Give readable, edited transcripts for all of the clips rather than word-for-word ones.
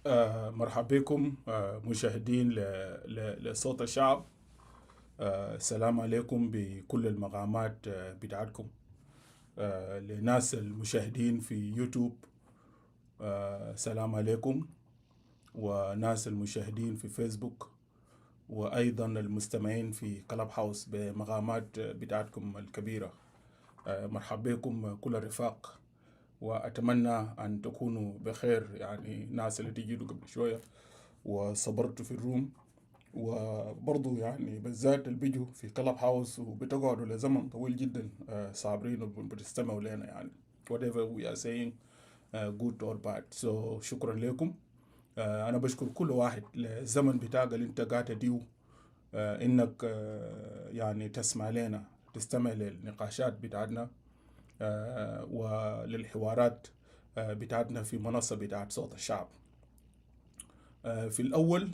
مرحبا بكم مشاهدين لصوت الشعب. السلام عليكم بكل المقامات بتاعتكم. لناس المشاهدين في يوتيوب السلام عليكم، وناس المشاهدين في فيسبوك، وأيضا المستمعين في كلاب هاوس بمقامات بتاعتكم الكبيرة. مرحبا بكم كل الرفاق، وأتمنى أن تكونوا بخير. يعني ناس اللي تجيدوا قبل شوية وصبرتوا في الروم، وبرضو يعني بالذات اللي بيجوا في كلاب هاوس وبتقعدوا لزمن طويل جدا صابرين وبتستمعوا لنا، يعني whatever we are saying good or bad. So شكرا لكم. أنا بشكر كل واحد للزمن بتاعك اللي انت قاعد تديو إنك يعني تسمع لنا، تستمع للنقاشات بتاعتنا وللحوارات بتاعتنا في منصة بتاعت صوت الشعب. في الأول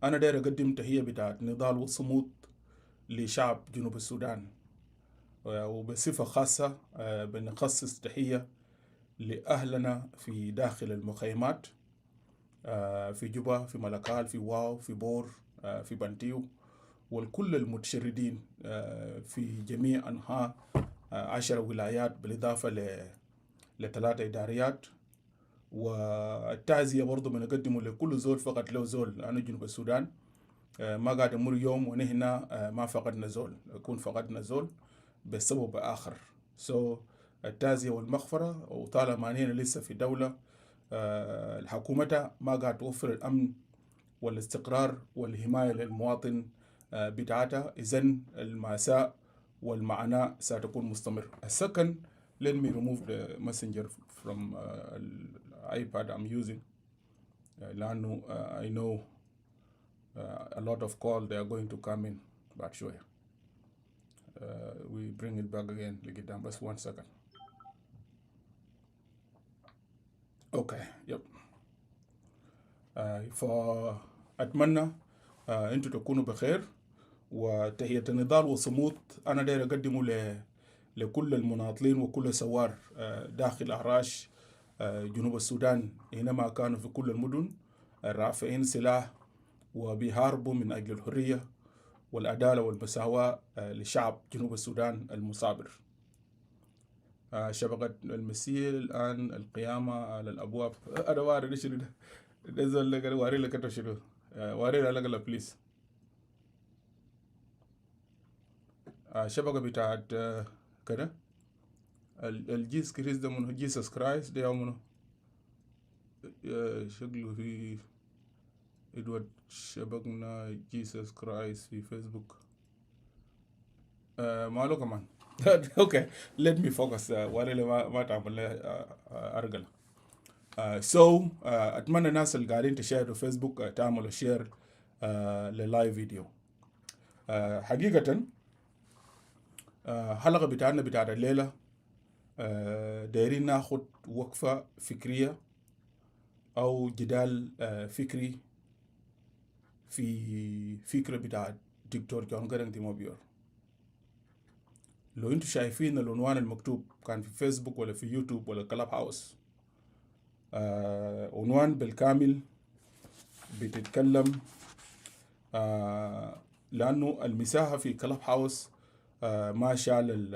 أنا داير أقدم تحية بتاعت نضال وصمود لشعب جنوب السودان، وبصفة خاصة بنخصص تحية لأهلنا في داخل المخيمات في جوبا، في ملكال، في واو، في بور، في بنتيو، والكل المتشردين في جميع أنحاء 10 ولايات بالإضافة ل3 إداريات. والتعزية برضو بنقدمه لكل زول فقط له زول، لأنه جنوب السودان ما قاعد يمر يوم ونحن ما فقدنا زول، يكون فقدنا زول بسبب آخر. التعزية والمغفرة، وطالما نحن لسه في دولة الحكومة ما قاعد توفر الأمن والاستقرار والحماية للمواطن بتاعتها، إذن المأساة والمعاناة ستكون مستمر. Second, let me remove the messenger from iPad I'm using. لأنه I know a lot of calls they are going to come in بعد شوية. We bring it back again لقدام بس 1 second. Okay, yep. فأتمنى أنتوا تكونوا بخير، وتحية النضال وصمود أنا داير أقدمه لكل المناضلين وكل سوار داخل أحراش جنوب السودان، حينما كانوا في كل المدن رافعين سلاح وبيحاربوا من أجل الحرية والعدالة والمساواة لشعب جنوب السودان المصابر. شبكة المسيح الآن القيامة على الأبواب. أنا واري ليش ده زول لك واري لك تشيله واري لك لا بليز. شبكة بتاعت كده الجيس كريس ده منه جيسس كرايست ده منه شكله في إدوارد شبكنا جيسس كرايست في فيسبوك ماله كمان. اوكي let me focus واري ما تعمل له أرجل. أتمنى الناس اللي قاعدين تشاهدوا فيسبوك تعملوا شير للايف فيديو. حقيقة حلقة بتاعنا بتاعت الليلة دايرين ناخد وقفة فكرية أو جدال فكري في فكرة بتاعت دكتور جون غارنغ ديموبيور. لو انتوا شايفين العنوان المكتوب كان في فيسبوك ولا في يوتيوب ولا كلاب هاوس، عنوان بالكامل بتتكلم لأنه المساحة في كلاب هاوس ما شال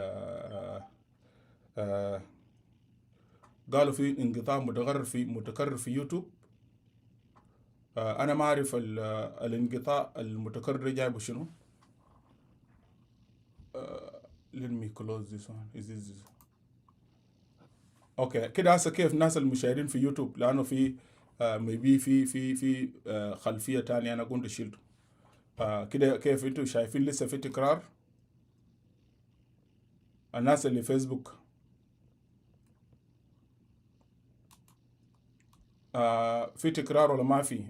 قالوا في انقطاع متكرر في يوتيوب. أنا ما أعرف الانقطاع المتكرر جايبه شنو. let me close this one. is this اوكي كده هسه كيف الناس المشاهدين في يوتيوب، لانه في maybe في خلفيه تانية انا كنت شلته. كده كيف انتوا شايفين لسه في تكرار؟ الناس اللي فيسبوك في تكرار ولا ما في؟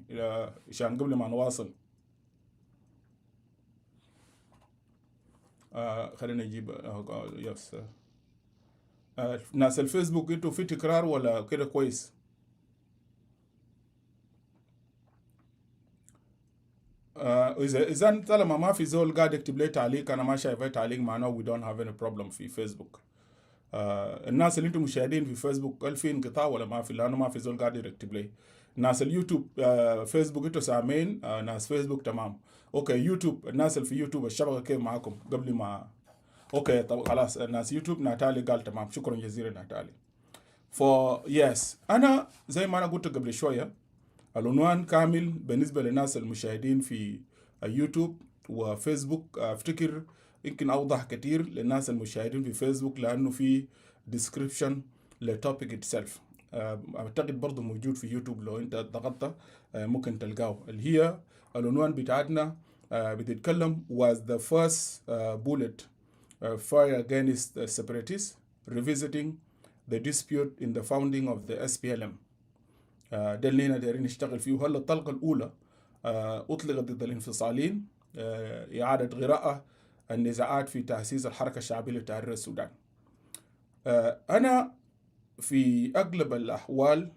عشان قبل ما نواصل خلينا نجيب يس. ناس الفيسبوك انتوا في تكرار ولا كده كويس؟ اذا طالما ما في زول قاعد يكتب لي تعليق، انا ما شايف اي تعليق، معناه we don't have any problem في فيسبوك. الناس اللي انتم مشاهدين في فيسبوك هل في انقطاع ولا ما في؟ لانه ما في زول قاعد يكتب لي. ناس اليوتيوب فيسبوك انتوا سامعين ناس فيسبوك تمام. اوكي يوتيوب، الناس اللي في يوتيوب الشبكه كيف معاكم قبل ما اوكي طب خلاص الناس يوتيوب ناتالي قال تمام، شكرا جزيلا ناتالي. يس انا زي ما انا قلت قبل شويه العنوان كامل بالنسبه للناس المشاهدين في اليوتيوب وفيسبوك. افتكر يمكن اوضح كتير للناس المشاهدين في فيسبوك لانه في description للتوبيك اتسلف. اعتقد برضه موجود في يوتيوب، لو انت ضغطت ممكن تلقاه، اللي هي العنوان بتاعتنا بتتكلم was the first bullet fire against separatists revisiting the dispute in the founding of the SPLM. ده اللي هنا دايرين نشتغل فيه. هلا الطلقة الأولى أطلقت ضد الانفصاليين، إعادة غراء النزاعات في تأسيس الحركة الشعبية لتحرير السودان. أنا في أغلب الأحوال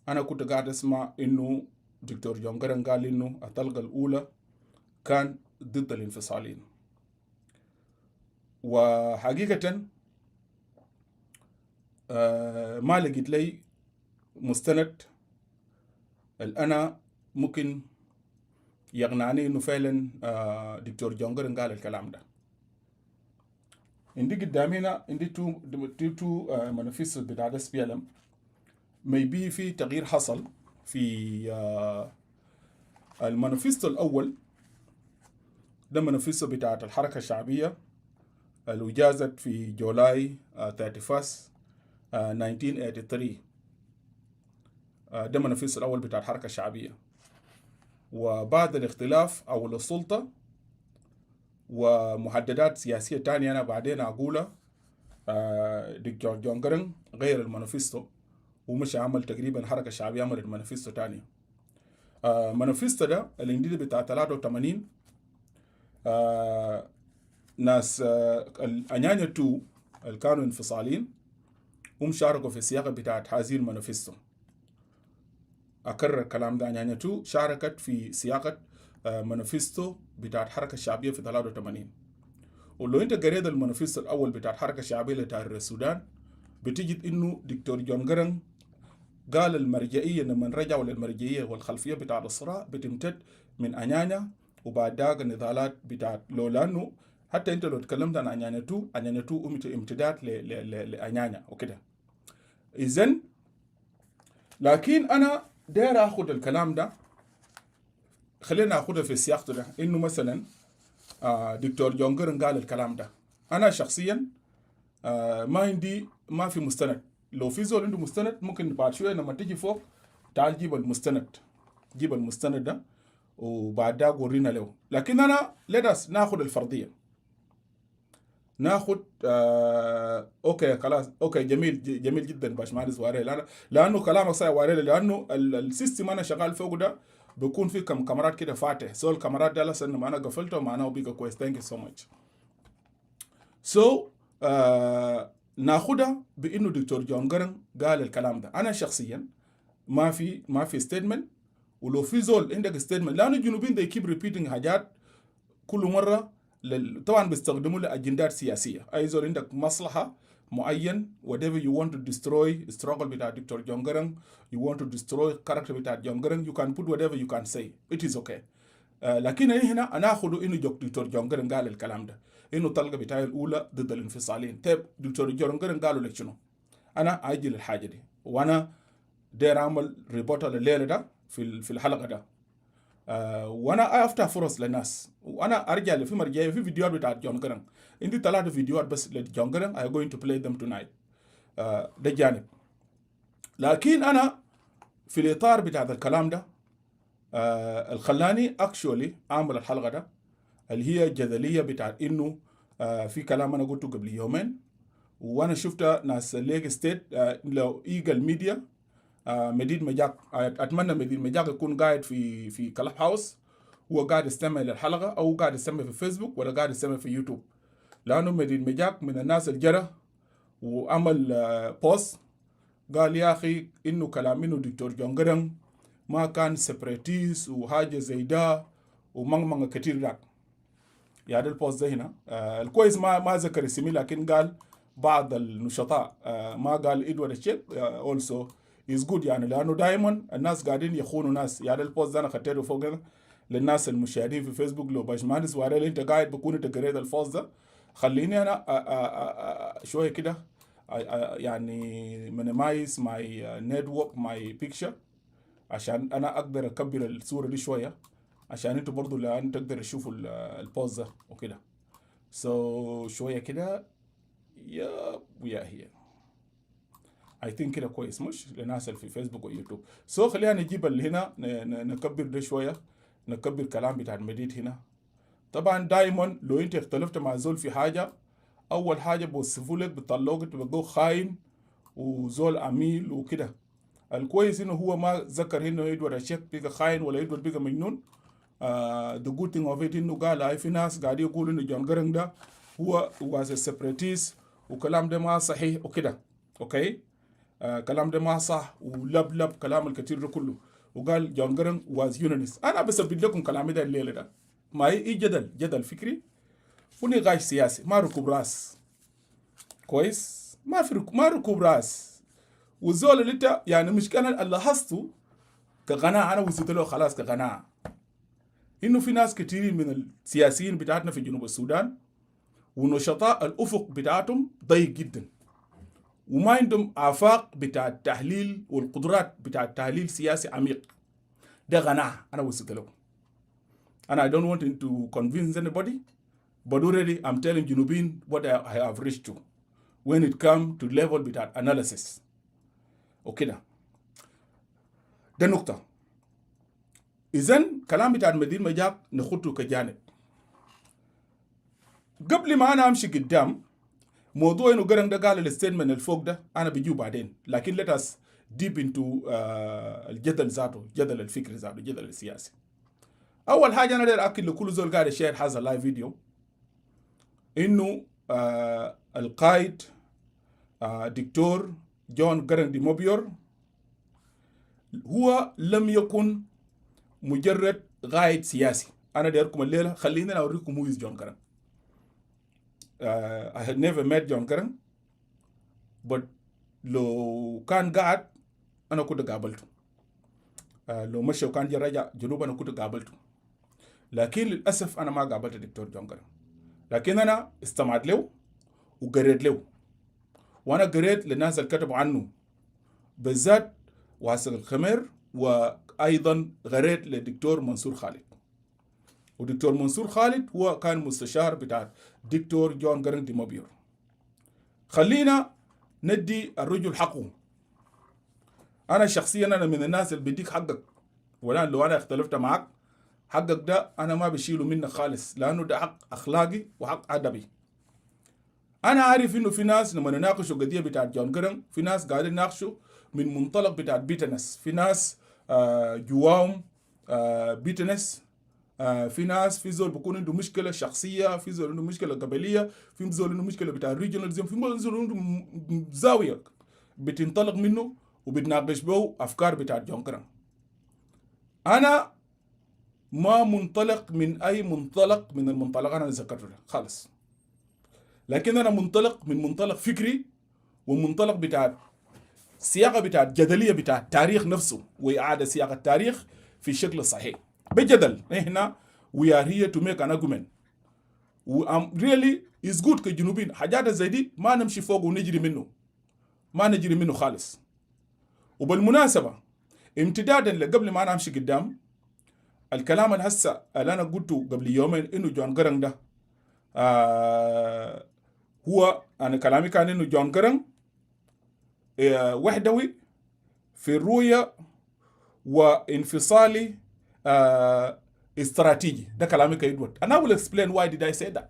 أنا كنت قاعد أسمع إنه دكتور جون جارانغ قال إنه الطلقة الأولى كان ضد الانفصاليين، وحقيقة ما لقيت لي مستند الأنا ممكن يقنعني إنه فعلا دكتور جون جارانغ قال الكلام ده. عندي قدامي هنا عندي تو مانيفيستو بتاع SPLM. maybe في تغيير حصل في المانيفيستو الأول. ده مانيفيستو بتاع الحركة الشعبية اللي جازت في جولاي 31 1983. ده مانيفيستو الأول بتاع الحركة الشعبية. وبعد الاختلاف أو السلطة ومحددات سياسية تانية أنا بعدين أقولها، دكتور جون جارانغ غير المانيفيستو ومش عمل تقريبا حركة شعبية عملت مانيفيستو تانية. مانيفيستو ده الإنديد بتاع 83 ناس الأنيانيا 2 اللي كانوا انفصالين هم شاركوا في السياقة بتاعت هذه المانيفيستو. أكرر الكلام ده، أنيانيا 2 شاركت في سياقة مانيفيستو بتاعت الحركة الشعبية في 83. ولو انت قريت المانيفيستو الأول بتاع الحركة الشعبية لتحرير السودان بتجد إنه دكتور جون جارانغ قال المرجعية لما رجعوا للمرجعية والخلفية بتاع الصراع بتمتد من أنيانيا وبعد ذاك النضالات بتاعت لانه حتى انت لو تكلمت عن أنيانيا 2 امتداد لأنيانيا وكده. إذن لكن أنا داير أخذ الكلام ده، خلينا أخذه في السياق ده، إنه مثلا دكتور جون جارانغ قال الكلام ده. أنا شخصيا ما في مستند. لو في زول عنده مستند ممكن بعد شويه لما تيجي فوق تعال جيب المستند ده وبعد ده ورينا له. لكن انا لدس ناخذ الفرضيه، ناخذ اوكي خلاص اوكي جميل جدا باشمهندس واريل، لانه كلامك صحيح واريل، لانه السيستم انا شغال فوق ده بيكون في كم كاميرات كده فاتح. سو الكاميرات ده لسه ما انا قفلته معناه بيبقى كويس. ثانك يو سو ماتش. ناخدها بانه دكتور جون جارانغ قال الكلام ده. انا شخصيا ما في ستيتمنت. ولو في زول عندك ستيتمنت، لانه الجنوبيين they keep repeating حاجات كل مره طبعا بيستخدموا لاجندات سياسيه. اي زول عندك مصلحه معين whatever you want to destroy struggle بتاع دكتور جون جارانغ, you want to destroy character بتاع جون جارانغ, you can put whatever you can say, it is okay. لكن هنا انا اخذه انه دكتور جون جارانغ قال الكلام ده، انه الطلقه بتاعي الاولى ضد الانفصاليين. طيب دكتور جون جارانغ قالوا لك شنو؟ انا اجل الحاجه دي وانا داير اعمل ريبورت الليله ده في الحلقه ده. وانا افتح فرص للناس وانا ارجع في مرجعيه في فيديوهات بتاعت جون جارانغ. عندي 3 فيديوهات بس لجون جارانغ I going to play them tonight. ده جانب. لكن انا في الاطار بتاع الكلام ده الخلاني اكشولي اعمل الحلقه ده اللي هي جدليه بتاعت انه في كلام انا قلته قبل يومين وانا شفت ناس ليج ستيت لو ايجل ميديا مديد مجاك. اتمنى مديد مجاك يكون قاعد في كلاب هاوس، هو قاعد يستمع للحلقه او قاعد يستمع في فيسبوك ولا قاعد يستمع في يوتيوب، لانه مديد مجاك من الناس الجرى وعمل بوست قال يا اخي انه كلام انه دكتور جون جارانغ ما كان سيبراتيست وحاجه زي ده ومنغ كتير ده. يعني البوست ده هنا الكويس ما ذكر اسمي، لكن قال بعض النشطاء ما قال إدوارد الشيخ also is good يعني لانه دائما الناس قاعدين يخونوا ناس. يعني البوست ده انا خدته فوق للناس المشاهدين في فيسبوك، لو باشمهندس واري انت قاعد بكون انت قريت البوست ده، خليني انا شويه كده يعني minimize my network my picture عشان انا اقدر اكبر الصوره دي شويه عشان انتوا برضو لان تقدر تشوفوا البوست ده وكده. شويه كده يا ويا هي I think كده كويس مش للناس اللي في فيسبوك ويوتيوب. خلينا نجيب اللي هنا نكبر ده شويه، نكبر كلام بتاع المديد هنا. طبعا دايما لو انت اختلفت مع زول في حاجه، اول حاجه بوصفوا لك بيطلعوك تبقى خاين وزول عميل وكده. الكويس انه هو ما ذكر انه ادوارد الشيك بقى خاين ولا ادوارد بقى مجنون. the good thing of it انه قال في ناس قاعدين يقولوا انه جون جرانج ده هو was a separatist وكلام ده ما صحيح وكده. اوكي كلام ده ما صح ولب كلام الكثير ده كله، وقال جون جرانج was unionist. انا بثبت لكم كلامي ده الليله ده ما هي جدل فكري ونقاش سياسي، ما ركوب راس. كويس ما ركوب راس. والزول اللي انت يعني مش كان اللي لاحظته كقناعه، انا وصلت له خلاص كقناعه انه في ناس كتير من السياسيين بتاعتنا في جنوب السودان ونشطاء الافق بتاعتهم ضيق جدا، وما عندهم آفاق بتاع التحليل والقدرات بتاع التحليل سياسي عميق. ده قناعه انا وصلت له. انا I don't want to convince anybody, but already I'm telling جنوبين what I have reached to when it come to level بتاع analysis وكده. ده نقطة. إذن كلام بتاع المدير مجاك نخطه كجانب. قبل ما أنا أمشي قدام موضوع إنه قرن ده قال الستيتمنت الفوق ده أنا بيجو بعدين، لكن let us deep into الجدل ذاته، جدل الفكري ذاته، جدل السياسي. أول حاجة أنا داير أكد لكل زول قاعد يشير هذا اللايف فيديو إنه القائد دكتور جون قرن دي موبيور هو لم يكن مجرد قائد سياسي. أنا دايركم الليلة خليني أوريكم هو جون قرن. I had never met جون قرن، but لو كان قاعد أنا كنت قابلته. لو مشى وكان جا رجع جنوب أنا كنت قابلته، لكن للأسف أنا ما قابلت الدكتور جون قرن. لكن أنا استمعت له وقريت له، وأنا قريت للناس اللي كتبوا عنه بالذات واسق الخمر، وأيضا قريت للدكتور منصور خالد. ودكتور منصور خالد هو كان مستشار بتاع دكتور جون قرن دي موبيور. خلينا ندي الرجل حقه. أنا شخصيا أنا من الناس اللي بديك حقك، ولان لو أنا اختلفت معك حقك ده أنا ما بشيله منك خالص، لأنه ده حق أخلاقي وحق أدبي. أنا عارف إنه في ناس لما نناقشوا قضية بتاعت جون قرن في ناس قاعدين يناقشوا من منطلق بتاعت بيتنس، في ناس جواهم بيتنس، في ناس في زول بيكون عنده مشكلة شخصية، في زول عنده مشكلة قبلية، في زول عنده مشكلة بتاع ريجوناليزم، في زول عنده زاوية بتنطلق منه وبتناقش به أفكار بتاعت جون قرن. أنا ما منطلق من أي منطلق من المنطلقات أنا ذكرته خالص، لكن أنا منطلق من منطلق فكري ومنطلق بتاع سياقة بتاع جدلية بتاع التاريخ نفسه وإعادة سياق التاريخ في الشكل الصحيح بجدل. إحنا we are here to make an argument. really is good كجنوبين حاجات زي دي ما نمشي فوق ونجري منه، ما نجري منه خالص. وبالمناسبة امتدادا لقبل ما أنا أمشي قدام الكلام الهسه اللي أنا قلته قبل يومين إنه جون قرن ده هو أنا كلامي كان إنه جون قرن وحدوي في الرؤية وانفصالي استراتيجي. ده كلامي كيدوت. أنا will explain why did I say that.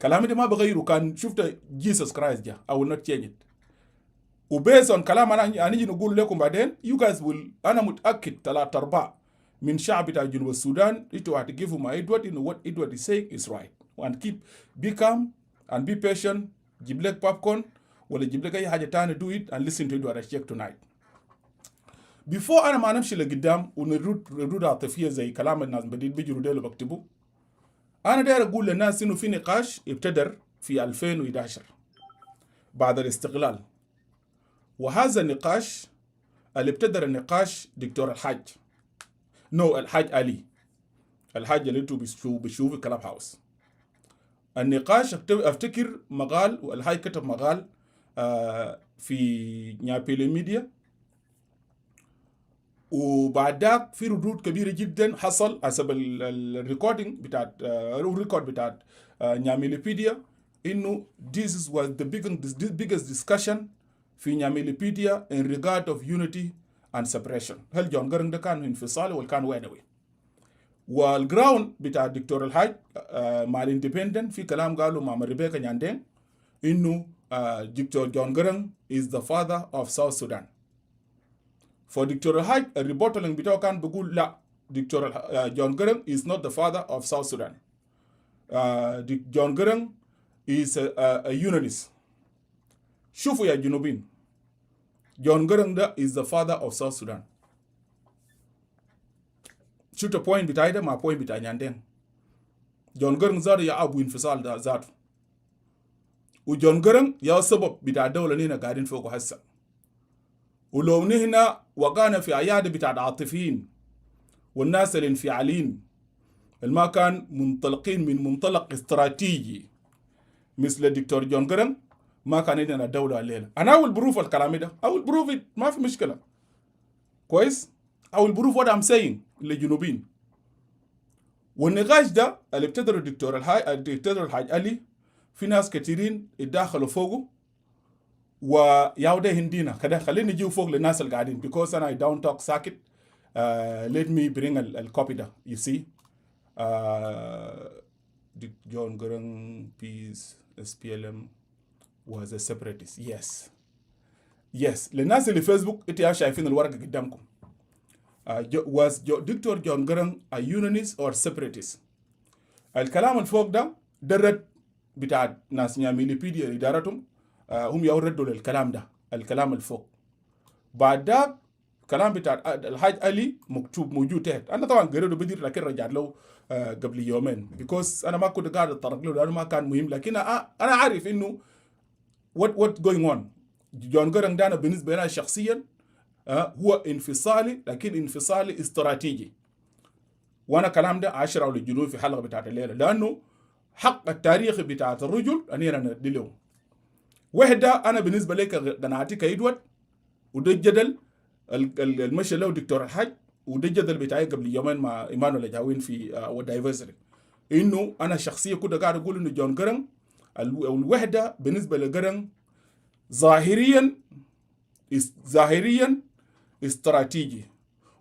كلامي ده ما بغيره. كان شفت Jesus Christ جا I will not change it. وبيز on كلام أنا نيجي نقول لكم بعدين you guys will. أنا متأكد 3/4 من شعب بتاع جنوب السودان انتوا هتجيبوا مع إدوارد إنه what Edward is saying is right. and keep be calm and be patient. جيب لك popcorn ولا جيب لك أي حاجة تاني do it and listen to Edward Ashek tonight. before أنا ما نمشي لقدام ونرد عاطفية زي كلام الناس بديل بيجروا ديلو بكتبوا. أنا داير أقول للناس إنه في نقاش ابتدر في 2011 بعد الاستقلال، وهذا النقاش اللي ابتدر النقاش دكتور الحاج الحاج علي، الحاج اللي انتوا بتشوفوا كلاب هاوس. النقاش افتكر مقال، والحاج كتب مقال في نيابيلي ميديا، وبعد ذاك في ردود كبيره جدا حصل حسب الريكوردينج بتاعت الريكورد بتاعت نياميليبيديا، انه this was the biggest discussion في نياميليبيديا in regard of unity and separation. هل جون جارنج ده كان انفصالي ولا كان وينوي؟ والجراوند بتاع الدكتور الحاج مع الاندبندنت في كلام قالوا مع ريبيكا نياندين انه دكتور جون جارنج is the father of South Sudan. فدكتور الحاج الريبورتلينج بتاعه كان بيقول لا، دكتور جون جارنج is not the father of South Sudan. جون جارنج is a unionist. شوفوا يا جنوبين، جون جارنج ده is the father of South Sudan. شوفوا البوينت بتاعي ده مع بوينت بتاع نياندين. جون جارنج ذاته يا ابو انفصال ده ذاته، وجون جارنج يا سبب بتاع الدوله اللي هنا قاعدين فوقه هسه. ولو نحن وقعنا في عياده بتاع العاطفيين والناس الانفعاليين اللي ما كان منطلقين من منطلق استراتيجي مثل الدكتور جون جارنج، ما كان عندنا دولة الليلة. أنا أول بروف الكلام ده، أول بروف ما في مشكلة كويس، أول بروف what I'm saying للجنوبين. والنقاش ده اللي ابتدر الدكتور الحاج علي، في ناس كثيرين اتداخلوا فوقه وياوده هندينا كده. خليني نجيو فوق للناس اللي قاعدين because أنا I don't talk ساكت. Let me bring الكوبي ده. You see John Garang peace SPLM was a separatist. Yes للناس اللي فيسبوك انتوا شايفين الورقة قدامكم. Was Dr. John Garang a unionist or separatist؟ الكلام الفوق ده درد بتاع ناس نياميليبيديا إدارتهم هم يوردوا للكلام ده، الكلام الفوق. بعد ذاك كلام بتاع الحاج علي مكتوب موجود تحت. انا طبعا قريته بدير لكن رجعت له قبل يومين because انا ما كنت قاعد اتطرق له لانه ما كان مهم، لكن انا عارف انه what going on. جون جارنج ده بالنسبه لي شخصيا هو انفصالي، لكن انفصالي استراتيجي. وانا كلام ده 10 للجنوب في حلقه بتاعت الليله، لانه حق التاريخي بتاعت الرجل انا ندي له وحده. انا بالنسبه لي قناعتي كيدوت، وده الجدل المشي له دكتور الحاج، وده الجدل بتاعي قبل يومين مع ايمانويل جاوين في ودايفرسيتي، انه انا شخصيا كنت قاعد اقول انه جون جارنج الوحده بالنسبه لجارنج ظاهريا استراتيجي،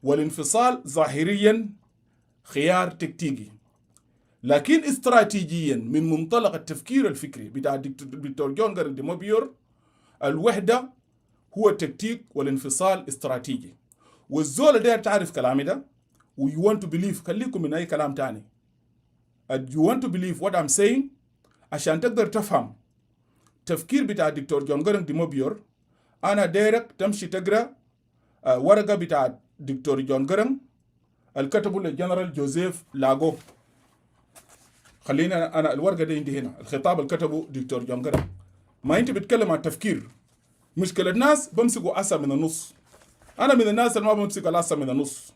والانفصال ظاهريا خيار تكتيكي. لكن استراتيجيا من منطلق التفكير الفكري بتاع دكتور جون جارنج دي موبيور، الوحده هو تكتيك والانفصال استراتيجي. والزول ده تعرف كلامي ده و you want to believe، خليكم من اي كلام تاني. you want to believe what I'm saying عشان تقدر تفهم تفكير بتاع دكتور جون جارنج دي موبيور. انا دايرك تمشي تقرا ورقه بتاع دكتور جون جارنج الكتبه للجنرال جوزيف لاغو. خلينا انا الورقه دي عندي هنا، الخطاب اللي كتبه دكتور جون جارنج. ما انت بتتكلم عن تفكير. مشكلة الناس بمسكوا أسا من النص. أنا من الناس اللي ما بمسك الأسا من النص.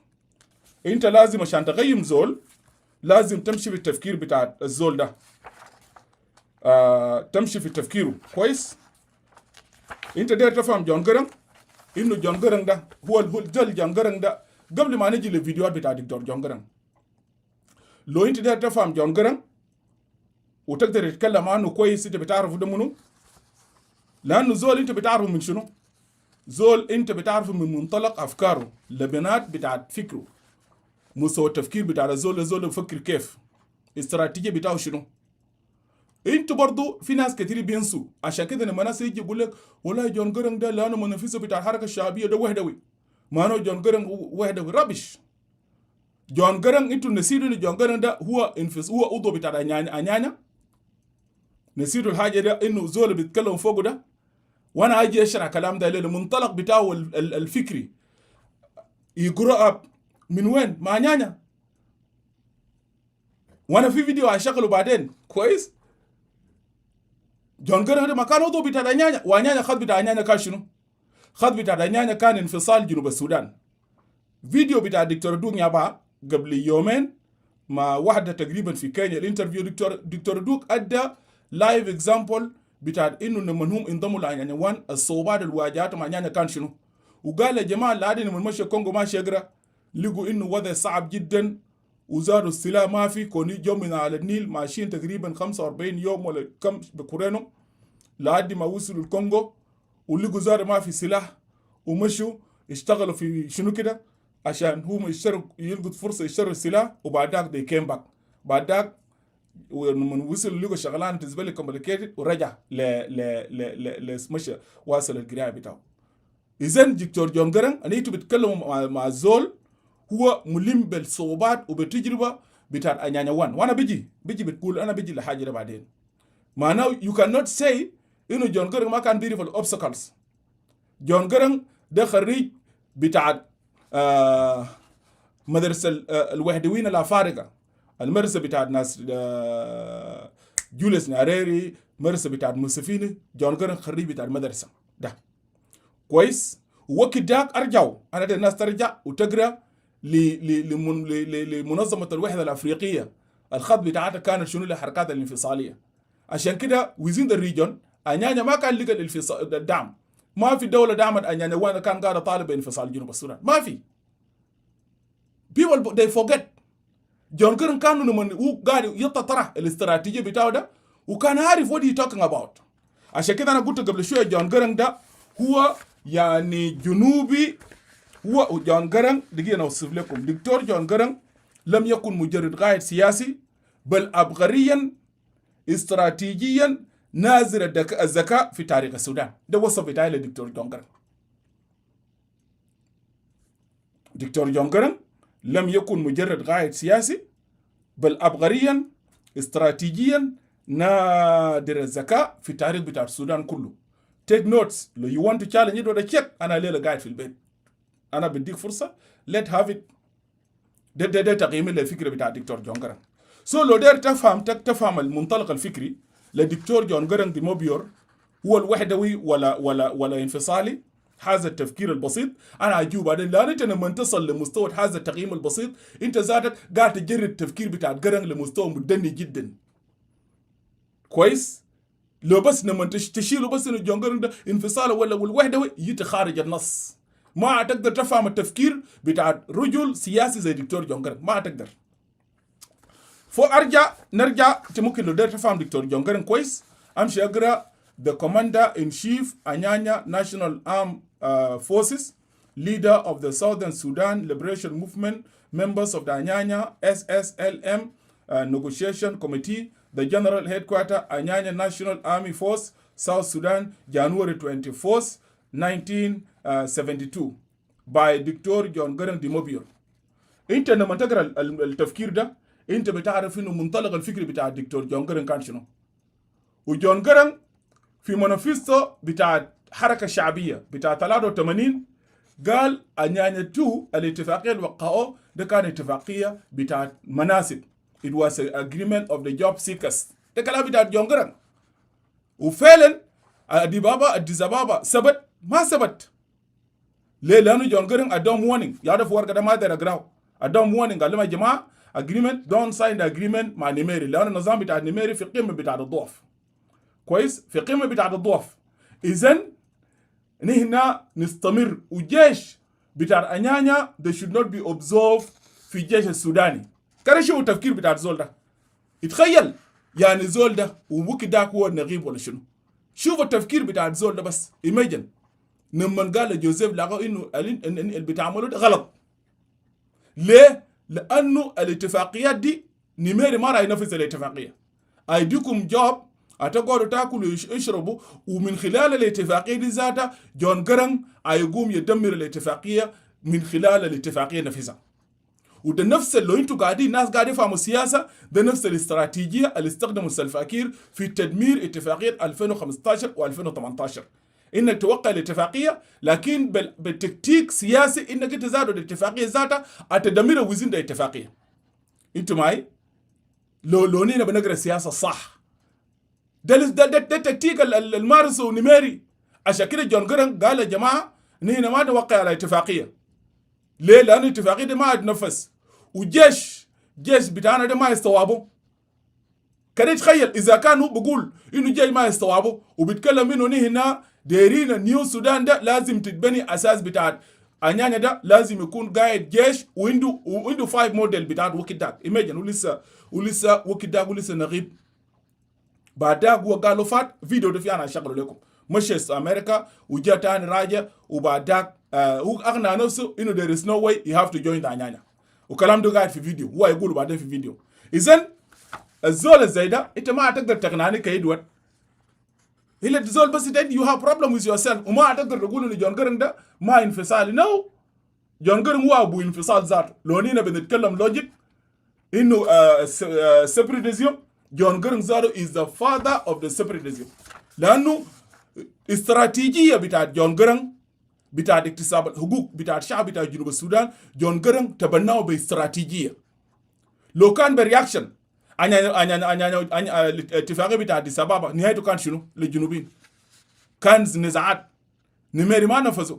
أنت لازم عشان تقيم زول لازم تمشي في التفكير بتاع الزول ده. تمشي في تفكيره كويس. أنت داير تفهم جون جارنج إنه جون جارنج ده هو الجل جون جارنج ده قبل ما نجي للفيديوهات بتاع دكتور جون جارنج. لو أنت داير تفهم جون جارنج وتقدر تتكلم عنه كويس، أنت بتعرفه ده منو؟ لأنه زول أنت بتعرفه من شنو؟ زول أنت بتعرفه من منطلق أفكاره، لبنات بتاعت فكره، مستوى التفكير بتاع الزول بفكر كيف، استراتيجية بتاعه شنو. أنت برضو في ناس كتير بينسوا، عشان كده لما ناس يجي يقول لك والله جون جارنج ده لأنه منافسه بتاع الحركة الشعبية ده وحدوي، ما أنا جون جارنج وحدوي رابش. جون جارنج أنتوا نسيتوا إن جون جارنج ده هو عضو بتاع أنيانا. نسيتوا الحاجة ده إنه زول بيتكلم فوقه ده. وانا اجي اشرح كلام ده للمنطلق بتاعه الفكري يقرأ من وين مع نيانا. وانا في فيديو هشغله بعدين كويس. جون جارنج ما كان عضو بتاع نيانا، ونيانا خد بتاع نيانا كان شنو؟ خط بتاع دانيانا كان انفصال جنوب السودان. فيديو بتاع دكتور دوق يابا قبل يومين مع واحدة تقريبا في كينيا، الانترفيو دكتور دوق أدى لايف اكزامبل بتاع إنه لما هم انضموا لعنيانا وان الصعوبات الواجهاتهم عنيانا كان شنو، وقال يا جماعة العادي لما مشي كونغو ماشي يقرأ لقوا إنه وضع صعب جدا وزاروا السلاح ما في كوني جو من على النيل ماشيين تقريبا 45 يوم ولا كم بكورينهم لحد ما وصلوا الكونغو، ولقوا زار ما في سلاح ومشوا اشتغلوا في شنو كده عشان هم يشتروا يلقوا فرصه يشتروا السلاح، وبعد ذاك they came back. بعد ذاك لما وصلوا لقوا شغلانه بالنسبه لي كومبليكيتد ورجع ل مشى واصل القرايه بتاعه. اذا دكتور جون جرانج انا انتوا بتتكلموا مع الزول هو ملم بالصعوبات وبالتجربه بتاع انيانا وان، وانا بيجي بتقول انا بيجي لحاجه ده بعدين. معناه you cannot say انه جون جرانج ما كان بيعرف الاوبستكلز. جون جرانج ده خريج بتاع مدرسه الوحدويين الافارقه، المدرسه بتاع ناس جوليس ناريري، مدرسه بتاع موسفيني. جون جرانج خريج بتاع المدرسه ده كويس. ووقت داك ارجعوا انا ده الناس ترجع وتقرا لمنظمه الوحده الافريقيه الخط بتاعتها كانت شنو الحركات الانفصاليه. عشان كده within the region انيانا ما كان لقى الدعم، ما في دوله دعمت انيانا وانا كان قاعد طالب بانفصال جنوب السودان، ما في. people they forget. جون جرانج كان لما هو قاعد يطرح الاستراتيجيه بتاعه ده وكان عارف what he talking about. عشان كده انا قلت قبل شويه جون جرانج ده هو يعني جنوبي. هو جون جرانج دقيقه اوصف لكم، دكتور جون جرانج لم يكن مجرد قائد سياسي بل عبقريا استراتيجيا نازل الذكاء في تاريخ السودان. ده وصف بتاعي للدكتور جون جرانج. دكتور جون جرانج لم يكن مجرد قائد سياسي بل عبقريا استراتيجيا نادر الذكاء في التاريخ بتاع السودان كله. take notes لو you want to challenge it ولا check انا ليلة قاعد في البيت، انا بديك فرصة let have it. ده تقييمي للفكرة بتاع الدكتور جون جرانج. لو دير تفهم المنطلق الفكري للدكتور جون جرانج دي موبيور هو الوحدوي ولا انفصالي، هذا التفكير البسيط انا اجيب بعدين. لان انت لما تصل لمستوى هذا التقييم البسيط انت ذاتك قاعد تجرد التفكير بتاع جرانج لمستوى مدني جدا كويس. لو بس لما تشيله بس انه جون جرانج ده انفصال ولا والوحدوي يجي خارج النص، ما تقدر تفهم التفكير بتاع رجل سياسي زي دكتور جون جرانج، ما تقدر. نرجع ممكن لو دير تفهم دكتور جون جرانج كويس امشي اقرا The Commander in Chief Anyanya National Armed Forces, leader of the Southern Sudan Liberation Movement, members of the Anyanya SSLM Negotiation Committee, the General Headquarters Anyanya National Army Force, South Sudan, January 24th, 1972 by Dr. John Garang de Mobile. انت لما تقرا التفكير ده انت بتعرف انه منطلق الفكري بتاع الدكتور جون جرانج كان شنو. وجون جرانج في منافسته بتاع حركه الشعبيه بتاع 83 قال انيانا 2 الاتفاقيه اللي وقعوه ده كان اتفاقيه بتاع مناسب. It was an agreement of the job seekers. ده كلام بتاع جون جرانج. وفعلا أديس أبابا ثبت ما ثبت. ليه؟ لأنه جون جرانج أدوم وارنينج يعرف ورقة ده ما يقدر يقراه. أدوم وارنينج قال لهم يا جماعة agreement don't sign the agreement مع نيميري، لأن النظام بتاع نيميري في قمة بتاع الضعف. كويس؟ في قمة بتاع الضعف. إذن نحن نستمر وجيش بتاع أنيانا they should not be observed في الجيش السوداني. كان شو التفكير بتاع الزول ده؟ اتخيل يعني الزول ده وممكن داك هو النغيب ولا شنو؟ شوف التفكير بتاع الزول ده بس imagine لما قال لجوزيف لاغو انه اللي بتعمله ده غلط. ليه؟ لانه الاتفاقيات دي نيميري ما راح ينفذ الاتفاقيه. ايديكم جوب هتقعدوا تاكلوا ويشربوا ومن خلال الاتفاقيه دي ذاتها جون جرانج هيقوم يدمر الاتفاقيه من خلال الاتفاقيه نفسها. وده نفس اللي انتوا قاعدين ناس قاعدين يفهموا السياسه، ده نفس الاستراتيجيه اللي استخدموا السلفاكير في تدمير اتفاقيه 2015 و2018. انك توقع الاتفاقيه لكن بالتكتيك سياسي انك انت زادوا الاتفاقيه ذاتها هتدمرها وزين ده الاتفاقيه. انتوا معي؟ لو نينا بنقرا السياسه الصح ده تكتيك المارسه نيميري. عشان كده جون جرانج قال يا جماعه نحن ما نوقع على اتفاقيه. ليه؟ لأن الاتفاقيه دي ما تنفذ، وجيش بتاعنا ده ما يستوعبه. كده تخيل اذا كانوا بقول انه جاي ما يستوعبه وبيتكلم انه نحن دايرين النيو السودان ده لازم تتبني اساس بتاع انيانا ده لازم يكون قاعد جيش وعنده 5 موديل بتاع وقت داك. ايماجن ولسه وقت داك ولسه نغيب. بعد داك هو قالوا فات فيديو ده في انا شغله لكم مشي امريكا وجاء تاني راجع، وبعد داك هو اغنى نفسه انه there is no way you have to join the انيانا، وكلام ده قاعد في فيديو هو يقول بعدين في فيديو. اذا الزول الزي ده انت ما هتقدر تقنعني كيدوت. هي الزول بس ده you have problem with yourself، وما هتقدر تقول انه جون جرن ده ما انفصالي. نو، جون جرن هو ابو انفصال ذاته. لو نينا بنتكلم لوجيك انه separatism، جون جرن ذاته is the father of the separatism، لانه استراتيجيه بتاعت جون جرن بتاعت اكتساب الحقوق بتاعت الشعب بتاع جنوب السودان، جون جرن تبناه باستراتيجيه. لو كان برياكشن الاتفاقيه بتاع اديس ابابا نهايته كان شنو للجنوبين؟ كان نزاعات، نميري ما نفذوا.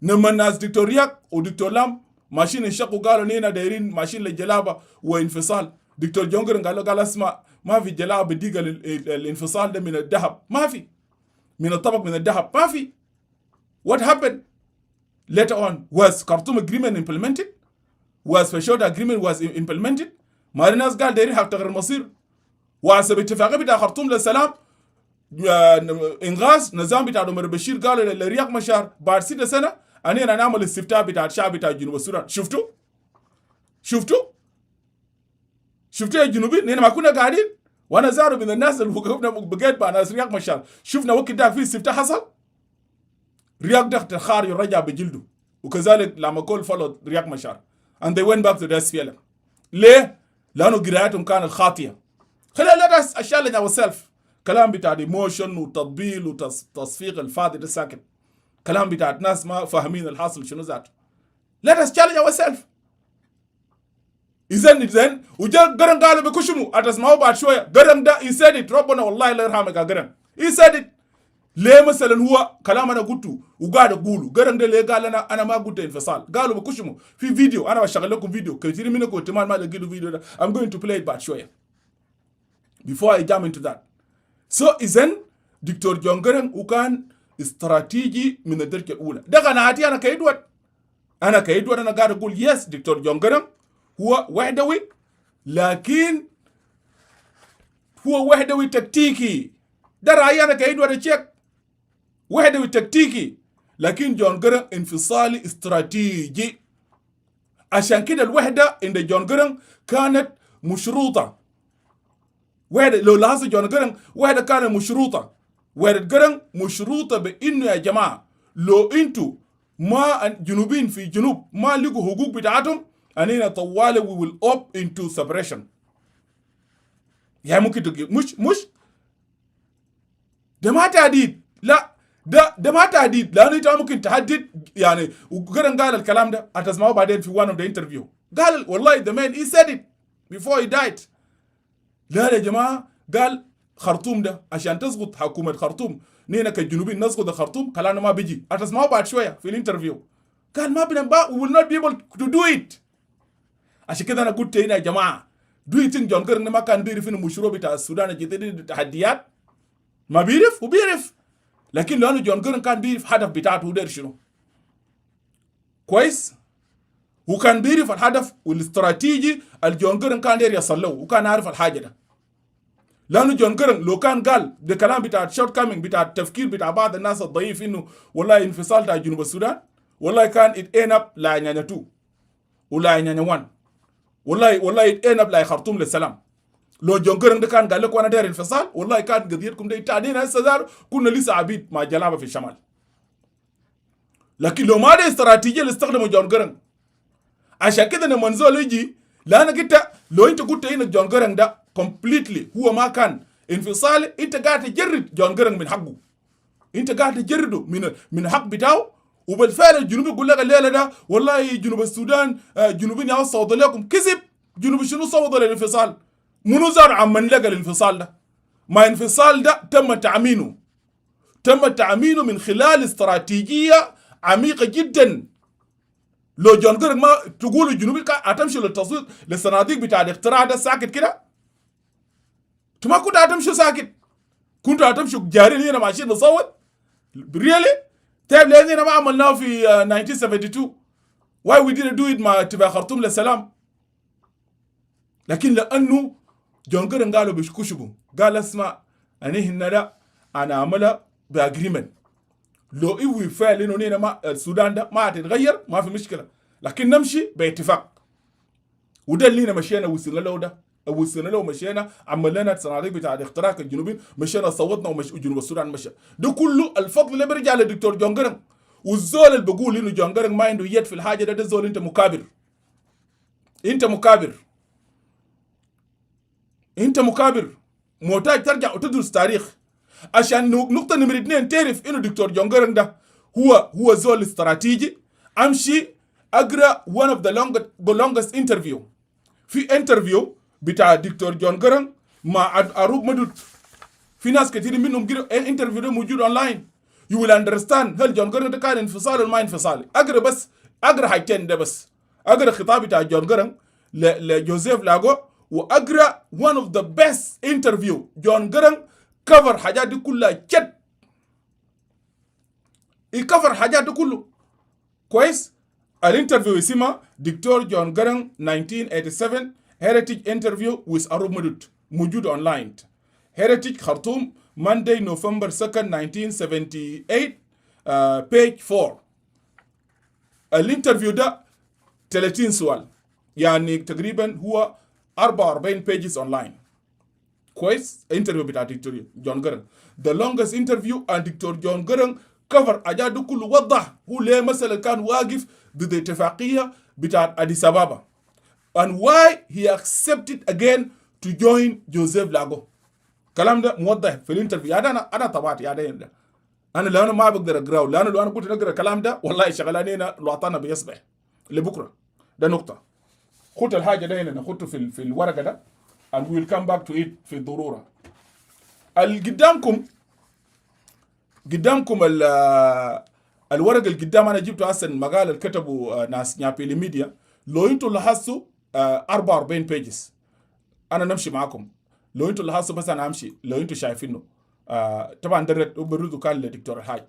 لما الناس دكتور رياك ودكتور لام ماشيين انشقوا قالوا نينا دايرين ماشيين للجلابه وانفصال، دكتور جونجرن قال اسمع ما في جلابه بديقه الانفصال ده من الذهب، ما في من الطبق من الذهب، ما في. What happened later on? Was Khartoum agreement implemented? Was Fashoda agreement was implemented? ما الناس قال دايرين حق تغيير المصير، وحسب اتفاقيه بتاع خرطوم للسلام انغاز نظام بتاع عمر بشير قالوا لرياق مشار بعد 6 سنه اننا نعمل استفتاء بتاع الشعب بتاع جنوب السودان. شفتوا يا جنوبيين؟ هنا ما كنا قاعدين وانا زاروا من الناس اللي وقفنا بقيت مع ناس رياق مشار، شفنا وقت ده في استفتاء حصل. رياق ده تخاري رجع بجلده، وكذلك لما كل فولو رياق مشار and they went back to the SPLM. ليه؟ لانه قراءتهم كانت خاطئه. خلينا let us challenge ourselves. كلام بتاع ايموشن وتطبيل وتصفيق الفاضي ده ساكت، كلام بتاع ناس ما فاهمين الحاصل شنو ذاته. let us challenge ourselves. اذا وجا قرن قالوا بكشمو هتسمعوا بعد شويه. قرن ده he said it، ربنا والله لا يرحمك يا قرن، he said it. ليه مثلا هو كلام انا قلته وقاعد اقوله، قرن ده ليه قال انا ما قلت انفصال؟ قالوا بكشمو في فيديو، انا بشغل لكم فيديو كثير منكم احتمال ما لقيتوا فيديو ده. I'm going to play it بعد شويه before I jump into that. So إذن دكتور جون جرن وكان استراتيجي من الدرجة الأولى. ده قناعتي أنا كيدوت. أنا قاعد أقول يس دكتور جون جرن هو وحدوي، لكن هو وحدوي تكتيكي. ده رأيي أنا كيدوت الشيك، وحدوي تكتيكي، لكن جون جرن انفصالي استراتيجي. عشان كده الوحدة عند جون جرن كانت مشروطة. وحدة لو لاحظوا جون جرن وحدة كانت مشروطة. وحدة جرن مشروطة بإنه يا جماعة لو انتو ما جنوبين في جنوب ما لقوا حقوق بتاعتهم أنينا طوالي we will up into separation. يعني ممكن تقول مش ده ما تهديد، لا ده ما تهديد، لأنه انت ممكن تهدد يعني. وجرن قال الكلام ده هتسمعوه بعدين في one of the interview. قال والله the man he said it before he died. لا يا جماعة قال خرطوم ده عشان تسقط حكومة خرطوم نينا كجنوبين نسقط الخرطوم كلامنا ما بيجي. هتسمعوا بعد شوية في الانترفيو. قال ما بنبقى we will not be able to do it. عشان كده أنا قلت هنا يا جماعة do you think جون جرن ما كان بيعرف إنه مشروع بتاع السودان الجديد تحديات؟ ما بيعرف وبيعرف، لكن لأنه جون جرن كان بيعرف هدف بتاعته ودير شنو كويس، وكان بيعرف الهدف والاستراتيجي الجون جرن كان داير يصل له، وكان عارف الحاجة ده. لانه جون جرن لو كان قال ده كلام بتاع شورت كامينج بتاع التفكير بتاع بعض الناس الضعيف انه والله انفصال بتاع جنوب السودان والله كان ات لا نيانا 2 ولا نيانا 1 والله ات لا خرطوم للسلام. لو جون جرن ده كان قال لك وانا داير انفصال والله كان قضيتكم دي تعدينا هسه كنا لسه عبيد مع جلابه في الشمال. لكن لو ما ده استراتيجيه اللي استخدمه جون جرن. عشان كده لما نزول يجي لأن قلت لو انت قلت هنا جون جرن ده completely هو ما كان انفصالي، انت قاعد تجرد جون جرن من حقه، انت قاعد تجرده من حق بتاعه. وبالفعل الجنوب يقول لك الليله ده والله جنوب السودان جنوبين يا صوت لكم كذب. جنوب شنو صوت للانفصال؟ منو زار عمن لقى الانفصال ده؟ ما انفصال ده تم تعمينه تم تعميله من خلال استراتيجية عميقة جدا. لو جون جرنج ما تقول الجنوبي هتمشي للتصويت للصناديق بتاع الاقتراع ده ساكت كده؟ ما كنت هتمشوا ساكت، كنتوا هتمشوا جارين هنا ماشيين نصوت؟ ريالي؟ طيب ليه هنا ما عملناه في 1972؟ why we didn't do it مع اتفاق خرطوم للسلام؟ لكن لانه جون جرنج قالوا بيشكشكوا، قال اسمع انا هنا لا انا عملها باجريمنت، لو إيوي فعل إنه نينا ما السودان ده ما هتتغير ما في مشكلة، لكن نمشي باتفاق. وده اللي هنا مشينا وصلنا له، ده وصلنا له ومشينا عمل لنا الصناديق بتاع الاختراق الجنوبي، مشينا صوتنا وجنوب السودان مشى. ده كله الفضل اللي بيرجع للدكتور جون جرنج. والزول اللي بقول إنه جون جرنج ما عنده يد في الحاجة ده زول أنت مكابر. أنت مكابر. أنت مكابر. محتاج ترجع وتدرس تاريخ. عشان نقطة نمرة 2 تعرف إنه دكتور جون جرنج ده هو زول استراتيجي. امشي اقرا one of the longest interview. في انترفيو بتاع دكتور جون جرنج مع اروب مدود، في ناس كثير منهم قرأوا الانترفيو ده موجود اونلاين. you will understand هل جون جرنج ده كان انفصالي ولا ما انفصالي. اقرا حاجتين ده بس، اقرا خطاب بتاع جون جرنج لجوزيف لاغو، واقرا one of the best interview. جون جرنج كفر حاجات دي كلها جد، يكفر حاجات دي كله كويس. الانترفيو اسمها دكتور جون جرنج 1987 هيريتيج انترفيو with اروب مدود، موجود اونلاين. هيريتيج خرطوم Monday November 2nd 1978 page 4. الانترفيو ده 30 سؤال، يعني تقريبا هو 44 pages اونلاين كويس. انترفيو بتاع دكتور جون جرنج the longest interview. الدكتور جون جرنج كفر حاجات دي كله، وضح هو ليه مثلا كان واقف ضد اتفاقيه بتاعت اديس ابابا and why he accepted again to join جوزيف لاغو. الكلام ده موضح في الانترفيو. انا طبعت يا ده انا لو انا ما بقدر اقراه، لانه لو انا كنت اقرا الكلام ده والله شغلانينا الوطن بيصبح لبكره. ده نقطه. خد الحاجه ده هنا ناخده في الورقه ده and we will come back to it في الضروره. قدامكم الورق اللي قدام انا جبته هسه المقال اللي كتبوا ناس نيابيلي ميديا. لو انتوا لاحظتوا 44 بيجز، انا نمشي معاكم. لو انتوا لاحظتوا بس انا امشي، لو انتوا شايفينه طبعا ده برضو كان لدكتور الحاج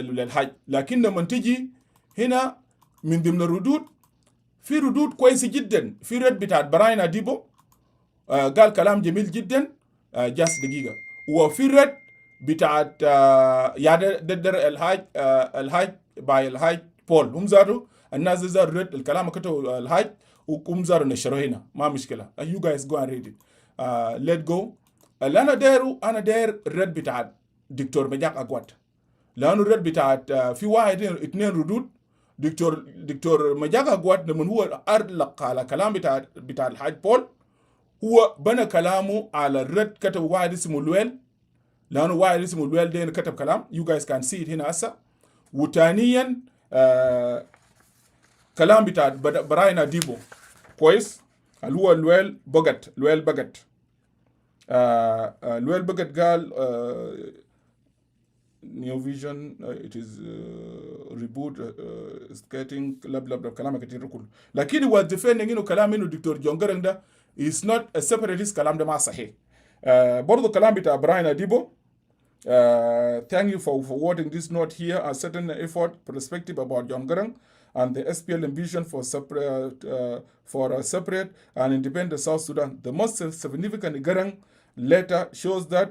للحاج. لكن لما تجي هنا من ضمن الردود، في ردود كويسه جدا. في رد بتاعت براين ديبو قال كلام جميل جدا جاس دقيقه. وفي رد بتاعت يعني در الحاج باي الحاج بول، هم زاروا الناس زاروا رد الكلام كتبوا الحاج وهم زاروا نشروا هنا، ما مشكله. you guys go and read it. let go. اللي انا داير الرد بتاعت دكتور مجاك اقوات، لانه الرد بتاعت في واحد اثنين ردود. دكتور مجاك اقوات لما هو اطلق على كلام بتاع الحاج بول، هو بنى كلامه على الرد. كتب واحد اسمه لويل، لانه واحد اسمه لويل ده كتب كلام you guys can see it هنا هسه. وثانيا كلام بتاع براين ديبو كويس، اللي هو لويل بقت. لويل بقت قال new vision it is reboot skating بلا كلام كتير كله. لكن هو defending انه كلام انه دكتور جون جرنج ده is not a separatist، كلام ده ما صحيح. برضو كلام بتاع براين ديبو thank you for forwarding this note here. A certain effort perspective about John Garang and the SPLM vision for a separate and independent South Sudan. The most significant Garang letter shows that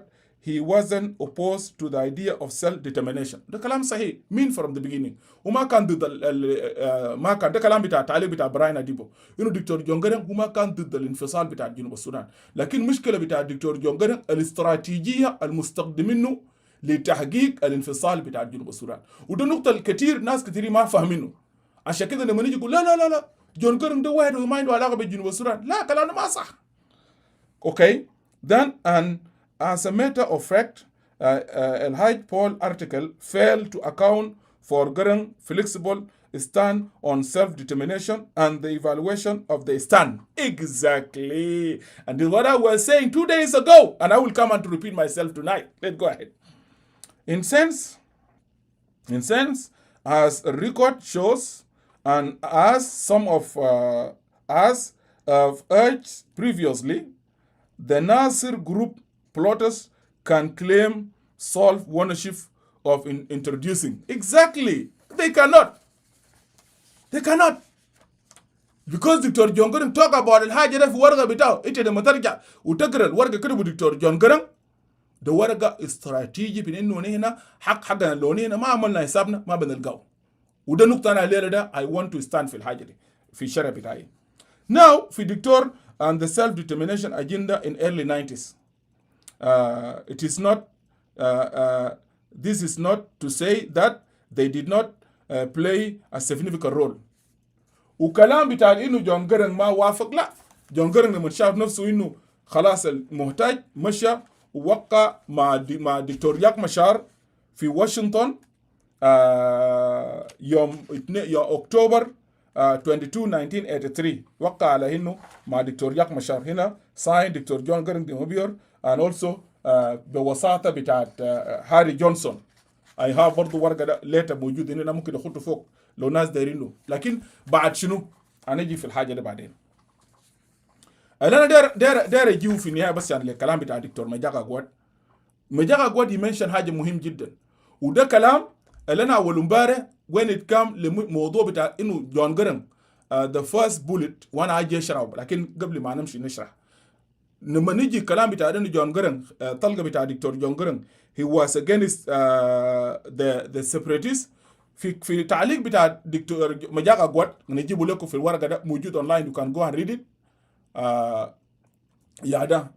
he wasn't opposed to the idea of self-determination. ده كلام صحيح من from the beginning. وما كان ضد ما كان ده كلام بتاع تعليق بتاع براين ديبو انه دكتور جون جرنج وما كان ضد الانفصال بتاع جنوب السودان. لكن مشكله بتاع الدكتور جون جرنج الاستراتيجيه المستخدمينه لتحقيق الانفصال بتاع جنوب السودان. وده نقطه الكثير ناس كثير ما فاهمينه. عشان كده لما نيجي يقول لا جون جرنج ده واحد وما عنده علاقه بجنوب السودان، لا كلامه ما صح. اوكي then and as a matter of fact a Hyde Paul article failed to account for Garang flexible stand on self-determination and the evaluation of the stand. Exactly. And this is what I was saying 2 days ago, and I will come and to repeat myself tonight. Let's go ahead. In sense, as a record shows, and as some of us have urged previously, the Nasir group plotters can claim sole ownership of introducing. Exactly. They cannot. They cannot. Because Dr. John Garang talk about الحاجة ده في ورقة بتاعه انت لما ترجع وتقرا الورقة كده بدكتور جون جرانج ده ورقة استراتيجي بين انه هنا حقنا لو هنا ما عملنا حسابنا ما بنلقاه وده نقطة انا الليلة ده I want to stand في الحاجة دي في الشرع بتاعي. Now في دكتور and the self-determination agenda in early 90s. It is not this is not to say that they did not play a significant role. وكلام بتاع انه جون جرانج ما وافق، لا، جون جرانج لما شاف نفسه انه خلاص المحتاج مشى ووقع مع دكتور ياك مشار في واشنطن يوم اكتوبر 22 1983 وقع على انه مع دكتور ياك مشار هنا ساين دكتور جون جرانج دي موبيور and also بوساطه بتاعت هاري جونسون. اي هاف برضه ورقه ده ليتر موجود هنا ممكن اخده فوق لو ناس دايرينه، لكن بعد شنو هنجي في الحاجه دي بعدين. انا داير اجيو في النهايه بس يعني الكلام بتاع دكتور مجاغا جواد يمنشن حاجه مهم جدا، وده كلام اللي انا اول امبارح وين اتكام لموضوع بتاع انه جون جرانج the first bullet وانا اجي اشرح، لكن قبل ما نمشي نشرح لما نيجي الكلام بتاع انه جون جرانج طلقه بتاع دكتور جون جرانج he was against the separatists. في تعليق بتاع دكتور مجاغا جواد نجيبه لكم في الورقه ده موجود اونلاين you can go and read it. يا ده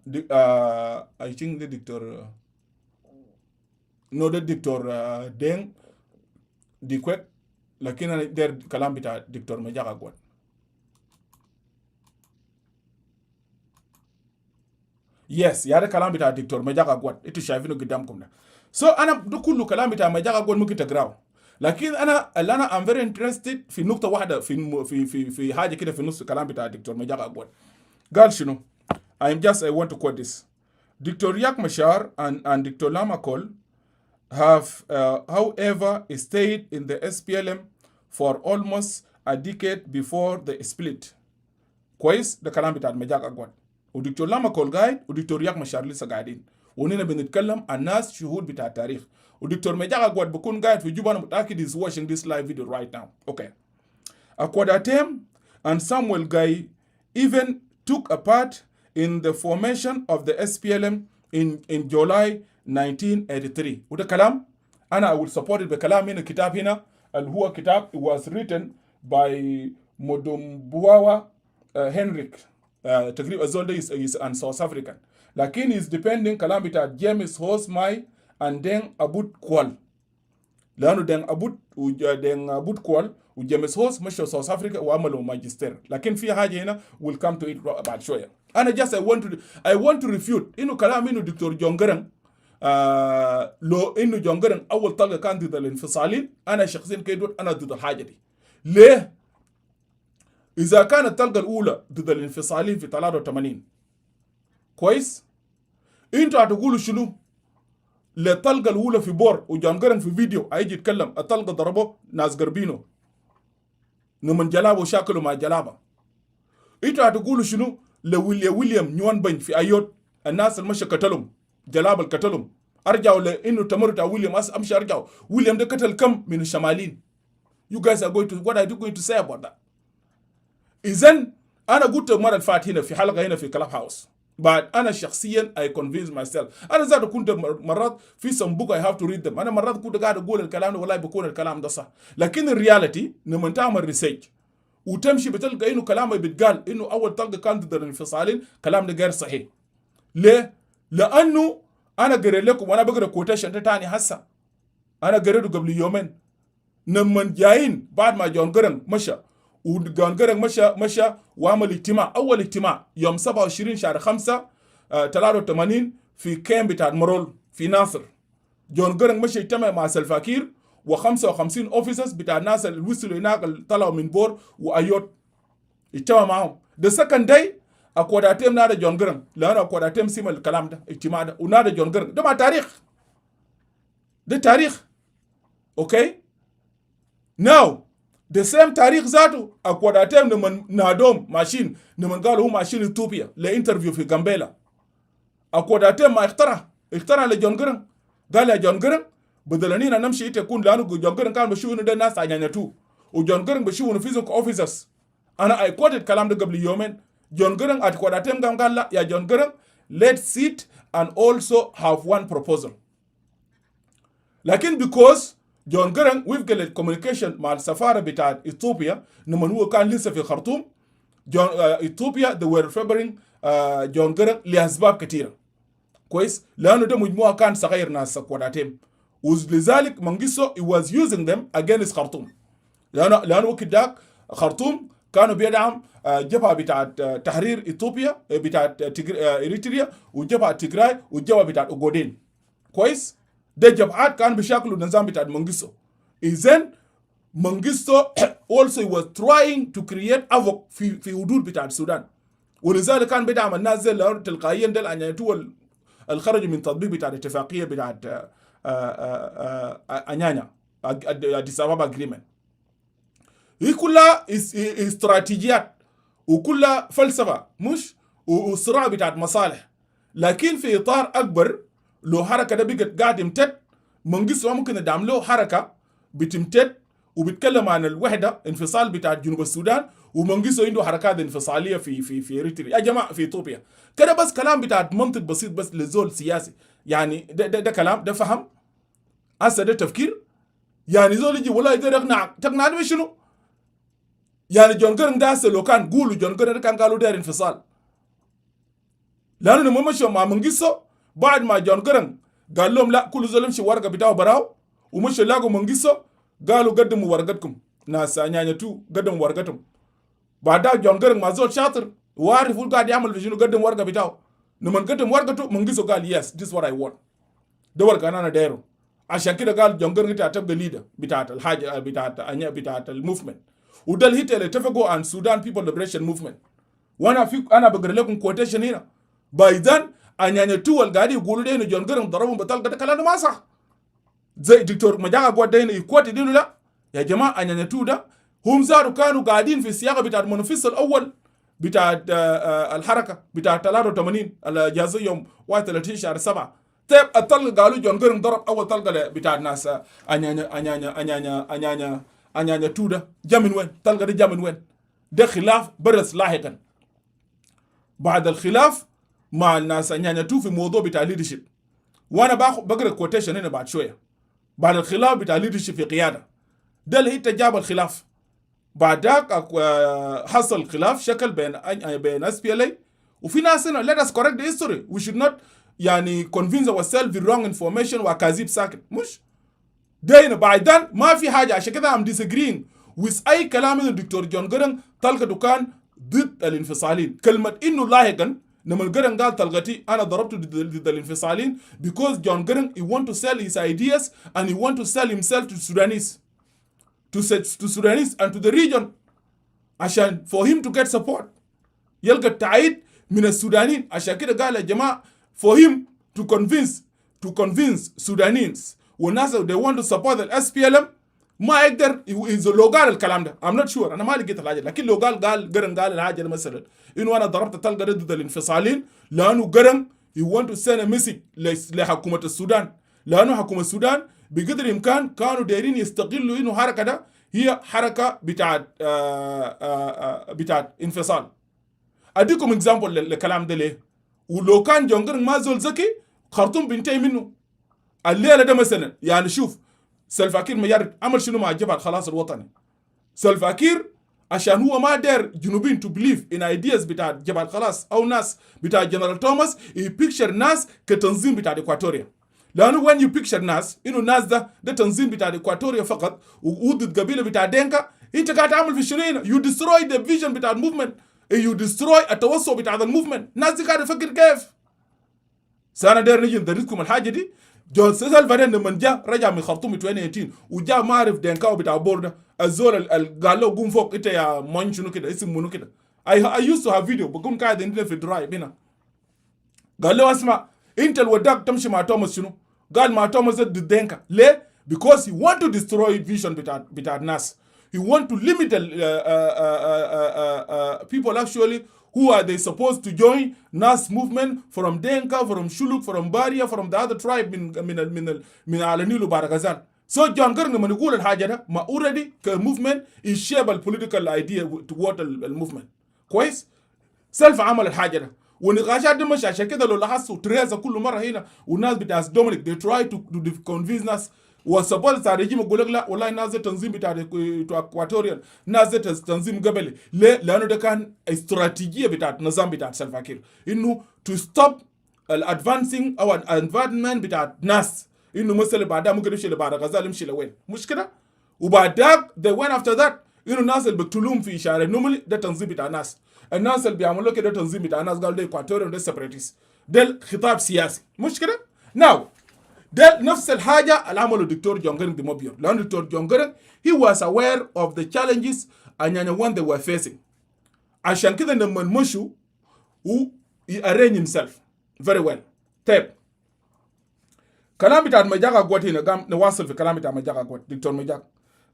I think the دكتور ده دكتور دين ديكويت، لكن انا داير كلام بتاع دكتور مجاغا جواد. يس يا ده كلام بتاع دكتور مجاغا جواد انتوا شايفينه قدامكم ده. انا ده كله كلام بتاع مجاغا جواد ممكن تقراه، لكن انا اللي انا ام فيري انترستد في نقطه واحده في حاجه كده في نص الكلام بتاع دكتور مجاغا جواد. قال شنو؟ I want to quote this. Dr. Riek Machar and Dr. Lamakol have, however, stayed in the SPLM for almost a decade before the split. كويس؟ ده كلام بتاع مجاغا جواد. ودكتور لاmakol قاعد ودكتور رياك مشار لسه قاعدين، ونحن بنتكلم عن ناس شهود بتاع التاريخ. ودكتور مجاغا جواد بكون قاعد في جوبا، انا متاكد is watching this live video right now. Okay. Akwadathem and Samuel Guy even took a part in the formation of the SPLM in July 1983. وده كلام أنا I will support it بكلام هنا كتاب هنا اللي هو كتاب it was written by Modombuawa Henrik. تقريبا الزول ده is an South African، لكن is depending كلام بتاع جيمس هوسماي and then أبود كوال، لأنه دين أبود كوال وجيمس هوس مشوا ساوث افريكا وعملوا ماجستير، لكن في حاجه هنا we'll come to it بعد شويه. انا just I want to refute انه كلام انه دكتور جون جرانج لو انه جون جرانج اول طلقه كان ضد الانفصاليين، انا شخصيا كده انا ضد الحاجه دي. ليه؟ اذا كانت الطلقه الاولى ضد الانفصاليين في 83 كويس، انتوا هتقولوا شنو؟ للطلقه الاولى في بور وجون جرانج في فيديو هيجي يتكلم الطلقه ضربه ناس قربينه نمن جلابه وشاكله مع جلابه. انتوا هتقولوا شنو لويليام نيوان بن في ايوت الناس المشى قتلهم جلاب القتلهم، ارجعوا لانه تمرد ويليام امشي ارجعوا ويليام ده قتل كم من الشماليين. You guys are going to what are you going to say about that؟ اذن انا قلت المره الفات هنا في حلقه هنا في كلاب هاوس، بعد انا شخصيا I convince myself. انا ذات كنت مرات في some book I have to read them، انا مرات كنت قاعد اقول الكلام ده والله بكون الكلام ده صح، لكن الرياليتي لما تعمل ريسيرش وتمشي بتلقى انه كلام بيتقال انه اول طلقه كان ضد الانفصالين، كلام ده غير صحيح. ليه؟ لانه انا قريت لكم وانا بقرا كوتيشن ده تاني هسه، انا قريته قبل يومين لما جايين بعد ما جون جرانج مشى وجون جرانج مشى وعمل اجتماع، اول اجتماع يوم 27 شهر 5 83 في كامب بتاع مرول في ناصر. جون جرانج مشى اجتمع مع سلفاكير و55 اوفيسرز بتاع الناس اللي وصلوا هناك اللي طلعوا من بور وايوت، اجتمع معهم. ده سكند داي اكواداتيم نادى جون جرانج، لانه اكواداتيم سمع الكلام ده اجتماع ده ونادى جون جرانج، ده مع تاريخ. ده تاريخ. اوكي ناو the same تاريخ ذاته اكواداتهم لمن نادوم ماشين لمن قالوا هو ماشين اثيوبيا لانترفيو في غامبيلا اكواداتهم ما اخترع لجون جرن قال يا جون جرن بدلنينا نمشي تكون لانه جون جرن كان بشوفوا ده ناس انيانيتو وجون جرن بشوفوا فيزيك اوفيسرز. انا اي كوتد الكلام ده قبل يومين. جون جرن اكواداتهم قال لا يا جون جرن let's sit and also have one proposal. لكن because جون جرن وفق الكوميونيكيشن مع السفاره بتاعت اثيوبيا لما هو كان لسه في خرطوم جون اثيوبيا they were favoring جون جرن لاسباب كثيره كويس لانه ده مجموعه كان صغير ناس كواداتهم ولذلك منجسو he was using them against خرطوم لانه وقت داك خرطوم كانوا بيدعم جبهه بتاعت تحرير اثيوبيا بتاعت اريتريا وجبهه تيغراي والجبهه بتاعت اوغودين كويس. ده جبهات كان بيشكلوا النظام بتاع منجسو. اذن منجسو also was trying to create havoc في حدود بتاع السودان ولذلك كان بيدعم الناس زي اللي تلقائيا ده الانيانيتو الخرج من تطبيق بتاع الاتفاقيه بتاعت انيانيا اديس ابابا اجريمنت. هي كلها استراتيجيات وكلها فلسفه مش وصراع بتاعت مصالح. لكن في اطار اكبر لو حركه ده بقت قاعد يمتد منجسو ممكن يدعم له حركه بتمتد وبيتكلم عن الوحده انفصال بتاع جنوب السودان ومنجسو عنده حركات انفصاليه في اريتريا يا جماعه في اثيوبيا كده بس كلام بتاع منطق بسيط بس للزول سياسي يعني ده كلام ده فهم هسه ده تفكير يعني زول يجي والله يقدر تقنعني بشنو يعني جون جرن ده هسه لو كان قولوا جون جرن كان قالوا داير انفصال لانه لما مشوا مع منجسو بعد ما جون جرن قال لهم لا كل زول يمشي ورقه بتاعه براو ومشوا لاقوا منجسو قالوا قدموا ورقتكم ناس انيانيتو قدموا ورقتهم بعدها جون جرن ما زول شاطر وعارف هو قاعد يعمل في شنو قدم ورقه بتاعه لما قدم ورقته منجسو قال يس ذس وات اي وانت ده ورقه انا دايره عشان كده قال جون جرن انت تبقى ليدر بتاعت الحاجه بتاعت الموفمنت وده الهيت اللي اتفقوا عن سودان بيبل ليبريشن موفمنت انا بقرا لكم كوتيشن هنا بايدان انيانيتو اللي قاعد يقولوا ده انه جون جرن ضربهم بطلقه ده كلامه ما صح زي دكتور مجاعة قوات ده هنا يكوت دينه لا يا جماعه انيانيتو ده هم زاروا كانوا قاعدين في السياقه بتاع المنفذ الاول بتاع الحركه بتاع 83 الاجازه يوم 31 شهر 7 طيب الطلقه قالوا جون جرن ضرب اول طلقه بتاع الناس انيانيا تو ده جا من وين؟ طلقه ده جا من وين؟ ده خلاف برز لاحقا بعد الخلاف مع الناس انيانيا تو في موضوع بتاع ليدرشيب وانا بقرا كوتيشن هنا بعد شويه بعد الخلاف بتاع ليدرشيب في قياده ده اللي جاب الخلاف بعد ذاك حصل خلاف شكل بين SPLM وفي ناس هنا let us correct the history we should not يعني convince ourselves with wrong information وكاذيب ساكت مش ده هنا بعدين ما في حاجه عشان كده I'm disagreeing with اي كلام من الدكتور جون جرن طلقه دكان ضد الانفصاليين كلمه انه لاحقا لما جرن قال طلقتي انا ضربته ضد الانفصاليين because John Garang he want to sell his ideas and he want to sell himself to Sudanese to Sudanese and to the region عشان for him to get support يلقى التعيد من السودانيين عشان كده قال يا جماعه for him to convince Sudanese والناس they want to support the SPLM ما يقدر لو قال الكلام ده I'm not sure انا ما لقيت الحاجه لكن لو قال جرن قال الحاجه مثلا انه انا ضربت الطلقه ضد الانفصاليين لانه جرن he want to send a message لحكومه السودان لانه حكومه السودان بقدر الامكان كانوا دايرين يستغلوا انه حركه ده هي حركه بتاعت انفصال. اديكم اكزامبل للكلام ده ليه ولو كان جون جرن ما زول ذكي خرطوم بينتهي منه الليله ده مثلا يعني شوف سلفاكير مجرد عمل شنو مع الجبهه الخلاص الوطني سلفاكير عشان هو ما داير جنوبين تو بليف ان ايدياز بتاع جبهه الخلاص او ناس بتاع جنرال توماس يبيكشر ناس كتنظيم بتاع اكواتوريا لانه وين يو بيكشر ناس انه الناس ده تنظيم بتاع اكواتوريا فقط وضد قبيله بتاع دينكا انت قاعد تعمل في شنو يو ديستروي ذا فيجن بتاع الموفمنت يو ديستروي التوسع بتاع الموفمنت الناس دي قاعده تفكر كيف سنه داير نجي ندرسكم الحاجه دي جون سيسال فارين لما جاء رجع من خرطوم 2018 وجاء ما عرف دينكاو بتاع بورده الزول قال له قوم فوق انت يا مان شنو كده اسم منو كده I used to have video بقوم قاعد عندنا في الدرايف هنا قال له اسمع انت الوداك تمشي مع توماس شنو قال ما توماس الدنكا ليه because he want to destroy vision بتاع الناس. He want to limit people actually who are they supposed to join Nas movement from Denka, from Shuluk, from Baria, from the other tribe من على نيل وبارغازال. So John Garang لما نقول الحاجة ده ما already movement is shape political idea toward movement. كويس؟ سلف عمل الحاجة ده. ونقاشات دي مش عشان كده لو لاحظتوا تريزا كل مرة هنا والناس بتاع دومينيك they try to convince ناس وسبورت بتاع الرجيم يقول لك لا والله الناس ده تنظيم بتاع اكواتوريال الناس ده تنظيم قبلي ليه؟ لانه ده كان استراتيجيه بتاعت نظام بتاعت سلفاكير انه to stop الادفانسينج او الانفايرمنت بتاعت ناس انه مثلا بعدها ممكن يمشي لبعد غزال يمشي لوين مش كده؟ وبعد ذاك they went after that انه الناس اللي بيقتلوهم في شارع نوملي ده تنظيم بتاع ناس الناس اللي بيعملوا كده تنظيم بتاع ناس قالوا ده اكواتوريال ده سيبراتيست ده خطاب سياسي مش كده؟ now ده نفس الحاجة اللي عمله الدكتور جون جارنج دي موبيور لأن الدكتور جون جارنج he was aware of the challenges and when they were facing عشان كده لما مشوا he arranged himself very well. طيب كلام بتاع مجاك أقوات هنا قام نواصل في كلام بتاع مجاك أقوات دكتور مجاك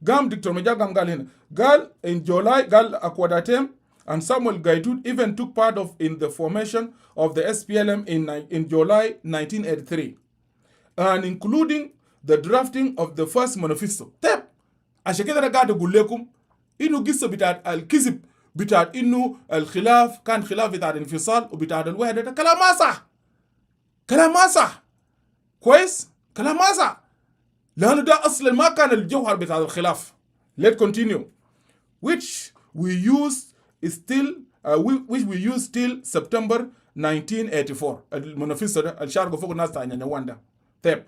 دكتور مجاك قال هنا قال in July قال أقواتاتهم and Samuel Gaitut even took part of in the formation of the SPLM in July 1983 and including the drafting of the first manifesto. طيب عشان كده انا قاعد اقول لكم انه قصه بتاعت الكذب بتاعت انه الخلاف كان خلاف بتاع الانفصال وبتاع الوحده ده كلام ما صح كويس كلام ما صح لانه ده اصلا ما كان الجوهر بتاع الخلاف. Let's continue which we use till September 1984 المانيفستو ده الشارقوا فوق الناس تاع نيواندا. طيب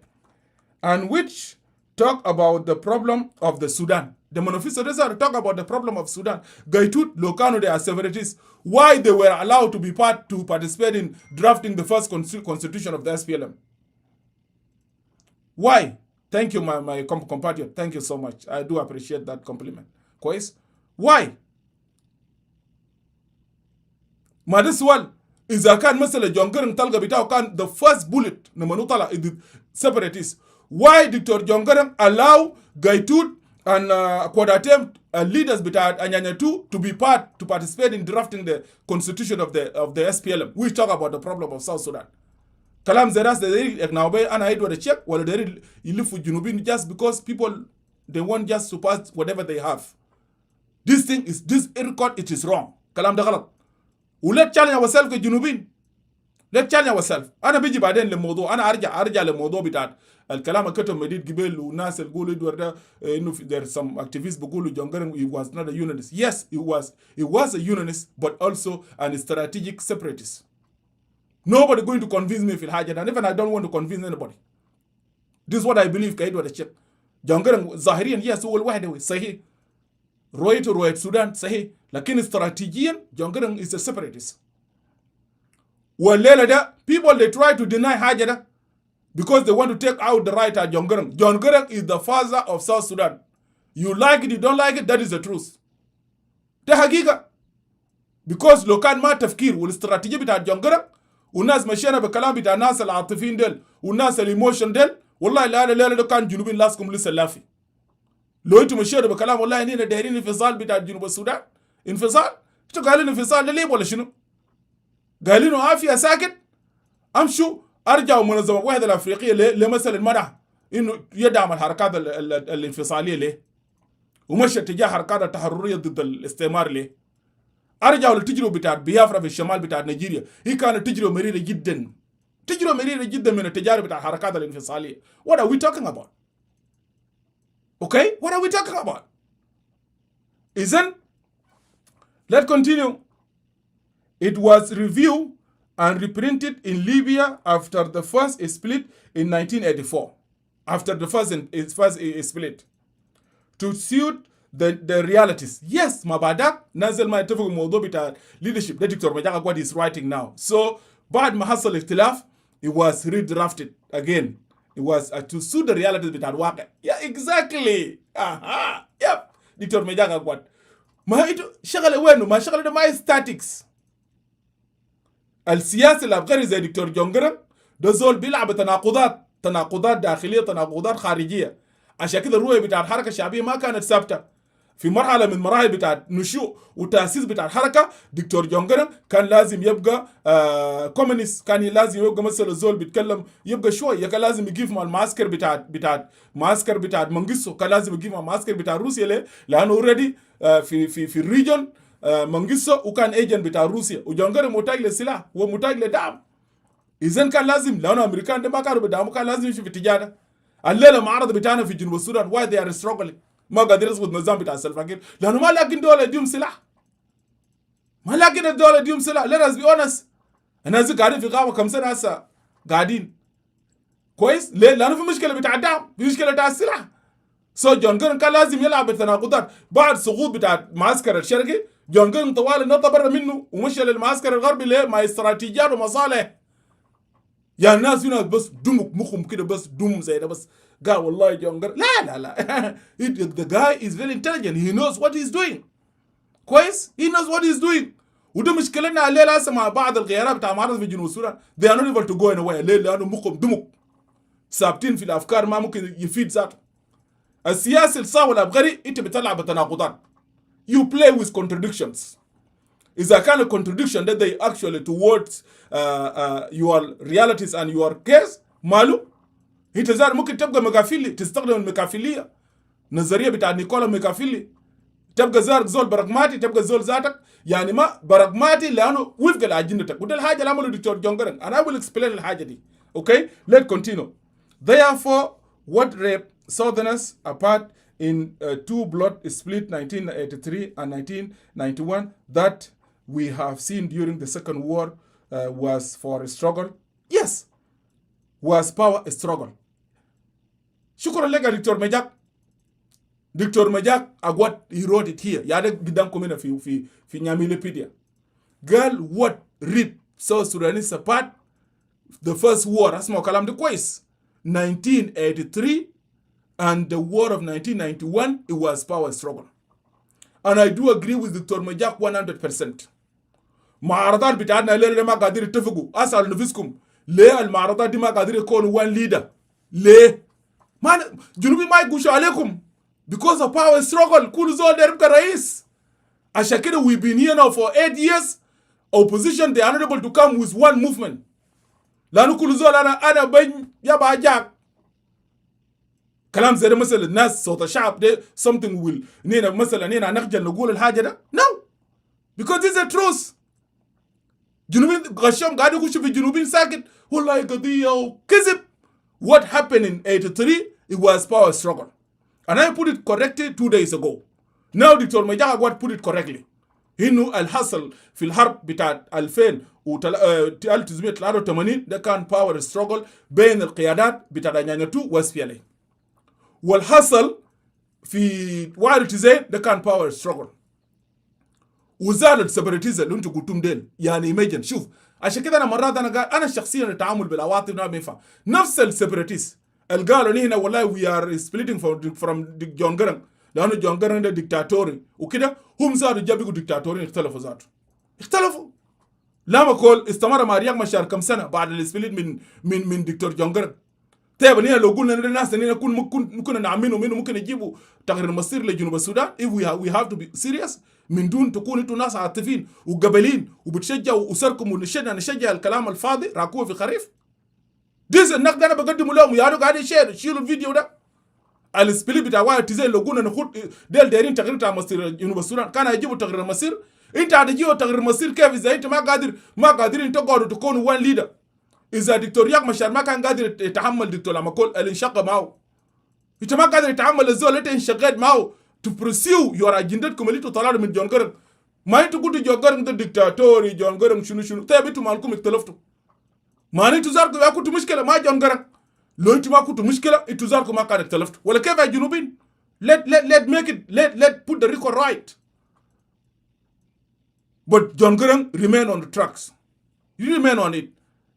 and which talk about the problem of the Sudan. The manifesto does talk about the problem of Sudan. Gaitut Lokano they are separatists. Why they were allowed to participate in drafting the first constitution of the SPLM? Why? Thank you, my compatriot. Thank you so much. I do appreciate that compliment. Quite? Why? ما ده سؤال. إذا كان مثلا جون جارنج تلقى بتاعه كان the first bullet لما نطلع separatists. Why Dr. John Garang allow Gaitut and Kwadatem leaders بتاع Anyanya 2 to participate in drafting the constitution of the SPLM? We talk about the problem of South Sudan. كلام زي راس ده ناوبي أنا هيد ولا check ولا ده يلفوا الجنوبين just because people they want just to pass whatever they have. This record it is wrong. كلام ده غلط. وليت challenge ourselves كجنوبين. Let's challenge ourselves. أنا بيجي بعدين للموضوع. أنا أرجع للموضوع بتاع الكلام كتب مديد قبل وناس يقولوا ده إنه there some activists بيقولوا جون جارنج he was not a unionist. Yes, he was a unionist, but also a strategic separatist. Nobody going to convince me في الحاجة ده. And even I don't want to convince anybody. This is what I believe. كايد ولا شيء. جون جارنج ظاهريا yes هو الواحد صحيح. رؤية السودان صحيح. لكن استراتيجيا جون جارنج is a separatist. والليلة ده people they try to deny حاجة ده because they want to take out the right at John Garang. John Garang is the father of South Sudan. You like it, you don't like it, that is the truth. ده حقيقة. Because لو كان ما تفكير والاستراتيجية بتاع جون جارنج والناس مشينا بكلام بتاع الناس العاطفيين ديل والناس الايموشن ديل والله لا ده كان جنوبين لاسكم لسه لافي. لو انتم مشينا بكلام والله هنا دايرين انفصال بتاع جنوب السودان انفصال انتوا قالين انفصال ده ليه ولا شنو؟ قالين عافية ساكت امشوا ارجعوا منظمه الوحده الافريقيه لمثلا المنع انه يدعم الحركات الانفصاليه ليه ومشى اتجاه حركات التحرريه ضد الاستعمار ليه ارجعوا للتجربه بتاعت بيافرا في الشمال بتاعت نيجيريا هي كانت تجربه مريره جدا من التجارب بتاعت الحركات الانفصاليه. What are we talking about? Okay, what are we talking about? Isn't let's continue. It was reviewed and reprinted in Libya after the first split in 1984. After the first split. To suit the realities. Yes, Mabadak, Nazal ma yatafu الموضوع بتاع leadership. The Dr. Majaka what he's writing now. So, بعد ما حصل اختلاف, it was redrafted again. It was to suit the realities بتاع الواقع. Yeah, exactly. Aha. Yep. Dr. Majaka what. ما هيتو شغل وينه ما شغل ده ما statics. السياسي العبقري زي دكتور جون جارنج ده زول بيلعب تناقضات تناقضات داخليه تناقضات خارجيه. عشان كده الرؤيه بتاع الحركه الشعبيه ما كانت ثابته. في مرحله من مراحل بتاع نشوء وتاسيس بتاع الحركه دكتور جون جرانج كان لازم يبقى كومونست، كان لازم يبقى مثلا الزول بيتكلم يبقى شويه، كان لازم يجيب مع المعسكر معسكر بتاع منغيسو، كان لازم يجيب مع المعسكر بتاع روسيا ليه؟ لانه اوريدي في الريجن منغيسو وكان ايجنت بتاع روسيا، وجون جرانج محتاج للسلاح ومحتاج لدعم. اذا كان لازم لانه امريكان ده ما كانوا بدعموا، كان لازم يمشي في التجاره. الليله معرض بتاعنا في جنوب السودان واي ذي ار ستراجلينج، ما قادر يظبط النظام بتاع السلفاكير لانه ما لاقين دوله يديهم سلاح، ما لاقين الدوله يديهم سلاح. let us be honest. الناس قاعدين في غابه كم سنه هسه قاعدين كويس ليه؟ لانه في مشكله بتاع الدعم، في مشكله بتاع السلاح. سو جون جرانج كان لازم يلعب بالتناقضات. بعد سقوط بتاع المعسكر الشرقي جون جرانج طوال نط برا منه ومشى للمعسكر الغربي ليه؟ مع استراتيجيات ومصالح. يعني الناس هنا بس دمك مخهم كده بس دم زي ده بس قال والله جون جرانج لا the guy is very intelligent, he knows what he's doing. كويس؟ he knows what he's doing. وده مشكلتنا الليله هسه مع بعض الغيارات بتاع معارض في جنوب السودان they are not able to go anywhere ليه؟ لانه مخهم دمك ثابتين في الافكار ما ممكن يفيد ذاته. السياسي الصاوي العبقري انت بتلعب بتناقضات. you play with contradictions. إذا كان contradiction that they actually towards your realities and your case ماله؟ انت زار ممكن تبقى ميكافيلي، تستخدم الميكافيلية، نظرية بتاع نيكولا ميكافيلي، تبقى زار زول براغماتي، تبقى زول ذاتك يعني ما براغماتي لانه وفق لاجندتك. وده الحاجه اللي عمله دكتور جون جرانج. and I will explain الحاجه دي. okay let's continue. Therefore what ripped Southerners apart in two blood split 1983 and 1991 that we have seen during the second war was for a struggle. Yes, was power struggle. شكرا لك يا دكتور مجاك. دكتور مجاك what he wrote it here. يعني قدامكم هنا في نياميليبيديا. قال what ripped South Sudanese apart the first war. اسمعوا كلام ده كويس. 1983 and the war of 1991 it was power struggle. And I do agree with دكتور مجاك 100%. معارضات بتاعتنا ليه ما قادرين يتفقوا؟ اسال نفسكم ليه المعارضات دي ما قادرين يكونوا one leader؟ ليه؟ ما جنوبي ما يقوشوا عليكم because of power struggle. كل زول ده يبقى رئيس. عشان كده we've been here now for 8 years. Opposition they are not able to come with one movement. لانه كل زول انا بين يبقى جاك. كلام زي ده مثلا الناس صوت الشعب ده something will نينا مثلا نينا نخجل نقول الحاجه ده؟ No. Because this is the truth. جنوبين غشام قاعد يخش في جنوبين ساكت والله قضيه وكذب. What happened in 83 it was power struggle. And I put it correctly 2 days ago. Now دكتور مجاك what put it correctly. إنه الحصل في الحرب بتاع 1983 ده كان power struggle بين القيادات بتاع نيانيتو و SPLM. والحصل في 91 ده كان power struggle. وزاد السيبراتيزم اللي انتوا قلتم ديل يعني ايميجن. شوف عشان كده انا مرات انا شخصيا التعامل بالعواطف ما بينفع. نفس السيبراتيست اللي قالوا لي هنا والله وي ار سبليتنج فروم جون جرانج لانه جون جرانج ده ديكتاتوري وكده، هم زادوا جابوا ديكتاتوريين اختلفوا ذاته. اختلفوا. لما كول استمر مع رياض مشار كم سنه بعد السبليت من دكتور جون جرانج. طيب هنا لو قلنا للناس اننا ممكن نعمله منه ممكن يجيبوا تغيير المصير لجنوب السودان if we have to be serious من دون تكون انتوا ناس عاطفيين وقبلين وبتشجعوا اسركم ونشجع الكلام الفاضي راكوه في خريف. ديز النقد انا بقدمه لهم يا قاعد شيلوا الفيديو ده. السبليت بتاع واحد تزين لو قلنا ناخد ديل دايرين تغيير بتاع مصير جنوب السودان كان هيجيبوا تغيير المصير. انت هتجيبوا تغيير المصير كيف اذا انت ما قادرين تقعدوا تكونوا وان ليدر؟ إذا دكتور رياض مشار ما كان قادر يتحمل دكتور لما كل الانشقة معه، أنت ما قادر يتحمل الزول اللي انشقيت معه to pursue your agendaكم اللي طلعوا من جون جرانج. ما أنتوا قلتوا جون جرانج ده دكتاتوري جون جرانج شنو طيب أنتوا مالكم اختلفتوا؟ ما أنتوا زاركم يا كنتوا مشكلة ما جون جرانج. لو أنتوا ما كنتوا مشكلة أنتوا زاركم ما كان اختلفتوا ولا كيف يا جنوبين؟ let make it let put the record right. But John Garang remain on the tracks. You remain on it.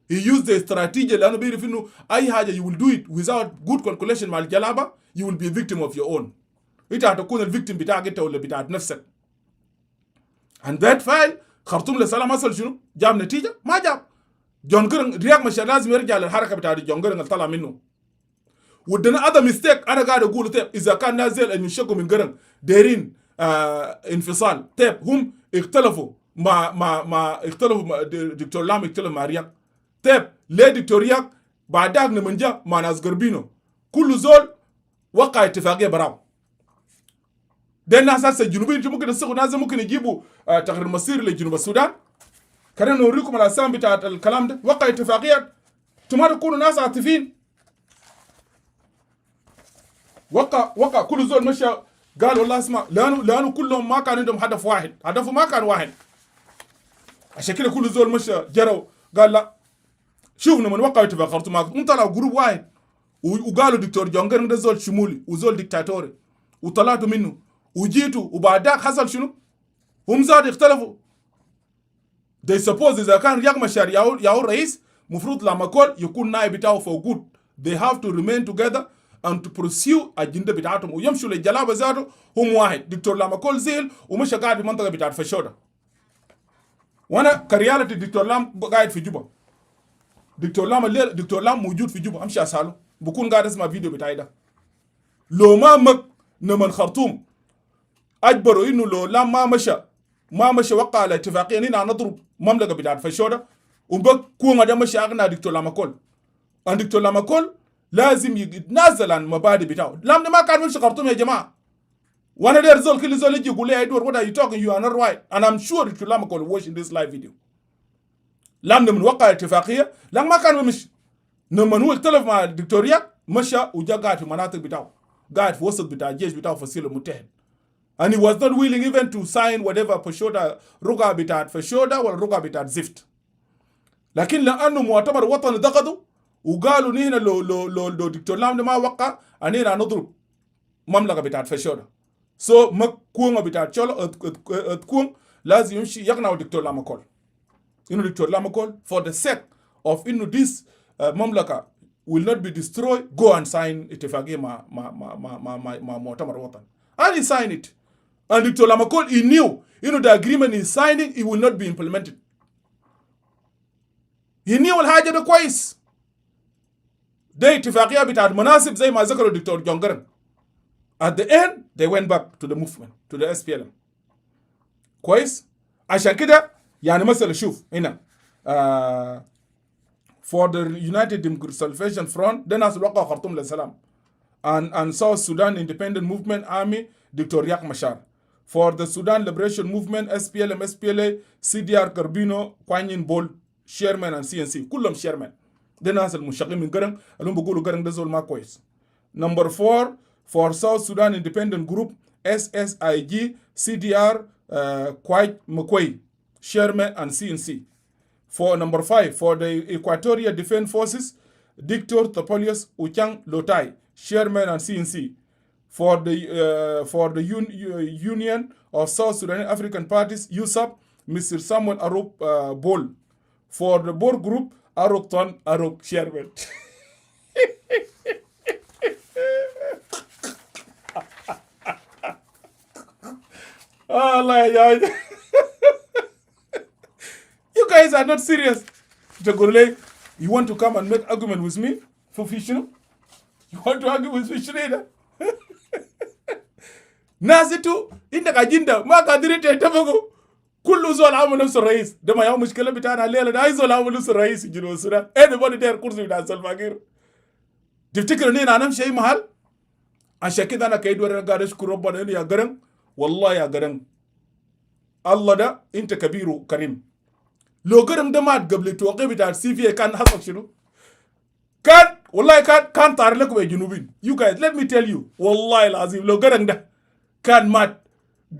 He used the strategy لأنه بيعرف إنه أي حاجة you will do it without good calculation مع الجلابة you will be a victim of your own. أنت هتكون الفيكتيم بتاعك أنت ولا بتاعت نفسك. And that file خرطوم لسلام أصل شنو؟ جاب نتيجة؟ ما جاب. جون جرانج رياض مشار لازم يرجع للحركة بتاعت جون جرانج اللي طلع منه. ودنا other mistake انا قاعد اقول طيب اذا كان نازل ان يشقوا من قرن دايرين انفصال طيب هم اختلفوا مع اختلفوا مع دكتور لام اختلف مع رياض طيب ليه دكتور رياض بعدك من جاء مع ناس قربينه كل زول وقع اتفاقيه براو ده الناس هسه الجنوبيين ممكن يسقوا ناس ممكن يجيبوا تقرير مصير لجنوب السودان كنا نوريكم الاسامي بتاعت الكلام ده وقع اتفاقيات ثم تكونوا ناس عاطفيين وقع كل زول مشى قال والله اسمع لانه كلهم ما كان عندهم هدف واحد هدفه ما كان واحد عشان كده كل زول مشى جروا قال لا شوفنا من وقع اتفاق خرطوم هم طلعوا جروب واحد وقالوا دكتور جونجرن ده زول شمولي وزول ديكتاتوري وطلعتوا منه وجيتوا وبعدها حصل شنو هم زاد اختلفوا they suppose اذا كان رياض مشار ياو رئيس مفروض لما كل يكون نائب بتاعه for good they have to remain together and to pursue agenda بتاعتهم ويمشوا للجلابه ذاته هم واحد دكتور لما كل زيل ومشى قاعد في المنطقه بتاعت فشوده وانا كريالتي دكتور لام قاعد في جوبا دكتور لام الليل دكتور لام موجود في جوبا امشي اساله بكون قاعد اسمع فيديو بتاعي ده لو ما مك نمن خرطوم اجبروا انه لو لام ما مشى وقع على اتفاقيه اننا نضرب مملكه بتاعت فشوده وبكون ده مشى اغنى دكتور لام كل دكتور لام كل لازم يتنازل عن مبادئ بتاعه لام ما كان مش خرطوم يا جماعه وانا دير زول كل زول يجي يقول لي ادوار what are you talking you are not right and I'm sure that لام كل watching this live video لام من وقع اتفاقيه لام ما كان مش لما هو اختلف مع الدكتوريا مشى وجا قاعد في مناطق بتاعه قاعد في وسط بتاع الجيش بتاعه فصيل المتحد and he was not willing even to sign whatever فشوده رقعه بتاعت فشوده ولا رقعه بتاعت زفت لكن لانه مؤتمر وطني ضغطوا وقالوا نحن لو دكتور لام ما وقع اننا نضرب مملكه بتاعت فشوده سو مكون بتاعت شلو تكون لازم يمشي يقنعوا دكتور لام كول انه دكتور لام كول for the sake of انه this مملكه will not be destroyed go and sign اتفاقيه مع مؤتمر وطني and he signed it and دكتور لام كول he knew انه the agreement he's signing it will not be implemented he knew الحاجه ده كويس ده اتفاقيه بتاعت مناسب زي ما ذكروا الدكتور جونجرن at the end they went back to the movement to the SPLM كويس عشان كده يعني مثلا شوف هنا for the United Democratic Salvation Front ده ناس الوقع خرطوم للسلام and South Sudan Independent Movement Army دكتور رياض مشار for the Sudan Liberation Movement SPLM SPLA CDR كربينو كوانين بول chairman and CNC كلهم chairman ده ناس المشغلين من قرن اللي هم بيقولوا قرن ده زول ما كويس number 4 for South Sudan Independent Group SSIG CDR Kwai Mkwai chairman and CNC for number 5 for the Equatorial Defense Forces Dictor Topolius Uchang Lotai chairman and CNC for the Union of South Sudan African Parties USAP Mr. Samuel Arop Bol for the board group Arok Ton Arok chairman Allah ya you guys are not serious Jagorle you want to come and make argument with me for fishing you want to argue with fishing ناسيتو عندك أجندة ما قادرين تتفقوا كل زول عامل نفس الرئيس ده ما يوم مشكلة بتاعنا الليلة ده أي زول عامل نفس الرئيس جنوب السودان anybody داير كرسي بتاع سلفاكير تفتكر إني أنا أمشي أي محل عشان كده أنا كيد ورنا قاعد أشكر ربنا إنه يا قرن والله يا قرن الله ده أنت كبير وكريم لو قرن ده مات قبل التوقيع بتاع السيفيا كان حصل شنو كان والله كان طار لكم يا جنوبين you guys let me tell you والله العظيم لو قرن ده كان مات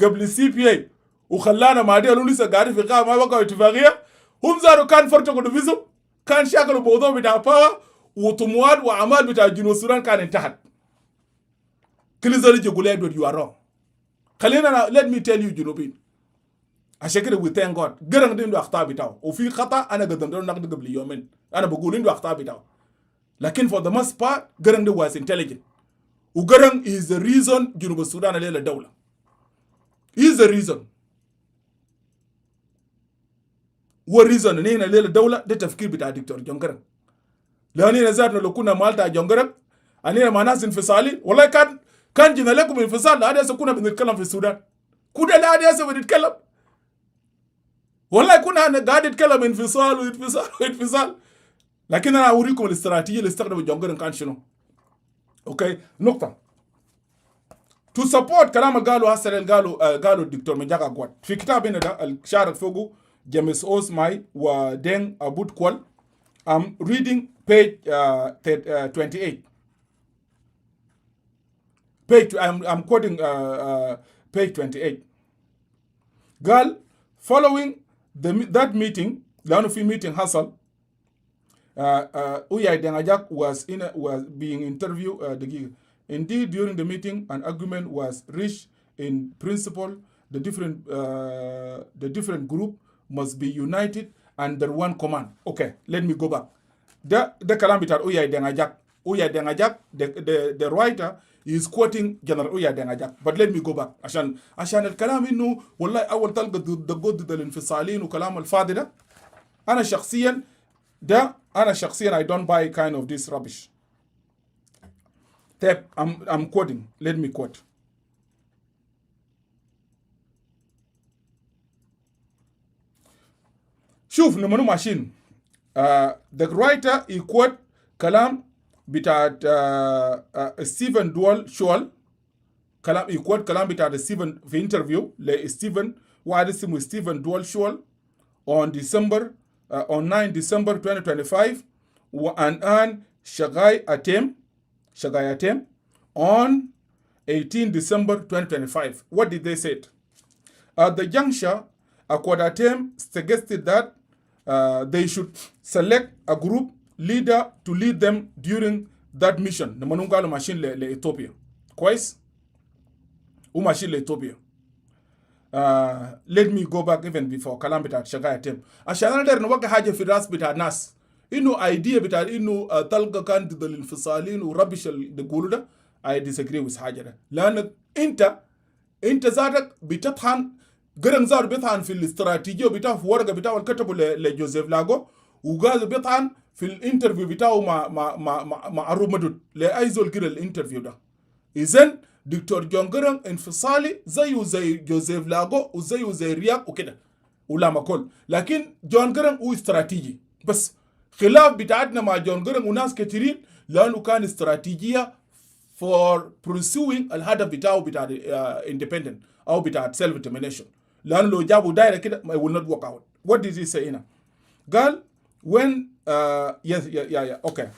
قبل السي بي اي وخلانا مع دي قالوا لسه قاعدين في قاعه ما وقعوا اتفاقيه هم زاروا كان فرتقوا نفسهم كان شاغلوا موضوع بتاع باور وطموات واعمال بتاع جنوب السودان كان انتهت كل زول يجي يقول لي يو ار رونج خلينا let me tell you جنوبين عشان كده we thank God قرن عنده اخطاء بتاعه وفي خطا انا قدمت له نقد قبل يومين انا بقول عنده اخطاء بتاعه لكن for the most part قرن ده was intelligent وقرن is the reason جنوب السودان الليلة دولة is the reason هو reason ان الليلة دولة ده تفكير بتاع دكتور جون قرن لأننا زادنا لو كنا مالتا جون قرن أنا ما ناس انفصالي والله كان جينا لكم انفصال لا هذا كنا بنتكلم في السودان كنا لا هذا بنتكلم والله كنا قاعد نتكلم انفصال وانفصال لكن أنا أوريكم الاستراتيجية اللي استخدموا جونجرن كان شنو. أوكي نقطة to support كلام اللي قالوا هسه اللي قالوا الدكتور مجاكا قوات في كتاب هنا ده الشارك فوقه جيمس أوسماي ودين أبود كوال. I'm reading page 28. I'm quoting page 28. قال following that meeting لأنه في meeting حصل Uyai Dengajak was being interviewed. Indeed, during the meeting, an agreement was reached in principle. The different group must be united under one command. Okay, let me go back. The calamity Uyai Dengajak. Uyai Dengajak, the writer is quoting General Uyai Dengajak. But let me go back. عشان الكلام إنه والله أول تلقى ضد الانفصاليين وكلام الفاضي ده. أنا شخصيا I don't buy kind of this rubbish. I'm quoting. Let me quote. شوف نمنو ماشين. The writer he quote كلام بتاعت ستيفن دول شول. كلام he quote كلام بتاعت ستيفن في interview لستيفن واحد اسمه ستيفن دول شول on 9 December 2025 and Shagai Atem on 18 December 2025. What did they say? At the juncture, Atem suggested that they should select a group leader to lead them during that mission. The Manungalo machine le Ethiopia. Quais? Machine le Ethiopia. Let me go back even before kalam bitat Shagai Atem. Ashana der no waka haja fi ras bitat nas. Inu idea bitat inu talqa kan didal infisalin و rubbish the guluda. I disagree with haja da. لأن انت ذاتك بتطحن Garang زار بيطحن في الاستراتيجية بتاعه في ورقة بتاعه الكتبه لجوزيف لاغو وقال بيطحن في الانترفيو بتاعه مع عروب مدود لأيزول كده الانترفيو ده. إذن دكتور جون جرانغ انفصالي زي جوزيف لاغو وزي رياك وكده ولما كل لكن جون جرانغ هو استراتيجي بس خلاف بتاعتنا مع جون جرانغ وناس كثيرين لأنه كان استراتيجية for pursuing الهدف بتاعه independent أو بتاع self determination لأنه لو جابوا دايرة كده it will not work out. What did he say هنا؟ قال when yeah okay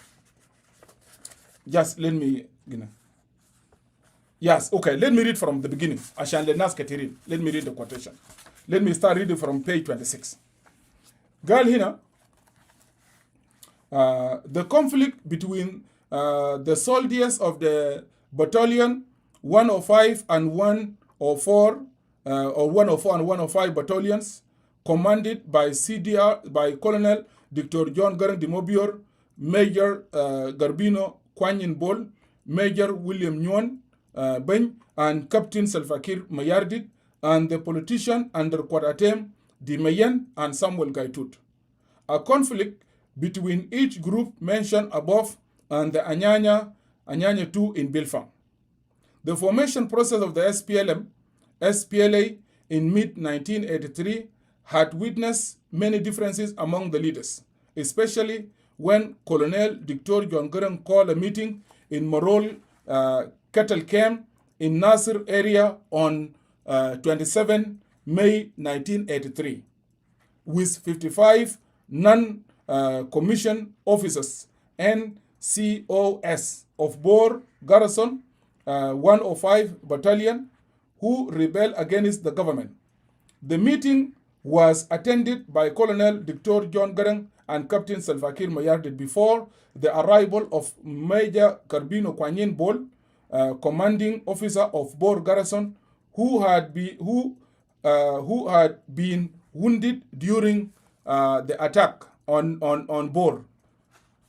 just let me yes okay let me read from the beginning عشان للناس كتيرين. Let me read the quotation. Let me start reading from page 26. قال هنا the conflict between the soldiers of the battalion 105 and 104 or 104 and 105 battalions commanded by Colonel Dr. John Garang de Mobior, Major Garbino Kwanyin Bol, Major William Nguyen Ben, and Captain Salfakir Mayardit, and the politician under Kwadatem Di Mayen and Samuel Gaitut. A conflict between each group mentioned above and the Anyanya 2 in Bilfang. The formation process of the SPLA in mid-1983 had witnessed many differences among the leaders, especially when Colonel Dr. John Garang called a meeting in Morol cattle camp in Nasir area on 27 May 1983 with 55 non-commissioned officers and COS of Bor Garrison 105 Battalion who rebelled against the government. The meeting was attended by Colonel Dr. John Garang and Captain Salfakir Mayardit before the arrival of Major Carbino Kwanyin Bol, commanding officer of Bor Garrison, who had been wounded during the attack on Bor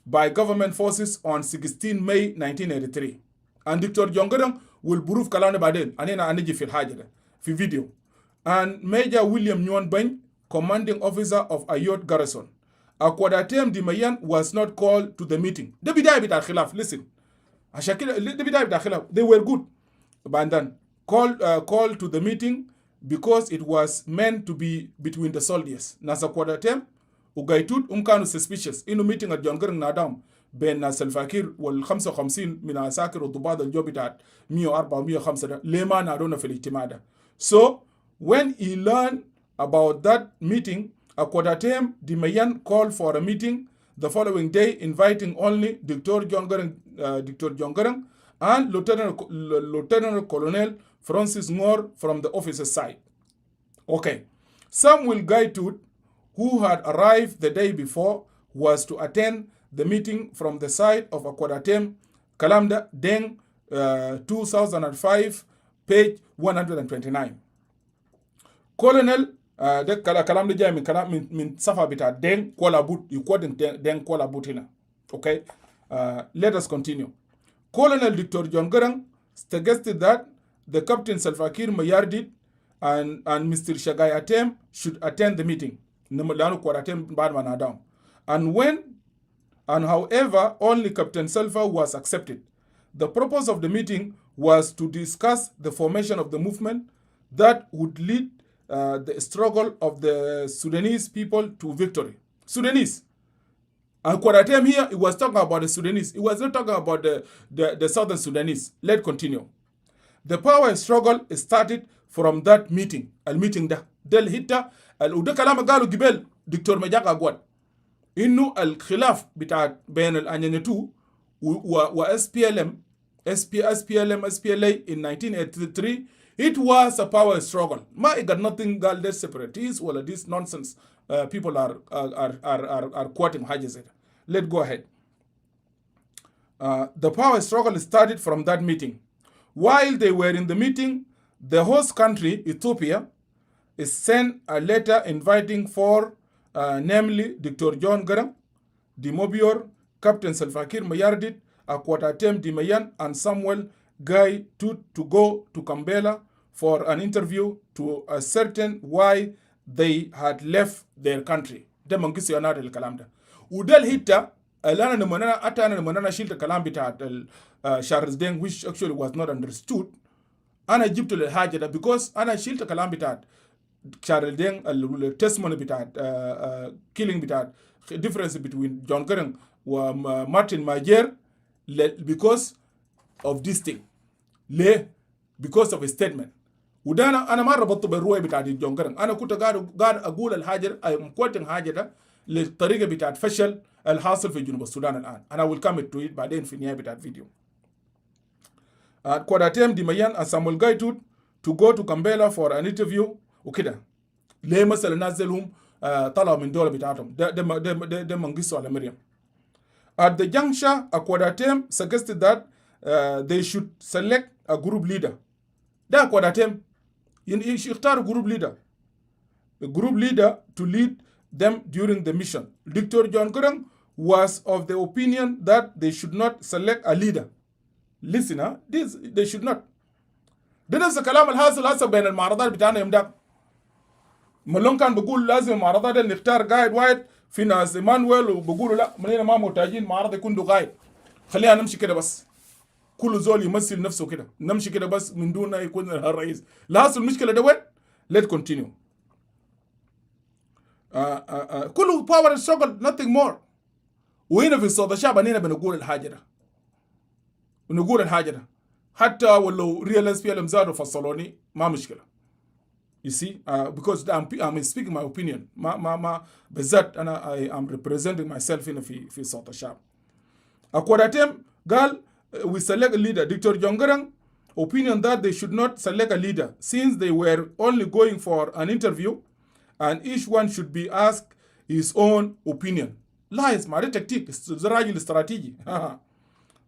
by government forces on 16 May 1983. And Dr. John Garang will prove kalane baden anena aniji fil hajada fi video. And Major William Nguyen Ben, commanding officer of Ayot Garrison. Akwadatem Di Mayan was not called to the meeting. The bidaya bit al khilaf. Listen. عشان كده دي بداية بداخلها they were good. And then called to the meeting because it was meant to be between the soldiers. Nasa Quadatem وقايتود كانوا suspicious إنه meeting at John Garang نادام بين سلفاكير وال55 من عساكر والضباط الجو بتاعت 104 105 ده ليه ما نادونا في الاجتماع ده. So when he learned about that meeting, Quadatem Dimayan called for a meeting the following day, inviting only Dr. John Garang and Lieutenant Colonel Francis Ngor from the officer's side. Okay, Samuel Gaitut, who had arrived the day before, was to attend the meeting from the side of Quadatem, Kalamda, Deng, 2005, page 129. Colonel ده كلام ده جاي من كلام من صفحه بتاع دين كولا بوت يكودن دين كولا بوت هنا. Okay, let us continue. Colonel Dr. John Garang suggested that the Captain Salva Kiir Mayardit and Mr. Shagai Atem should attend the meeting. And however, only Captain Salva was accepted. The purpose of the meeting was to discuss the formation of the movement that would lead the struggle of the Sudanese people to victory. Sudanese. And Quadatem here, it was talking about the Sudanese. It was not talking about the Southern Sudanese. Let's continue. The power struggle started from that meeting. Al-meeting da. Del hitta. Al-uda kalama galu gibel. Dr. Majaka Agwad. Innu al-khilaf bita bayan al-anyanetu wa SPLM, SPLA in 1983. It was a power struggle. It got nothing called this separatists or this nonsense people are quoting. Let's go ahead. The power struggle started from that meeting. While they were in the meeting, the host country, Ethiopia, sent a letter inviting for, namely Dr. John Garang, Dimobior, Captain Salva Kiir Mayardit, Quadatem Dimayan, and Samuel Guy to go to Gambela for an interview to ascertain why they had left their country. Demongisi another kalamda. Udel hita alana namanana atana namanana shilta kalam bita Charles Deng, which actually was not understood. Ana Egypt le hajada because ana shilta kalam bita Charles Deng testimony bita killing bita difference between John Garang and Martin Majer because of this thing. Because of a statement. ودانا انا ما ربطت بالرؤيه بتاعت جون جرن انا كنت قاعد اقول الحاجه مكوتن حاجه ده للطريقه بتاعت فشل الحاصل في جنوب السودان الان انا will come to it بعدين في النهايه بتاعت الفيديو. Quadatem Dimayan and Samuel Gaitut to go to Gambela for an interview وكده ليه مثلا نازلهم طلعوا من دولة بتاعتهم ده منقصوا على مريم. At the juncture, Quadatem suggested that they should select a group leader. ده Quadatem يختار group leader. A group leader to lead them during the mission. Dr. John Garang was of the opinion that they should not select a leader. Listen, they should not. ده نفس الكلام الحاصل هسه بين المعارضات بتاعنا يوم ده. ملون كان بقول لازم المعارضات اللي نختار قائد واحد في ناس ايمانويل وبقولوا لا منين ما محتاجين معارضه يكون قائد. خلينا نمشي كده بس. كل زول يمثل نفسه كده. نمشي كده بس من دون يكون الرئيس. لا هسه المشكله ده وين؟ Let's continue. كله power struggle nothing more. وهنا في صوت الشعب هنا بنقول الحاجه ده. ونقول الحاجه ده. حتى ولو ريال SPLM زادوا فصلوني ما مشكله. You see, because I'm speaking my opinion. بالذات I am representing myself in في صوت الشعب. Quadatem قال we select a leader. Dr. John Garang opinion that they should not select a leader since they were only going for an interview and each one should be asked his own opinion. لا اسمع ده تكتيك ده راجل استراتيجي.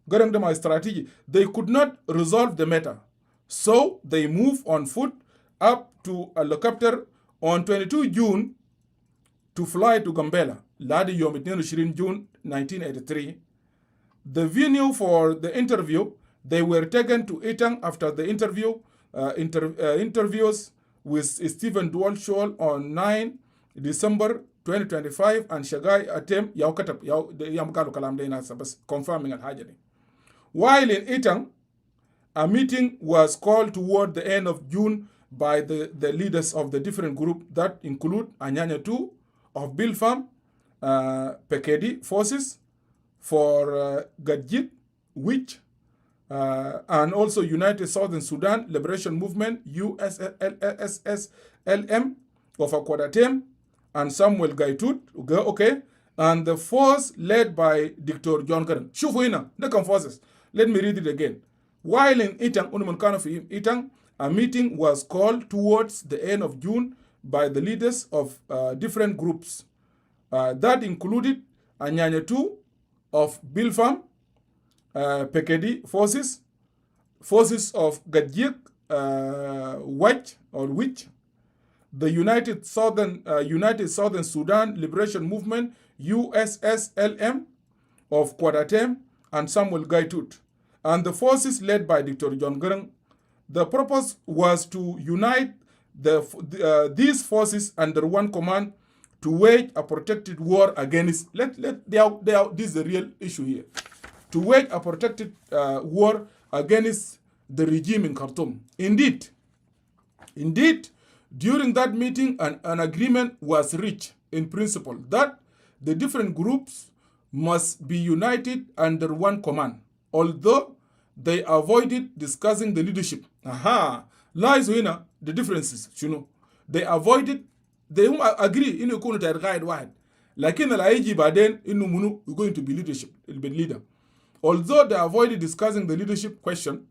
Garang ده my strategy. They could not resolve the matter. So they move on foot up to a helicopter on 22 June to fly to Gambela. Ladi يوم 22 June 1983. The venue for the interview, they were taken to Etang after the interviews with Stephen Dual-Scholl on 9 December 2025 and Shagai Atem confirming al-Hajani. While in Itang, a meeting was called toward the end of June by the leaders of the different groups that include Anyanya 2 of Bilfam, Pekedi forces for Gadjit, which and also United Southern Sudan Liberation Movement, USSLM of Akwadatem, and Samuel Gaitut, okay, and the force led by Dr. John Garang. Shufu hina, the forces. Let me read it again. While in Itang, a meeting was called towards the end of June by the leaders of different groups. That included Anyanya 2 of Bilfam, Pekedi forces of Gadjik, which the United Southern Sudan Liberation Movement, USSLM of Kwadatem, and Samuel Gaitut, and the forces led by Dr. John Garang. The purpose was to unite these forces under one command to wage a protected war against. This is the real issue here. To wage a protected war against the regime in Khartoum. Indeed, during that meeting, an agreement was reached in principle that the different groups must be united under one command, although they avoided discussing the leadership. Lies هنا the differences. They avoided. They agree إنه يكونوا ترقاعد واحد. لكن اللي هيجي بعدين إنه منو going to be leader. Although they avoided discussing the leadership question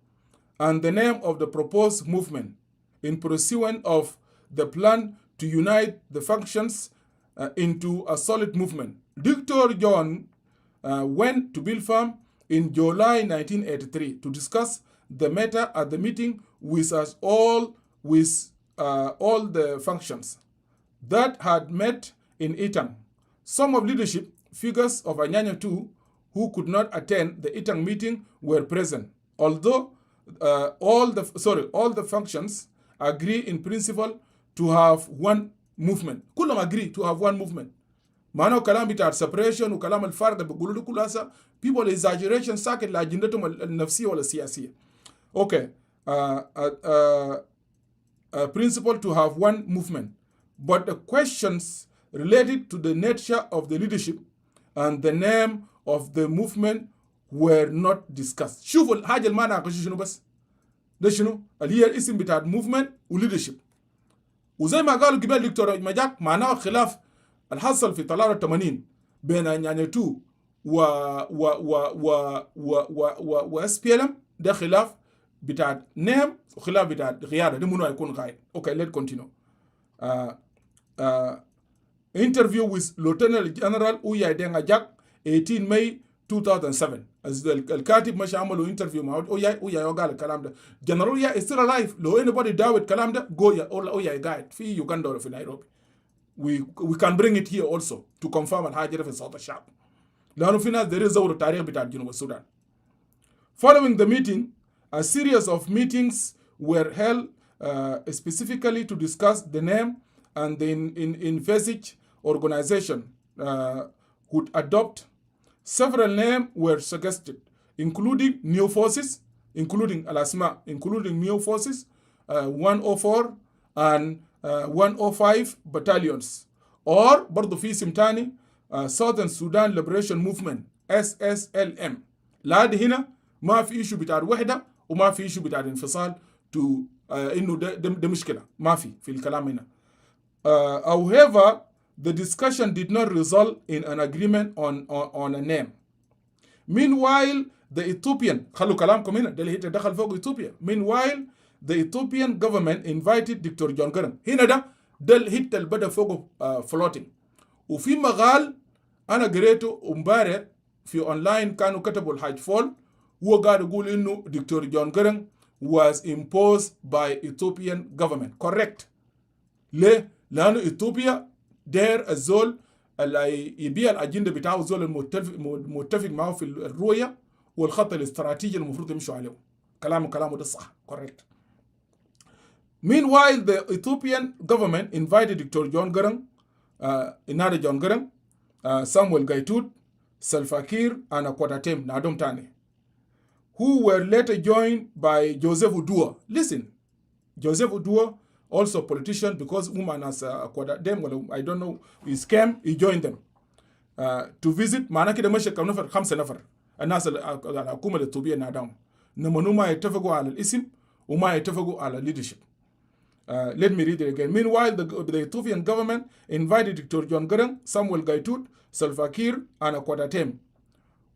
and the name of the proposed movement in pursuance of the plan to unite the factions into a solid movement. Dr. John went to Bilfam in July 1983 to discuss the matter at the meeting with all the factions that had met in Itang. Some of leadership figures of Anyanya 2 who could not attend the Itang meeting were present, although all the factions agree in principle to have one movement. كلهم agree to have one movement. معناه كلام بتاع separation وكلام الفرق بيقولوا له كل هذا people exaggeration ساكت لأجندتهم النفسية ولا السياسية. Okay, a principle to have one movement, but the questions related to the nature of the leadership and the name of the movement were not discussed. شوفوا الحاجة اللي ما ناقشوا شنو بس ده شنو اللي هي الاسم بتاع movement و leadership. وزي ما قالوا قبل دكتور مجاك معناه خلاف الحصل في 83 بين يعني 2 و SPLM ده خلاف بتاع نيم وخلاف بتاع قيادة ده منو هيكون قائد. Okay, let's continue. Interview with Lieutenant General Uya Denga Jack 18 May 2007. As الكاتب مش عملوا interview مع Uya وقال الكلام ده. General Uya is still alive. لو anybody doubt الكلام ده go Uya guide في يوغندا ولا في نيروبي. We can bring it here also to confirm الحاجة في صوت الشعب. لأنه في ناس دايرين يزوروا التاريخ بتاع جنوب السودان. Following the meeting, a series of meetings were held specifically to discuss the name and the envisaged organization would adopt. Several names were suggested, including new forces, including Al-Asma, including new forces, 104 and 105 battalions, or برضو في اسم تاني Southern Sudan Liberation Movement SSLM. لحد هنا ما في إيشو بتاع الوحدة وما في إيشو بتاع الانفصال to إنه ده مشكلة ما في الكلام هنا. However, the discussion did not result in an agreement on a name. Meanwhile, the Ethiopian خلوا كلامكم هنا ده اللي دخل فوق Ethiopia. Meanwhile, the Ethiopian government invited Dr. John Garang. هنا ده الهيت اللي بدأ فوق floating. وفي مقال أنا قريته امبارح في أونلاين كانوا كتبوا الحاج فول هو قاعد يقول إنه دكتور جون جرانغ was imposed by Ethiopian government. Correct. ليه؟ لأنه إثيوبيا دير الزول اللي يبيع الأجندة بتاعه الزول المتفق معه في الرؤية والخط الاستراتيجي المفروض يمشوا عليه. كلامه ده صح. Correct. Meanwhile, the Ethiopian government invited Dr. John Garang, Inada John Garang, Samuel Gaitut, Salva Kiir, and Akwadatem, Nadom Tani, who were later joined by Joseph Udua. Listen, Joseph Udua, also a politician, because woman as them, I don't know, he joined them to visit. Maana kida mashe kam nafar 5 نفر الناس الحكومة الإثيوبية نادهم نما ما يتفقوا على الاسم وما يتفقوا على leadership. Let me read it again. Meanwhile, the Ethiopian government invited Dr. John Garang, Samuel Gaitut, Salva Kiir, and Akwadatem,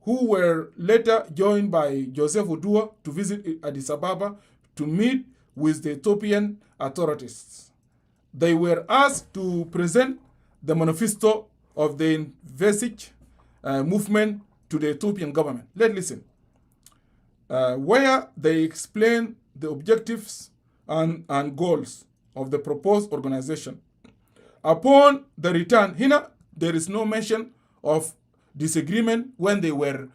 who were later joined by Joseph Udua to visit Addis Ababa to meet with the Ethiopian authorities. They were asked to present the manifesto of the Revistiting movement to the Ethiopian government. Let's listen. Where they explain the objectives and goals of the proposed organization. Upon the return, here there is no mention of disagreement when they were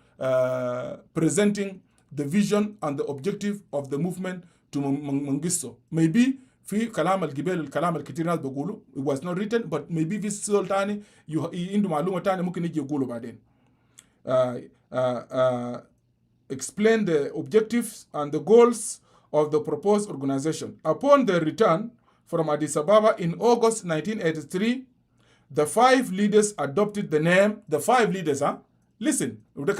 presenting the vision and the objective of the movement to Mengistu. Maybe في كلام الجبال الكلام الكثير ناس بيقولوا it was not written, but maybe في سؤال تاني عنده معلومة تانية ممكن يجي يقوله بعدين. Explain the objectives and the goals of the proposed organization. Upon their return from Addis Ababa in August 1983, the 5 leaders adopted the name. The 5 leaders, listen. The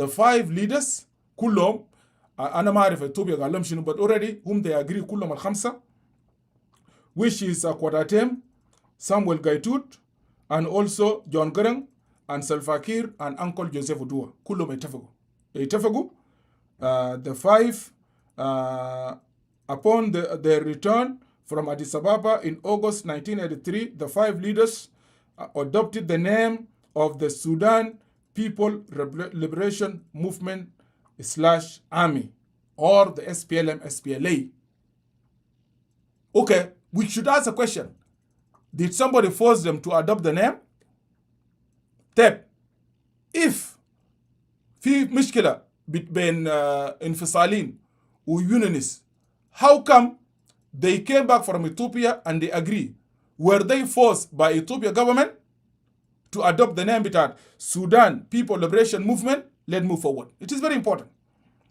5 leaders, كلهم أنا ما أعرف إثيوبيا قال لهم شنو, but already whom they agree كلهم ال5, which is Akwadatem, Samuel Gaitut, and also John Garang, and Salva Kiir, and Uncle Joseph Udua. كلهم يتفقوا. The 5, upon their return from Addis Ababa in August 1983, the 5 leaders adopted the name of the Sudan People Liberation Movement / Army, or the SPLM, SPLA. Okay, we should ask a question. Did somebody force them to adopt the name? If في مشكلة بين انفصالين وunionists, how come they came back from Ethiopia and they agree? Were they forced by Ethiopia government to adopt the name بتاع Sudan People Liberation Movement? Let's move forward. It is very important.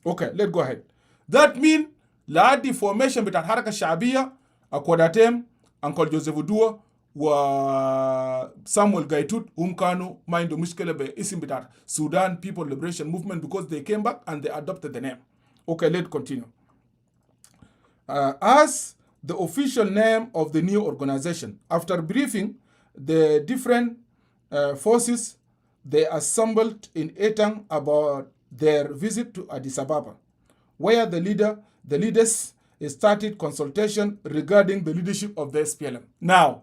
Okay, let's go ahead. That means لعدي formation بتاع الحركة الشعبية أكواداتيم Uncle Joseph Udua وسامويل جايتوت هم كانوا ما عندهم مشكلة باسم بتاع Sudan People Liberation Movement because they came back and they adopted the name. Okay, let's continue. As the official name of the new organization, after briefing the different forces, they assembled in Etang about their visit to Addis Ababa, where the leaders started consultation regarding the leadership of the SPLM. Now,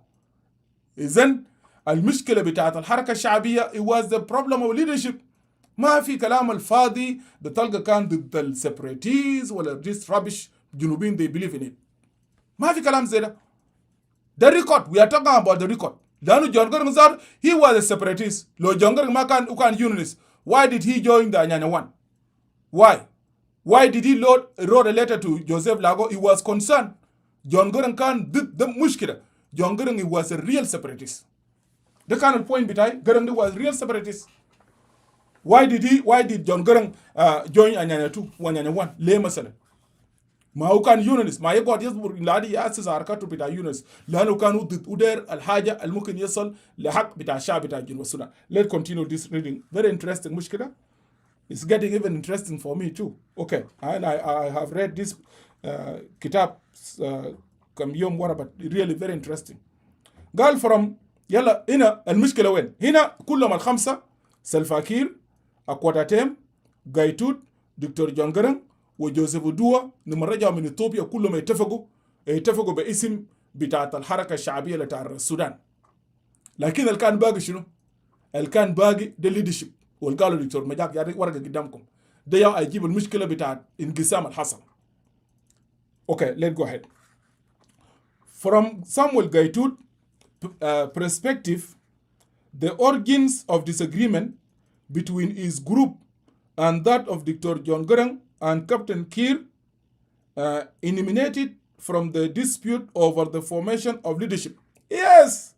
إذن المشكلة بتاعت الحركة الشعبية it was the problem of leadership. ما في كلام الفاضي بتلقى كان ضد السيبراتيز ولا this rubbish جنوبين they believe in it. ما في كلام زي ده. The record, we are talking about the record. لأنه جون جرنج صار he was a separatist. لو جون جرنج ما كان unionist, why did he join the Anyanya one? Why did he wrote a letter to Joseph Lago? He was concerned. John Garang can did the mushkila. John Garang was a real separatist. The kind of point betai Garang was real separatist. Why did John Garang join Anyanya 2, Anyanya 1? Le masala. Ma ukan unionist. Ma yego yasbur ladi yasis harakatu bita unionist. Lanu kanu uder al-haja al-mumkin yasal lehaq bita shab bita Junub Sudan. Let's continue this reading. Very interesting mushkila. It's getting even interesting for me too. Okay, and I have read this kitab كم يوم ورا, but really very interesting. قال from يلا هنا المشكلة وين؟ هنا كلهم ال5 سلفا كير أكواداتيم جايتوت دكتور جون جرنج وجوزيف ودوا لما رجعوا من إثيوبيا كلهم يتفقوا باسم بتاعت الحركة الشعبية بتاع السودان. لكن اللي كان باقي شنو؟ اللي كان باقي ده leadership. والقالوا دكتور مجاك يعني ورقة قدامكم ده يا أجيب المشكلة بتاعت انقسام الحصل. Okay, let's go ahead. From Samuel Gaitut perspective, the origins of disagreement between his group and that of Dr. John Garang and Captain Kiir emanated from the dispute over the formation of leadership. Yes,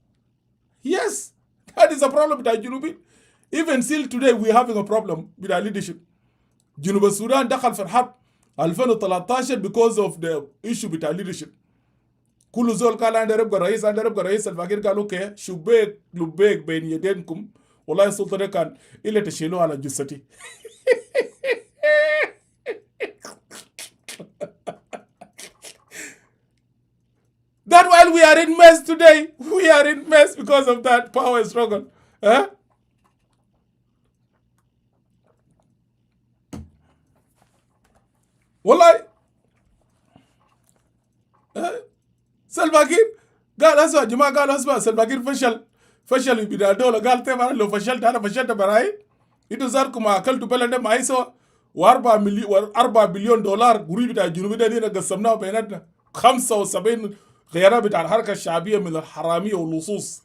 that is a problem with our Junubi. Even still today, we're having a problem with our leadership. جنوب السودان دخل في الحرب 2013 because of the issue بتاع leadership. كل زول قال انا ربقى رئيس انا ربقى رئيس. الفقير قال اوكي شبيك لبيك بين يدينكم، والله السلطه دي كان الا تشيلوها على جثتي. That while we are in mess today, we are in mess because of that power struggle. Huh? والله سلفاكير قال اسمع يا جماعه، قالوا اسمع سلفاكير فشل بتاع الدوله. قال طيب انا لو فشلت انا فشلت براي. انتوا زاركم اكلتوا بلد معي سوا و4 بليون دولار قريب بتاع الجنوب ده هنا قسمناه بيناتنا 75 خيارات بتاع الحركه الشعبيه من الحراميه واللصوص.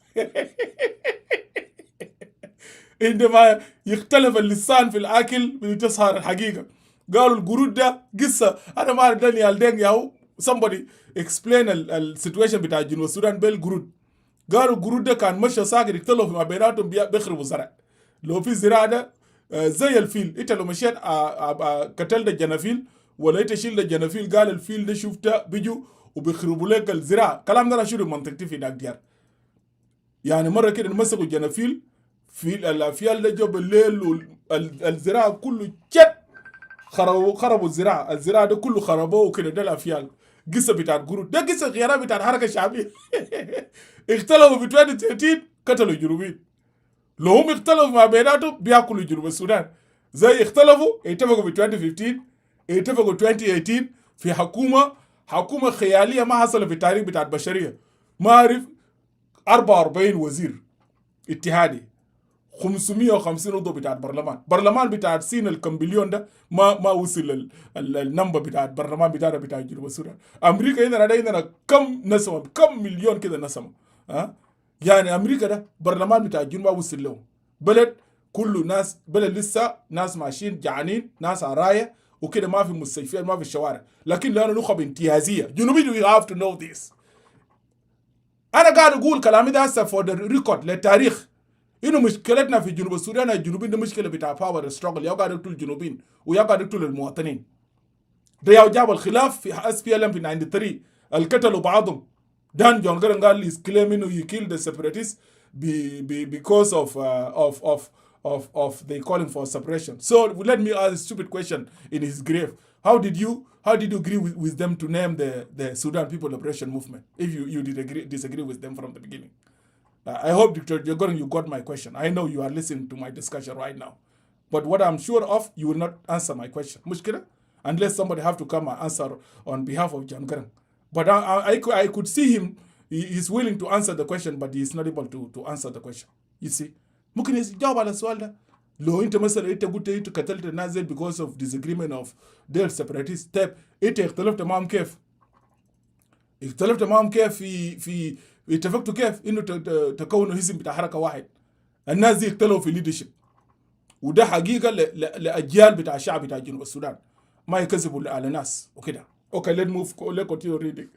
عندما يختلف اللسان في الاكل بتظهر الحقيقه. قالوا القرود ده قصه انا ما اعرف دانيال دينج ياهو somebody explain السيتويشن بتاع جنوب السودان بالقرود. قالوا القرود ده كان مشى ساكت يختلفوا ما بيناتهم بيخربوا زرع. لو في زراعه ده زي الفيل، انت لو مشيت قتلت الجنافيل ولا انت شيلت الجنافيل، قال الفيل ده شفته بيجوا وبيخربوا لك الزراعه. كلام ده انا شنو منطقتي في داك ديار. يعني مره كده مسكوا الجنافيل في الافيال ده جو بالليل والزراعه كله جت خربوا الزراعه ده كله خربوه وكده. ده الافيال قصه بتاع القرود ده قصه غيرها بتاع الحركه الشعبيه. اختلفوا في 2013 قتلوا الجنوبيين. لو هم اختلفوا ما بيناتهم بياكلوا جنوب السودان. زي اختلفوا اتفقوا في 2015 اتفقوا 2018 في حكومه خياليه ما حصل في التاريخ بتاع البشريه. ما اعرف 44 وزير اتحادي 550 عضو بتاع برلمان بتاع الصين الكمبليون ده ما وصل النمبر بتاع البرلمان بتاع جنوب السودان. امريكا عندنا كم نسمه، كم مليون كده نسمه. يعني امريكا ده برلمان بتاع الجنوب ما وصل له. بلد كله ناس، بلد لسه ناس ماشيين جعانين، ناس عرايه وكده، ما في مستشفيات ما في الشوارع، لكن لانه نخب امتيازيه جنوبي. we have to know this. انا قاعد اقول كلامي ده هسه فور ذا ريكورد للتاريخ انه مشكلتنا في جنوب السودان الجنوبيين ده مشكله بتاع باور ستراجل. يا قاعد يقتل الجنوبيين ويا قاعد يقتل المواطنين. ده يا جاب الخلاف في SPLM في 93 القتلوا بعضهم. دان جون جرانج قال لي claim انه he killed the separatists because of they calling for separation. So let me ask a stupid question in his grave. How did you agree with them to name the Sudan People Liberation Movement if you disagree with them from the beginning? I hope, Dr. Garang, you got my question. I know you are listening to my discussion right now. But what I'm sure of, you will not answer my question. Mushkila? Unless somebody have to come and answer on behalf of John Garang. But I could see him, he is willing to answer the question, but he is not able to answer the question. You see? ممكن يجاوب على السؤال ده. لو انت مثلا انت قلت انت قتلت الناس because of disagreement of their separatists. طيب انت اختلفت معهم كيف؟ اختلفت معهم كيف في اتفقتوا كيف انه تكونوا حزب بتاع حركه واحد؟ الناس دي اختلفوا في ليدرشيب، وده حقيقه لاجيال بتاع الشعب بتاع جنوب السودان ما يكذبوا على ناس وكده. اوكي let's move, let's continue reading.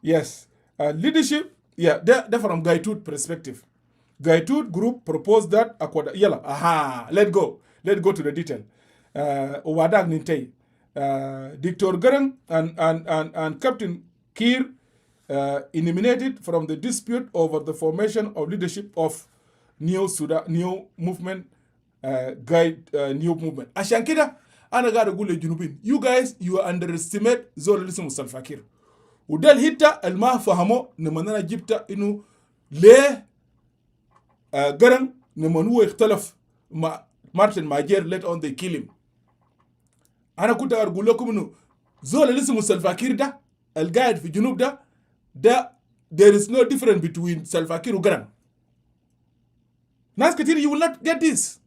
Yes, leadership. Yeah, ده from Gaitut perspective. Gaitut group proposed that يلا let's go to the detail. وبعدك ننتهي. Dr. Garang and Captain Kir eliminated from the dispute over the formation of leadership of new movement, new movement. عشان كده أنا قاعد أقول للجنوبين you guys you underestimate زول اللي اسمه سلفاكير. وده الهيتا الما فهمه لما أنا جبت إنه ليه Garang لما هو اختلف مع مارتن ماجير let on they kill him. أنا كنت أقول لكم إنه زول اللي اسمه سلفاكير ده القاعد في جنوب ده there is no difference between Salva Kiir و Garang. ناس كتير you will not get this.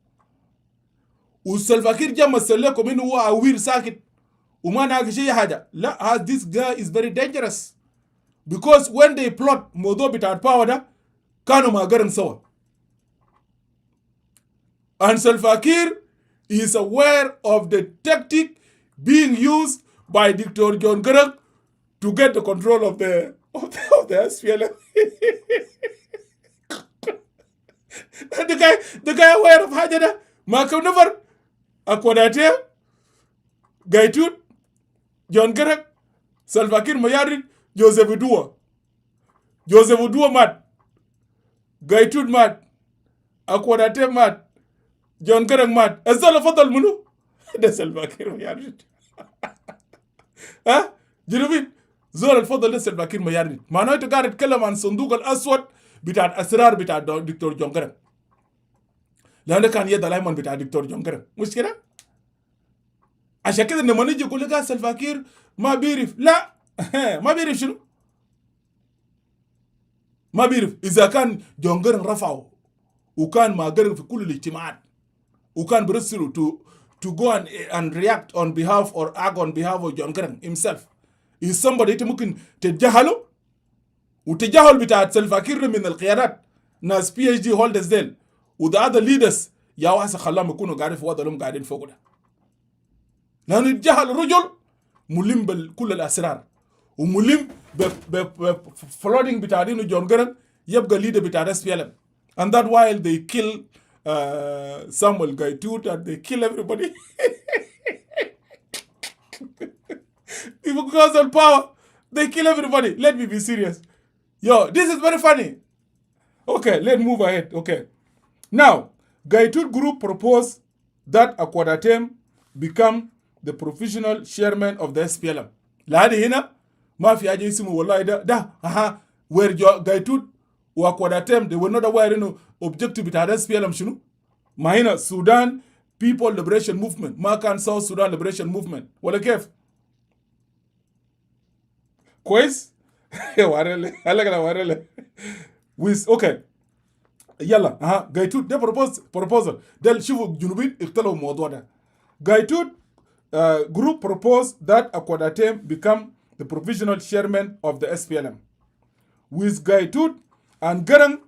وسلفا كير جا مثل لكم انه هو عوير ساكت وما ناقش اي حاجه. لا, this guy is very dangerous because when they plot موضوع بتاع الباور ده كانوا مع Garang سوا. And Salva Kiir is aware of the tactic being used by Dr. John Garang to get the control of the SPLM. the guy aware of حاجة ده ما كان نفر أكوداتيه Gaitut, John Garang, Salva Kiir Mayardit, Joseph Udua mat. Gaitut mat. Akwadate mat. John Garang mat. Azala fadal munu. ده Salva Kiir Mayardit. ها؟ جنوبين زول الفضل ده Salva Kiir Mayardit. معناه انت قاعد تتكلم عن صندوق الاسود بتاع الاسرار بتاع دكتور جون جرانج. لانه كان يد الايمن بتاع دكتور جون جرانج. مش كده؟ عشان كده لما نيجي يقول لك Salva Kiir ما بيعرف، لا ما بيعرف شنو؟ ما بيعرف. اذا كان جون جرانج رفعه وكان مع جرانج في كل الاجتماعات وكان برسله to go and react on behalf or act on behalf of John Garang himself, is somebody انت ممكن تتجاهله وتجاهل بتاع Salva Kiir من القيادات ناس PhD holders ديل وذا other leaders يا واسع خلاهم يكونوا قاعدين في وضعهم قاعدين فوق ده، لانه يتجاهل الرجل ملم بكل الاسرار وملم بفلودing بتاع دينه جون جرانج يبقى leader بتاع SPLM. And that while they kill Samuel Gaitut and they kill everybody because of power they kill everybody. Let me be serious. Yo, this is very funny. Okay, let's move ahead. Okay, now Gaitut group proposed that Akwadathem become the professional chairman of the SPLM. لهذه هنا ما في حاجه اسمه والله ده where Gaitut وأكواداتهم they were not aware انه objective بتاع SPLM شنو؟ ما هنا Sudan People Liberation Movement ما كان South Sudan Liberation Movement ولا كيف؟ كويس؟ وارلي هلا كده وارلي اوكي يلا Gaitut ده proposal ده شوفوا الجنوبيين اختلوا الموضوع ده. Gaitut group proposed that Akwadathem become the provisional chairman of the SPLM with Gaitut and Garang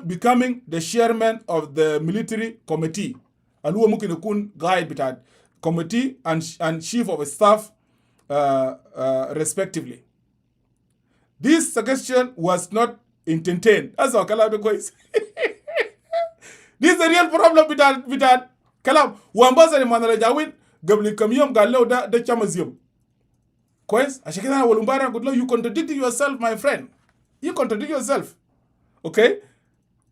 becoming the chairman of the military committee. اللي هو ممكن يكون قائد بتاع committee and chief of staff respectively. This suggestion was not entertained. That's our كلام ده كويس. This is the real problem بتاع كلام. وانبازا لما نرجعوين قبل كم يوم قال له ده شمزيوم. كويس؟ عشان كده انا اول امبارح قلت له you contradicted yourself my friend. You contradict yourself. Okay?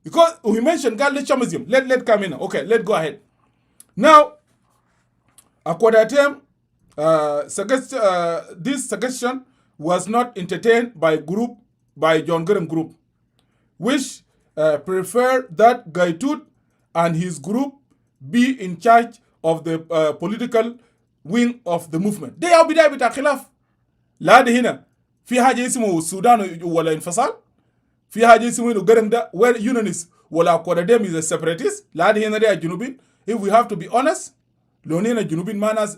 Because we mentioned قال ده شمزيوم. Let come in. Okay, let's go ahead. Now Akwadathem this suggestion was not entertained by John Garang group, which preferred that Gaitut and his group be in charge of the political wing of the movement. They are بداية بتاع خلاف. لا ده هنا في حاجة اسمه السودان ولا انفصال، في حاجة اسمه إنه Garang ده well unionist ولا Akwadathem is a separatist. لا ده هنا ده جنوبين. If we have to be honest لو هنا جنوبين ما ناس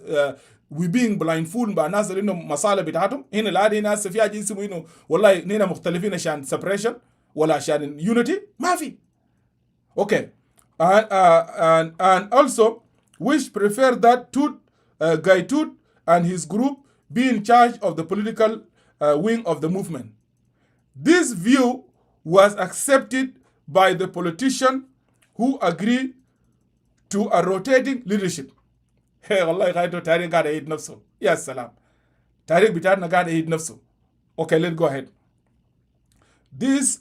we being blindfolded بقى ناس اللي إنه مصالح بتاعتهم هنا. لا ده ناس في حاجة اسمه إنه والله هنا مختلفين عشان separation ولا عشان unity ما في. Okay, and also which prefer that Gaitut and his group be in charge of the political wing of the movement. This view was accepted by the politician who agreed to a rotating leadership. Hey, والله غايته تاريخ قاعد يعيد نفسه. يا سلام. تاريخ بتاعنا قاعد يعيد نفسه. Okay, let's go ahead. This,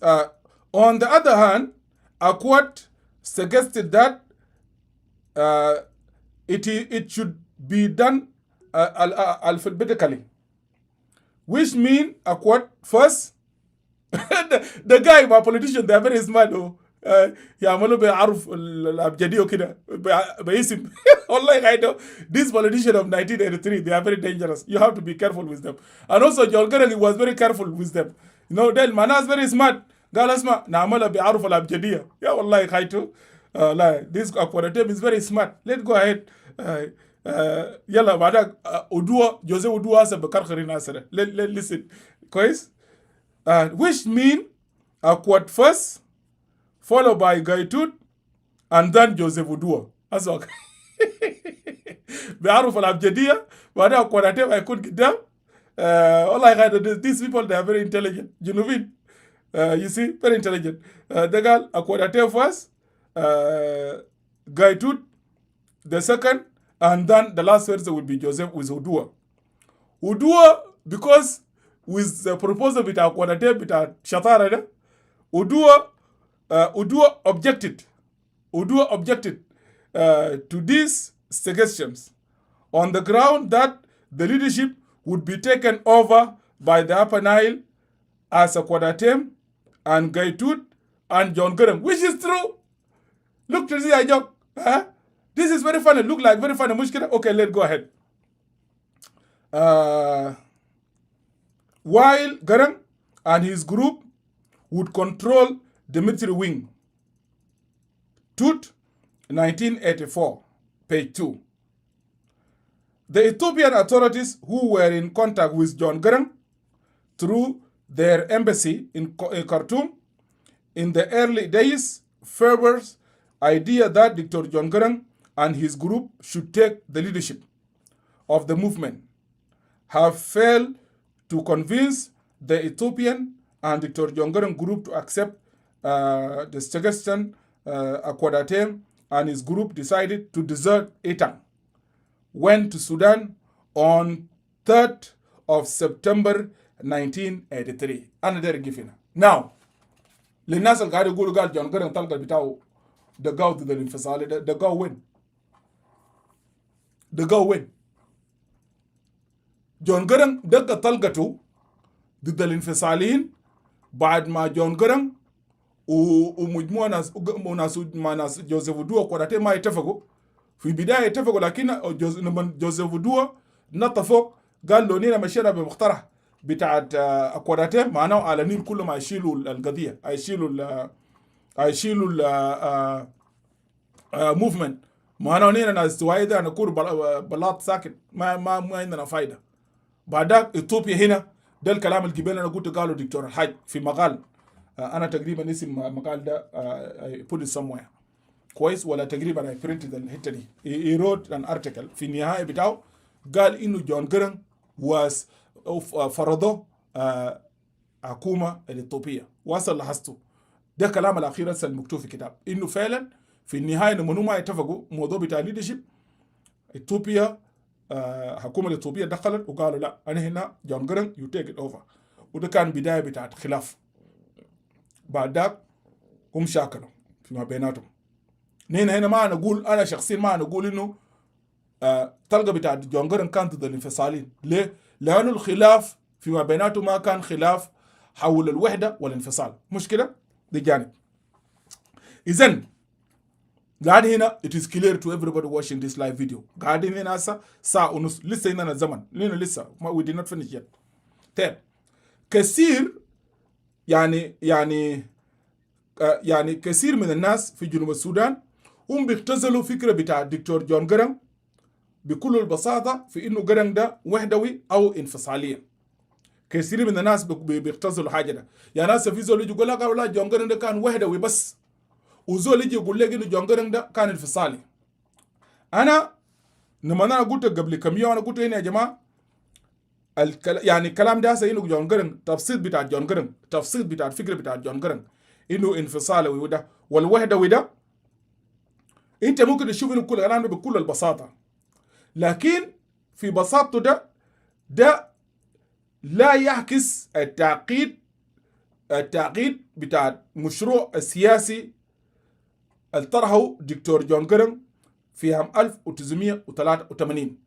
on the other hand, Akwat suggested that it should be done alphabetically, which means Akwat first. the guy, my politician, they are very smart. يعملوا بعرف الأبجدية وكده باسم. والله I know this politician of 1983 they are very dangerous. You have to be careful with them. And also John Garang was very careful with them. You know, del manas very smart. قال اسمع نعملها بعرف الأبجدية. يا والله خايتو. لا this Akwadathem is very smart. Let's go ahead. يلا بعدك جوزي ودوا هسه بكرخرين هسه. Let listen. كويس. Which mean Akwat first, followed by Gaitut, and then Joseph Udua. That's okay. بعرف الأبجدية بعدها Akwadathem I could get them. والله these people they are very intelligent. جنوبين. You see, very intelligent. The girl Akwadathem first, Gaitut, the second, and then the last person will be Joseph with Udua. Udua, because with the proposal with our Kwadate, with our Shatara, Udua objected. Udua objected to these suggestions on the ground that the leadership would be taken over by the Upper Nile as a Kwadatem and Gaitut and John Garang, which is true. Look to see a joke. Huh? This is very funny. Look like very funny. Okay, let's go ahead. While Garang and his group would control the military wing. Tut, 1984, page 2. The Ethiopian authorities who were in contact with John Garang through their embassy in Khartoum in the early days favored idea that Dr. John Garang and his group should take the leadership of the movement have failed to convince the Ethiopian and Dr. John Garang group to accept the suggestion. Akwadate and his group decided to desert Etang, went to Sudan on 3rd of September 1983. Now, للناس اللي قاعد يقولوا قال جون جرن طلقة بتاعه دقاو ضد الانفصالي ده دقاو وين؟ دقاو وين؟ جون جرن دق طلقته ضد الانفصاليين بعد ما جون جرن ومجموعة ناس جوزيف ودوا قراتين ما يتفقوا في بداية يتفقوا لكن جوزيف ودوا نطفوا قال له نينا مشينا بمقترح بتاعت قراتين معناه على نيل كل ما يشيلوا القضية يشيلوا موفمنت معناه نينا ناس وايدة نكون بلاط ساكت ما عندنا فايدة. بعدك إثيوبيا هنا ده الكلام اللي قبل أنا قلت قالوا دكتور الحاج في مقال أنا تقريبا اسم مقال ده I put it somewhere كويس ولا تقريبا I printed الحتة دي. He wrote an article في النهاية بتاعه قال إنه جون جرن was فرضه حكومة الإثيوبية وصل لحسته. ده كلام الأخير هسه المكتوب في الكتاب إنه فعلا في النهاية لما ما يتفقوا موضوع بتاع leadership إثيوبيا حكومة الإثيوبية دخلت وقالوا لا أنا هنا جون جرن you take it over. وده كان بداية بتاعت خلاف. بعد ذاك هم شاكلوا فيما بيناتهم. نحن هنا ما نقول أنا شخصيا ما نقول إنه طلقة بتاع جون جرن كانت ضد الانفصاليين. ليه؟ لأنه الخلاف فيما بيناتهم ما كان خلاف حول الوحدة والانفصال. مشكلة دي جانب. إذن قاعد هنا it is clear to everybody watching this live video. قاعدين هنا ساعة ونص لسه هنا الزمن لأنه لسه we did not finish yet. طيب كثير يعني كثير من الناس في جنوب السودان هم بيختزلوا فكرة بتاع الدكتور جون جرن بكل البساطة في إنه جرن ده وحدوي أو انفصالية. كثير من الناس بيختزلوا حاجة ده. يعني ناس في زول يجي يقول لك لا جون جرن ده كان وحدوي بس وزول يجي يقول لك إنه جون جرن ده كان انفصالي. أنا لما أنا قلت قبل كم يوم أنا قلت هنا يا جماعة يعني الكلام ده هسه إنه جون جرن تفسير بتاع جون جرن تفسير بتاع الفكرة بتاع جون جرن إنه انفصالي وده والوحدة وده أنت ممكن تشوف إنه كل الكلام ده بكل البساطة لكن في بساطته ده لا يعكس التعقيد بتاع المشروع السياسي اللي طرحه دكتور جون جرن في عام 1983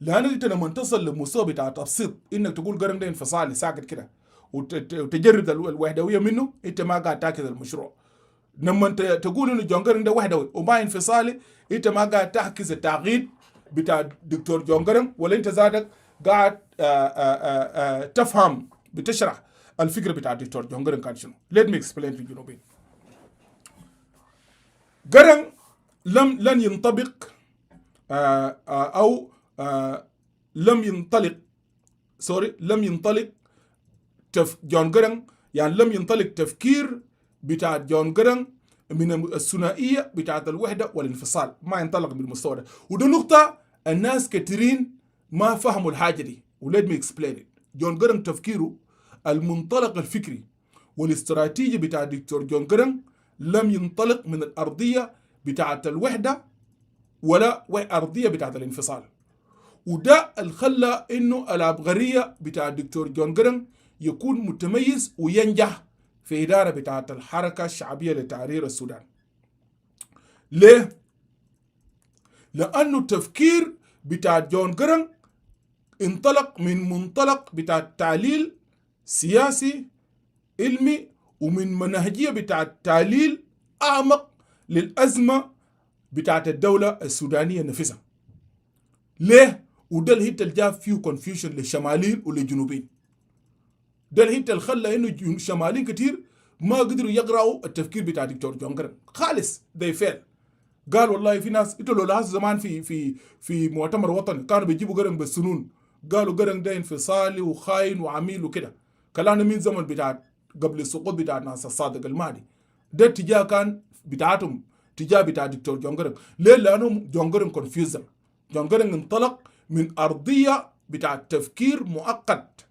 لأنه أنت لما تصل لمستوى بتاع تبسيط إنك تقول جرن ده انفصالي ساكت كده وتجرد الوحدوية منه أنت ما قاعد تعكس المشروع. لما أنت تقول إنه جون جرن ده وحدوي وما انفصالي أنت ما قاعد تعكس التعقيد بتاع دكتور جون جرن ولا أنت ذاتك قاعد تفهم بتشرح الفكرة بتاع دكتور جون جرن كان شنو. Let me explain في الجنوبين. جرن لن ينطبق أو لم ينطلق جون جرن يعني لم ينطلق تفكير بتاع جون جرن من الثنائية بتاعة الوحدة والانفصال ما ينطلق بالمستوى ده. وده نقطة الناس كثيرين ما فهموا الحاجة دي وليت مي اكسبلين ات. جون جرن تفكيره المنطلق الفكري والاستراتيجي بتاع دكتور جون جرن لم ينطلق من الأرضية بتاعة الوحدة ولا أرضية بتاعت الانفصال. وده الخلى إنه العبقرية بتاع الدكتور جون جرانج يكون متميز وينجح في إدارة بتاعت الحركة الشعبية لتحرير السودان. ليه؟ لأنه التفكير بتاع جون جرانج انطلق من منطلق بتاع تعليل سياسي علمي ومن منهجية بتاع التعليل أعمق للأزمة بتاعت الدولة السودانية نفسها. ليه؟ وده الهيت اللي جاب فيه كونفيوشن للشماليين وللجنوبين. ده الهيت اللي خلى انه شماليين كتير ما قدروا يقرأوا التفكير بتاع دكتور جون جرانج خالص. they fail. قال والله في ناس انتوا لو لاحظوا زمان في مؤتمر وطني كانوا بيجيبوا جرانج بالسنون، قالوا جرانج ده انفصالي وخاين وعميل وكده. كلامنا من زمن بتاع قبل السقوط بتاع ناس الصادق المهدي. ده اتجاه كان بتاعتهم اتجاه بتاع دكتور جون جرانج. ليه؟ لانه جون جرانج كونفيوزن. جون جرانج انطلق من ارضيه بتاع تفكير مؤقت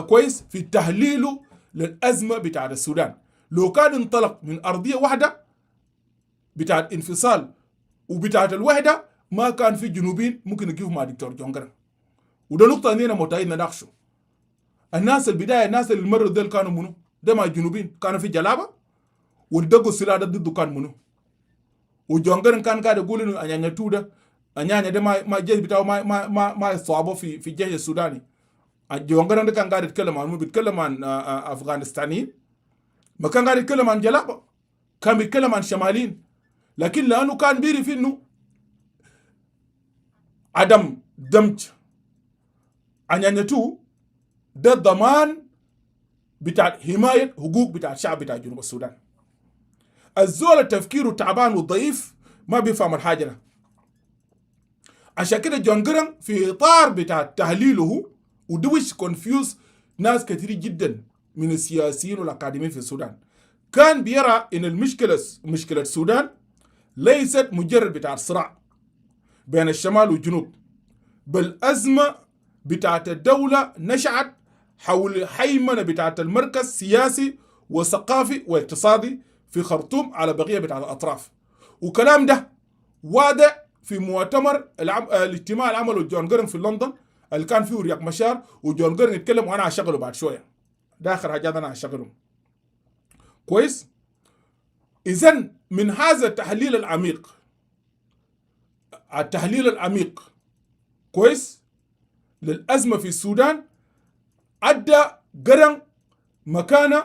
كويس في تحليله للازمه بتاع السودان. لو كان انطلق من ارضيه واحده بتاع الانفصال وبتاع الوحده ما كان في جنوبين ممكن يجيبوا مع دكتور جون جرانج. وده نقطه اننا متعين نناقشه. الناس البدايه الناس اللي مروا دول كانوا منو؟ ده مع الجنوبين كانوا في جلابه والدقوا السلاح ضده كان منو؟ وجون جرانج كان قاعد يقول انه انيانيا توده انيانيا ده ما الجيش بتاعه ما يصابه في الجيش السوداني. جون جرانج كان قاعد يتكلم عن بيتكلم عن افغانستانيين، ما كان قاعد يتكلم عن جلابه، كان بيتكلم عن شماليين. لكن لانه كان بيري في انه عدم دمج انيانيا تو ده ضمان بتاع حمايه حقوق بتاع الشعب بتاع جنوب السودان. الزول تفكيره تعبان وضعيف ما بيفهم الحاجه ده. عشان كده جون جرانج في اطار بتاع تحليله ودوش كونفيوز ناس كثير جدا من السياسيين والاكاديميين في السودان. كان بيرى ان مشكله السودان ليست مجرد بتاع صراع بين الشمال والجنوب، بل ازمه بتاعت الدوله نشأت حول حيمنه بتاعت المركز السياسي وثقافي واقتصادي في خرطوم على بقيه بتاعت الاطراف. وكلام ده واضح في مؤتمر الاجتماع اللي عمله جون جرانج في لندن اللي كان فيه رياض مشار، وجون جرانج يتكلم وانا هشغله بعد شويه. ده اخر حاجات انا هشغله كويس. اذن من هذا التحليل العميق كويس للازمه في السودان ادى جرانج مكانه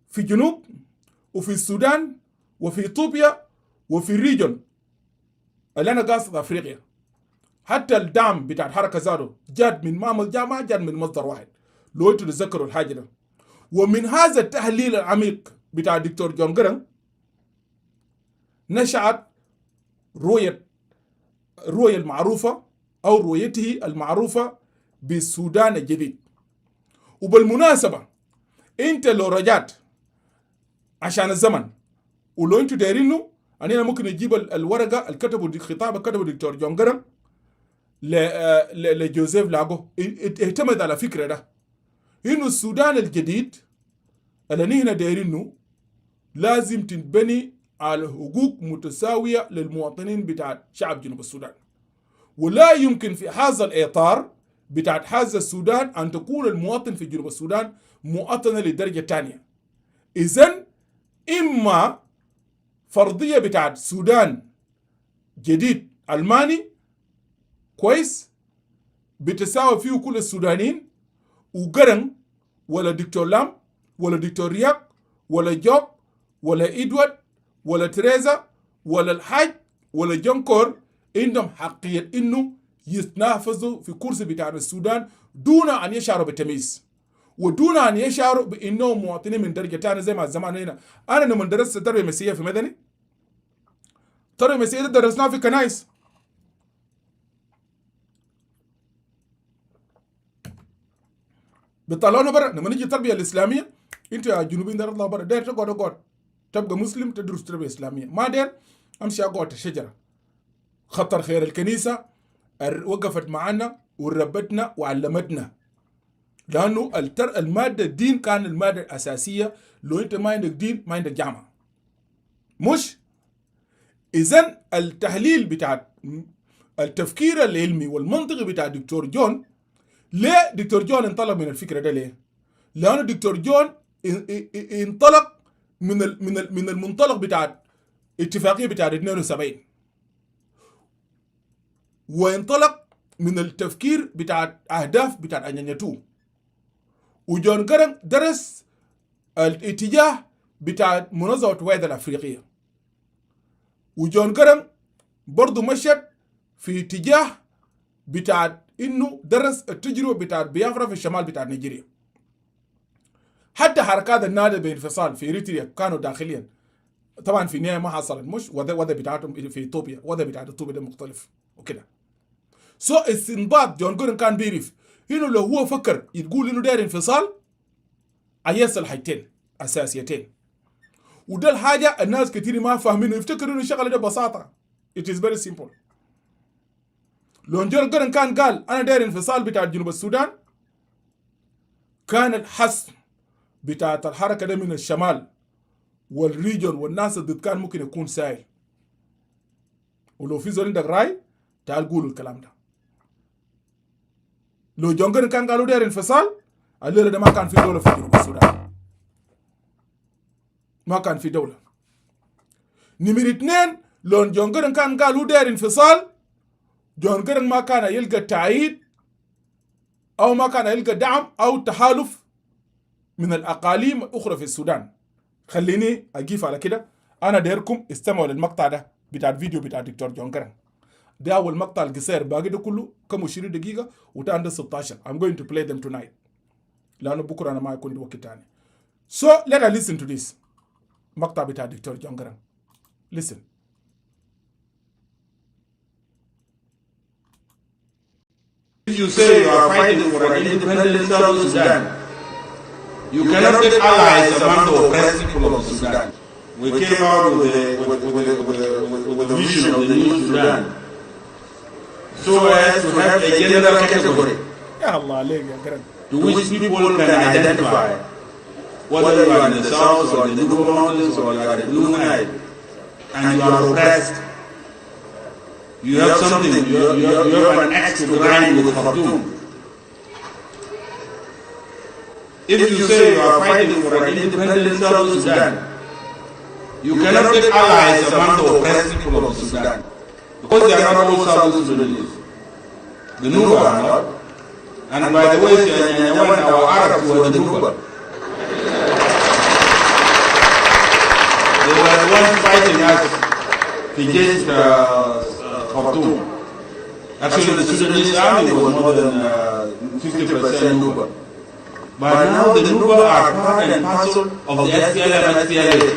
في جنوب وفي السودان وفي اثيوبيا وفي الريجن اللي انا قاصد افريقيا. حتى الدعم بتاع الحركه زادو جاد من معمل جامعه، جاد من مصدر واحد لو انتوا تتذكروا الحاجه ده. ومن هذا التحليل العميق بتاع الدكتور جون جرانج نشأت رؤية المعروفة أو رؤيته المعروفة بالسودان الجديد. وبالمناسبة انت لو رجعت عشان الزمن ولو انتوا دايرينه أنا ممكن نجيب الورقة الخطاب كتبه الدكتور جون جرانج لجوزيف لاغو اعتمد على فكرة ده إنه السودان الجديد اللي نحن دايرينه لازم تنبني على حقوق متساوية للمواطنين بتاع شعب جنوب السودان. ولا يمكن في هذا الإطار بتاع هذا السودان أن تكون المواطن في جنوب السودان مواطنة للدرجة الثانية. إذن إما فرضية بتاع سودان جديد ألماني كويس بتساوي فيه كل السودانيين، وجرانج ولا دكتور لام ولا دكتور رياق ولا جوب ولا إدوارد ولا تريزا ولا الحاج ولا جنكور عندهم حقية إنه يتنافسوا في كرسي بتاع السودان دون أن يشعروا بالتمييز ودون أن يشعروا بإنهم مواطنين من درجة تانية زي ما الزمان هنا. أنا لما درست تربية مسيحية في مدني، تربية مسيحية درسناها في كنايس. بيطلعونا برا. لما نيجي التربية الإسلامية أنتوا يا جنوبيين دار الله برا، داير تقعد تبقى مسلم تدرس تربية إسلامية، ما داير أمشي أقعد الشجرة. خطر خير الكنيسة وقفت معنا وربتنا وعلمتنا، لأنه المادة الدين كان المادة الأساسية. لو أنت ما عندك دين ما عندك جامعة. مش إذن التحليل بتاع التفكير العلمي والمنطقي بتاع دكتور جون، ليه دكتور جون انطلق من الفكرة ده ليه؟ لأنه دكتور جون انطلق من المنطلق بتاع اتفاقية بتاع 72، وانطلق من التفكير بتاع أهداف بتاع أنيانيتو. وجون جرانغ درس الاتجاه بتاع منظمة الوحدة الأفريقية، وجون جرانغ برضو مشت في اتجاه بتاع إنه درس التجربة بتاع بيافرا في الشمال بتاع نيجيريا. حتى حركات النادي بانفصال في إريتريا كانوا داخليا، طبعا في النهاية ما حصلت، مش وضع بتاعتهم في إثيوبيا، وضع بتاع إثيوبيا ده مختلف وكده. استنباط جون جرانغ كان بيعرف إنه لو هو فكر يقول إنه داير انفصال هيحصل حاجتين أساسيتين، وده الحاجة الناس كتير ما فاهمينه، يفتكروا إنه الشغلة ده ببساطة. It is very simple. لو جون جرانغ كان قال أنا داير انفصال بتاع جنوب السودان، كان الحسم بتاعت الحركة ده من الشمال والريجون والناس ضد كان ممكن يكون سائل. ولو في زول عندك راي تعال قولوا الكلام ده. لو جون جرانغ كان قالوا داير انفصال، الليلة ده ما كان في دولة في جنوب السودان، ما كان في دولة. نمرة 2، لو جون جرانغ كان قالوا داير انفصال، جون جرانغ ما كان يلقى تأييد أو ما كان يلقى دعم أو تحالف من الأقاليم الأخرى في السودان. خليني أجيف على كده، أنا دايركم استمعوا للمقطع ده بتاع الفيديو بتاع دكتور جون جرانغ. ده أول مقطع القصير، باقي ده كله كم 20 دقيقة وتاني ده 16. I'm going to play them tonight لأنه بكرة أنا ما يكون لي وقت تاني. So let us listen to this. مقطع بتاع دكتور جون جرانغ. Listen. If you say you are fighting for an independent South Sudan, you cannot get allies among the oppressed people of Sudan. We came out with the vision of the new Sudan, so as to have a gender category to which people can identify, whether you are in the south or in the Nuba Mountains or you are in Blue Nile, and you are oppressed. You have something, you have an axe to grind with Khartoum. If you say you are fighting for an independent South Sudan, you cannot get allies among the oppressed people of Sudan, because they are not all South Sudanese. The Nuba are not. And by the way, our Arabs were the Nuba. They were the ones fighting us against Khartoum. Actually, the Sudanese army was more than 50% Nuba. But now the Nuba are part and parcel of the SPLM and SPLA.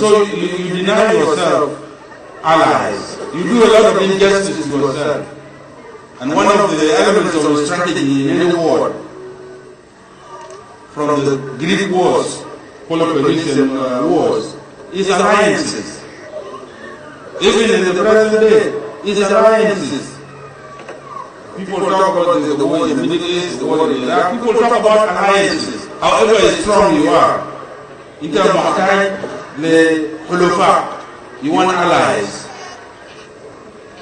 So you deny yourself allies. You do a lot of injustice to yourself. And one of the elements of the strategy in any war, from the Greek wars, Peloponnesian wars, is alliances. Even in the present day, is alliances. People talk about the war in the Middle East, the war in Iraq. People talk about alliances. However strong you are, in terms of time, you want allies.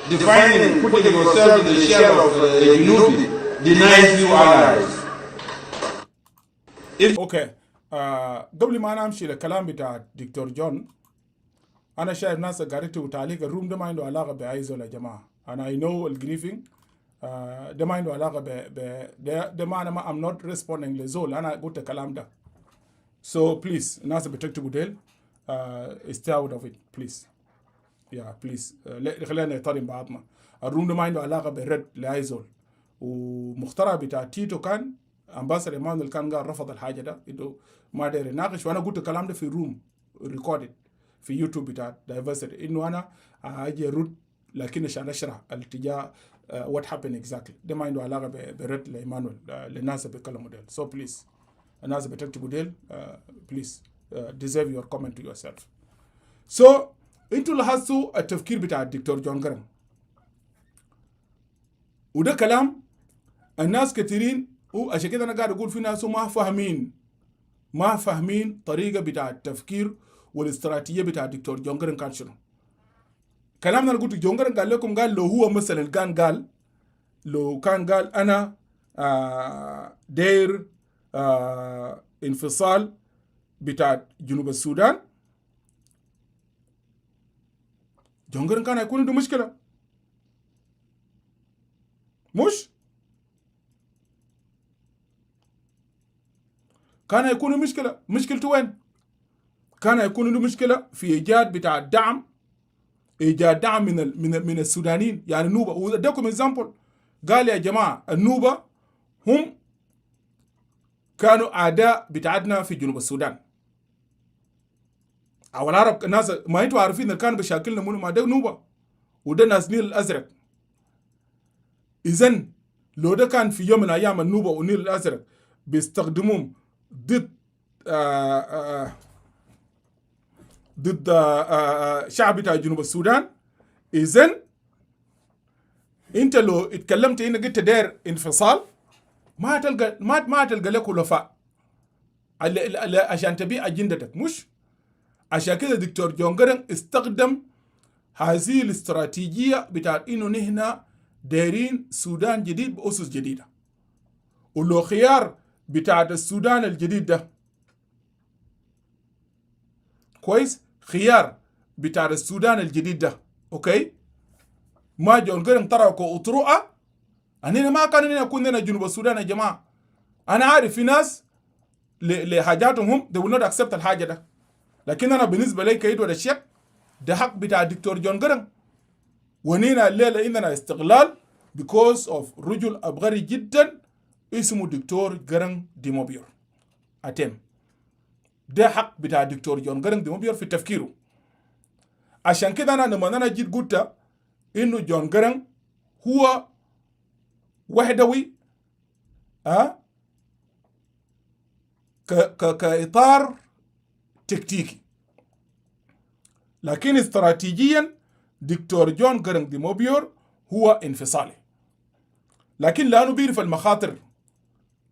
Defining, putting yourself in the shell of a unity denies you allies. Okay. قبل ما انا امشي للكلام بتاع دكتور جون، انا شايف ناس قاعدين وتعليق الروم ده ما عنده علاقه بعايز ولا جماعه. انا اي نو الجريفنج ده ما عنده علاقه ده معنى ما ام نوت ريسبوندينج لزول. انا قلت الكلام ده. So please الناس بتكتبوا ديل stay out of it please. بليز خلينا نحترم بعضنا. الروم ده ما عنده علاقه بالرد لاي زول. ومخترع بتاع تيتو كان امباسادور ايمانويل كان قال رفض الحاجه ده، انه ما داير يناقش. وانا قلت الكلام ده في روم ريكوردد في يوتيوب بتاع دايفرسيتي، انه انا اجي ارد لكن عشان اشرح الاتجاه وات هابن اكزاكتلي. ده ما عنده علاقه بالرد لايمانويل للناس اللي بيتكلموا ديل. سو بليز الناس اللي بتكتبوا ديل بليز deserve your comment to yourself. سو انتوا لاحظتوا التفكير بتاع الدكتور جون جرانغ، وده كلام الناس كثيرين، وعشان كده انا قاعد اقول في ناس ما فاهمين ما فاهمين طريقة بتاع التفكير والاستراتيجية بتاع الدكتور جون جارنج كان شنو. كلامنا اللي قلت جون جارنج قال لكم، قال لو هو مثلا لو كان قال أنا داير انفصال بتاع جنوب السودان، جون جارنج كان هيكون عنده مشكلة. كان هيكون مشكلة. مشكلته وين؟ كان هيكون عنده مشكلة في إيجاد بتاع الدعم، إيجاد دعم من السودانيين، يعني النوبة. وأديكم إكزامبل، قال يا جماعة النوبة هم كانوا أعداء بتاعتنا في جنوب السودان، أو العرب الناس ما أنتوا عارفين اللي كانوا بشاكلنا منو، ما ده نوبة وده ناس نيل الأزرق. إذن لو ده كان في يوم من الأيام النوبة ونيل الأزرق بيستخدموهم ضد شعب بتاع جنوب السودان، إذن أنت لو اتكلمت إنك أنت داير انفصال ما تلقى لك خلفاء عشان تبيع أجندتك. مش عشان كده دكتور جون جارنج استخدم هذه الاستراتيجية بتاع إنه نحن دايرين سودان جديد بأسس جديدة، ولو خيار بتاع السودان الجديد ده كويس، خيار بتاع السودان الجديد ده أوكي، ما جون جارنج تركوا أطرقة أننا ما كان نكون لنا جنوب السودان يا جماعة. أنا عارف في ناس لحاجاتهم هم they will not accept الحاجة ده، لكن أنا بالنسبة لي كيد ولا شيء ده حق بتاع الدكتور جون جارنج. ونينا الليلة إننا استغلال because of رجل أبغري جدا اسمه دكتور جارنج ديموبيور أتم. ده حق بتاع الدكتور جون جارنج ديموبيور في تفكيره. عشان كده أنا جيت قلت إنه جون جارنج هو وحدوي كإطار تكتيكي، لكن استراتيجيا دكتور جون جارنج ديموبيور هو انفصالي. لكن لأنه بيعرف المخاطر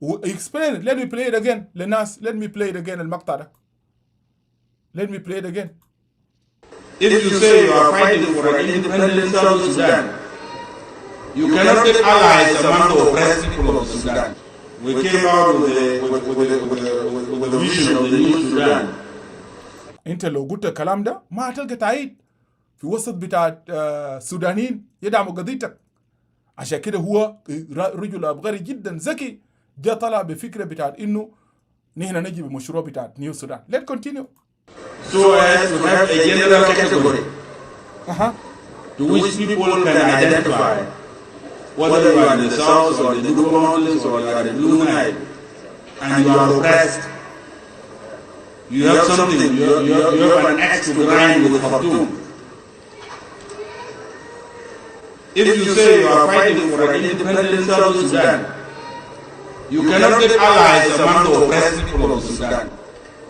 explain it. Let me play it again للناس. Let me play it again المقطع ده. Let me play it again. If you say you are fighting for an independent South Sudan, you cannot get allies among the oppressed people of Sudan. We came out with the vision of the new Sudan. انت لو قلت الكلام ده ما هتلقى تعيد في وسط بتاع السودانيين يدعموا قضيتك. عشان كده هو رجل عبقري جدا ذكي، جاء طلع بفكره بتاعت انه نحن نجي بمشروع بتاعت نيو سودان. Let's continue. So as to have a general category to which people can identify whether you are in the south or the Nuba Mountains or you are in the Blue Nile and you are oppressed. You have something, you have an axe to grind with Khartoum. If you say you are fighting for an independent South Sudan, you cannot get allies among the oppressed people of Sudan.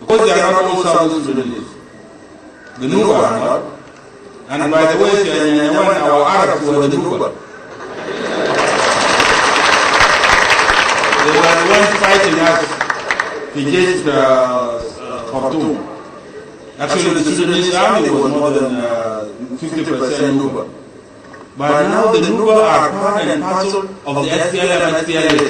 Because they are not all South Sudanese. The Nuba are not. And by the way, our Arabs were the Nuba. They were the ones fighting us against Khartoum. Actually, the Sudanese army was more than 50% Nuba. But now the Nuba are part and parcel of the SPLM and SPLA.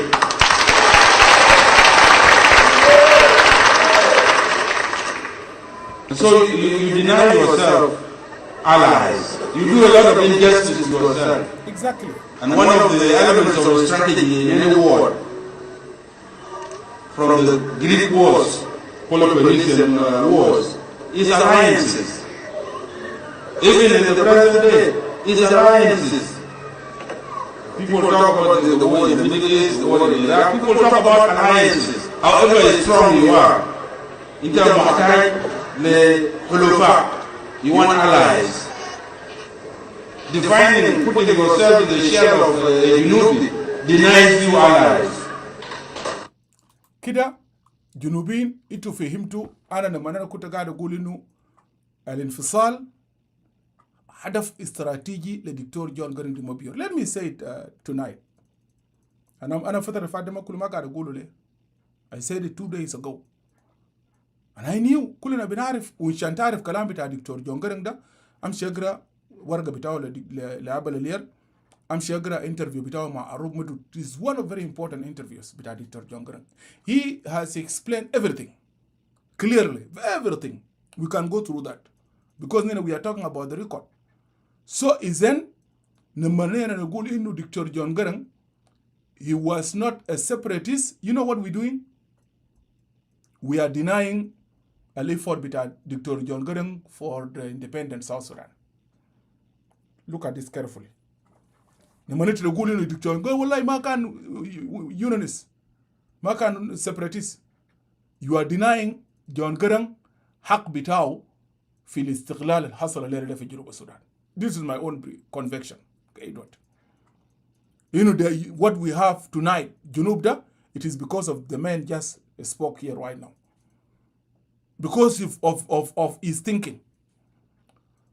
So you deny yourself allies. You do a lot of injustice to yourself. Exactly. And one of the elements of strategy in any war, from the Greek wars, Peloponnesian wars, is alliances. Even in the present day, is alliances. People talk about the war in the Middle East, the war in Iraq. People talk about alliances. However strong you are, in terms of attack, you want allies. Defining, putting yourself in the shell of a Junubi denies you allies. كده جنوبين انتوا فهمتوا انا لما انا كنت قاعد اقول انه الانفصال هدف استراتيجي لدكتور جون جارنج ديموبيور. Let me say it tonight. انا فتره فاتت ما كل ما قاعد اقوله ليه. I said it 2 days ago. انا نيو كلنا بنعرف، وعشان تعرف كلام بتاع دكتور جون جرنج ده امشي اقرا ورقه بتاعه لعبل الير، امشي اقرا انترفيو بتاعه مع عروب مدو. This is one of very important interviews بتاع دكتور جون جرنج. He has explained everything clearly, everything. We can go through that because we are talking about the record. So إذن لما نقول إنه دكتور جون جرنج he was not a separatist, you know what we're doing? We are denying an effort بتاع دكتور جون جرنج for the independent South Sudan. Look at this carefully. لما نقول إنه دكتور جون والله ما كان unionist، ما كان separatist. You are denying جون جرنج حق بتاعه في الاستقلال اللي حصل الليلة في جنوب السودان. This is my own conviction. Okay, you know, what we have tonight, Junub da, it is because of the man just spoke here right now. Because of his thinking.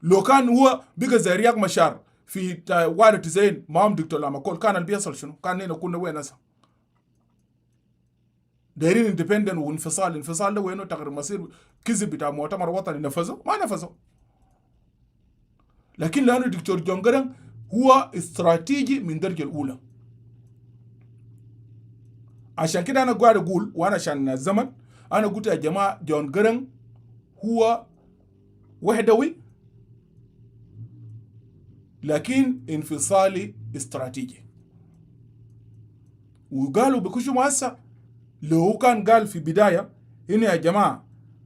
لو كان هو بقى زي رياض مشار في 91 معهم دكتور لاماكول، كان اللي بيصل شنو؟ كان هنا كنا وين هسه؟ دايرين اندبندنت وانفصال، الانفصال ده وينه؟ تغير مصير كذب بتاع مؤتمر وطني نفذوا؟ ما نفذوا. لكن لانه دكتور جون جرنج هو استراتيجي من درجه الاولى. عشان كده انا قاعد اقول، وانا عشان الزمن انا قلت يا جماعه جون جرنج هو وحدوي لكن انفصالي استراتيجي. وقالوا بكشوا هسه لو كان قال في بدايه هنا يا جماعه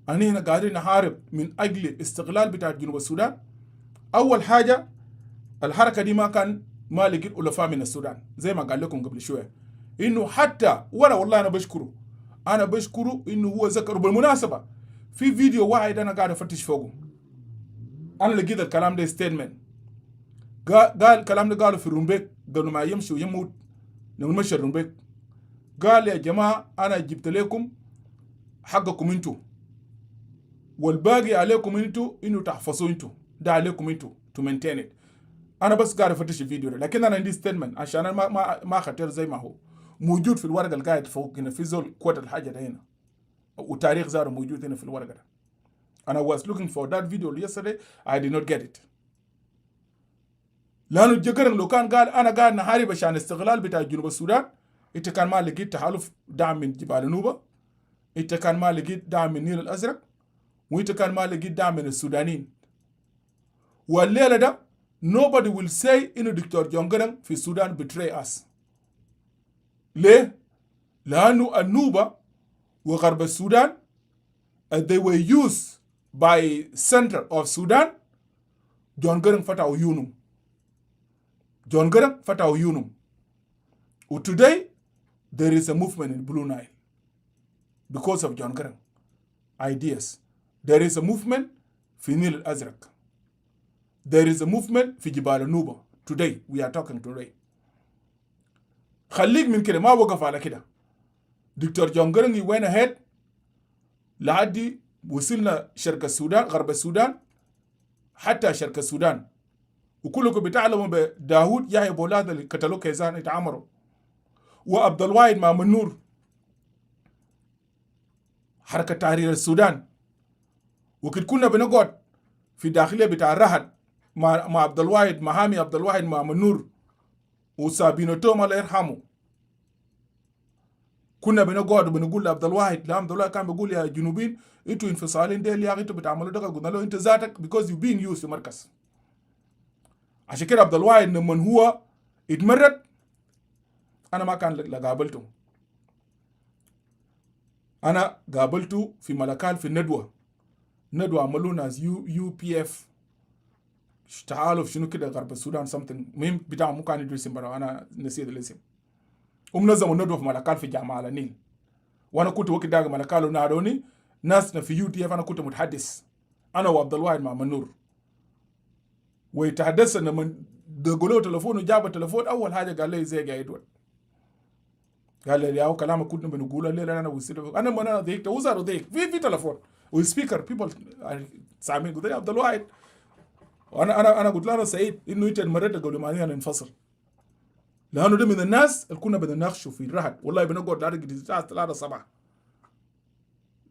انا هنا قاعدين نحارب من اجل استقلال بتاع جنوب السودان، اول حاجه الحركه دي ما لقيت ألفاء من السودان زي ما قال لكم قبل شويه، انه حتى ولا والله انا بشكره انه هو ذكر. بالمناسبه في فيديو واحد انا قاعد افتش فوقه، انا لقيت الكلام ده ستيتمنت، قال الكلام ده قالوا في الرومبيك قبل ما يمشي ويموت لما مشى الرومبيك، قال يا جماعه انا جبت لكم حقكم انتوا والباقي عليكم انتوا انه تحفظوا انتوا، ده عليكم انتوا تو مينتين. انا بس قاعد افتش الفيديو ده، لكن انا عندي ستيتمنت عشان انا ما خطر زي ما هو موجود في الورقه اللي قاعد فوق هنا، في زول كوت الحاجه ده هنا وتاريخ زاره موجود هنا في الورقه ده. انا was looking for that video yesterday I did not get it. لانه جكرن لو كان قال انا قاعد نحارب عشان استقلال بتاع جنوب السودان، انت كان ما لقيت تحالف دعم من جبال النوبه، انت كان ما لقيت دعم من النيل الازرق، وانت كان ما لقيت دعم من السودانيين. والليله ده nobody will say انه دكتور جون جرنج في السودان betray us. ليه؟ لانه النوبه وغرب السودان they were used by center of Sudan. جون جرنج فتحوا عيونهم، جون جرنج فتحوا عيونهم. و today there is a movement in Blue Nile because of جون جرنج ideas. There is a movement في النيل الازرق. There is a movement في جبال النوبة. Today we are talking today. خليك من كده، ما وقف على كده. دكتور جون جرنج went ahead لحد وصلنا شرق السودان، غرب السودان، حتى شرق السودان. وكلكم بتعلموا بداود يحيى بولاد اللي قتلوه كيزان اتعمروا، وعبد الواحد مع منور حركة تحرير السودان. وكنت كنا بنقعد في داخلية بتاع الرهد مع عبد الواحد، محامي عبد الواحد مع منور وسابينو توم الله يرحمه. كنا بنقعد وبنقول لعبد الواحد، عبد الواحد كان بيقول يا جنوبين انتوا انفصالين ده اللي يا اخي انتوا بتعملوا ده، قلنا له انت ذاتك because you being used في مركز. عشان كده عبد الواحد لما هو اتمرد انا ما كان قابلته، انا قابلته في ملكال في الندوه عملوا ناس UPF تعالوا في شنو كده غرب السودان something مهم بتاع مو كان يدرس برا، انا نسيت الاسم. ومنظموا الندوه في ملكال في جامعه على النيل، وانا كنت وقت داق ملكال ونادوني ناسنا في UTF، انا كنت متحدث انا وعبد الواحد مع منور. ويتحدثنا من دقلوا تلفون وجاب التلفون، اول حاجه قال لي زي قاعد قال لي يا كلامك كنا بنقوله ليه انا وصلت انا ما انا ضيقت وزار ضيق في تلفون والسبيكر بيبل سامعين. قلت له عبد الواحد، وانا قلت له انا سعيد انه انت المرد قبل ما ننفصل، لانه ده من الناس اللي كنا بنناقشوا في الرهد. والله بنقعد لحد الساعه 3 الصبح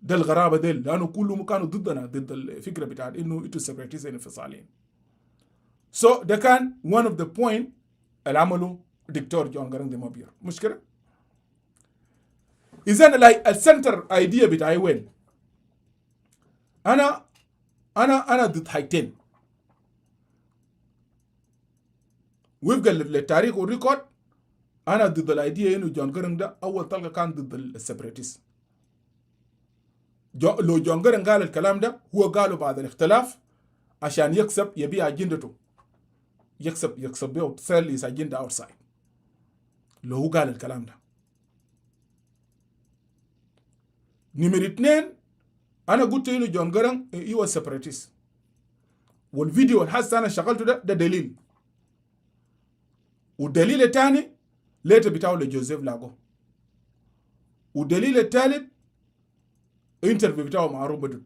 ده الغرابه ديل، لانه كلهم كانوا ضدنا، ضد الفكره بتاعت انه انتوا separatists انفصاليين. So ده كان one of the point اللي عمله دكتور جون جارانج دي مابير. مش كده؟ اذا السنتر ايديا بتاعي وين؟ انا ضد حاجتين. وفقا للتاريخ والريكورد انا ضد الايديا انه جون جارانج ده اول طلقه كان ضد السيبراتيست. لو جون جارانج قال الكلام ده هو قاله بعد الاختلاف عشان يكسب، يبيع اجندته، يكسب بيه sell his agenda outside. لو هو قال الكلام ده. نمرة 2 انا قلت انه جون جارانج هو سيبراتيست، والفيديو الحس انا شغلته ده دليل. والدليل الثاني ليته بتاعه لجوزيف لاغو. والدليل الثالث انترفيو بتاعه مع روبرت.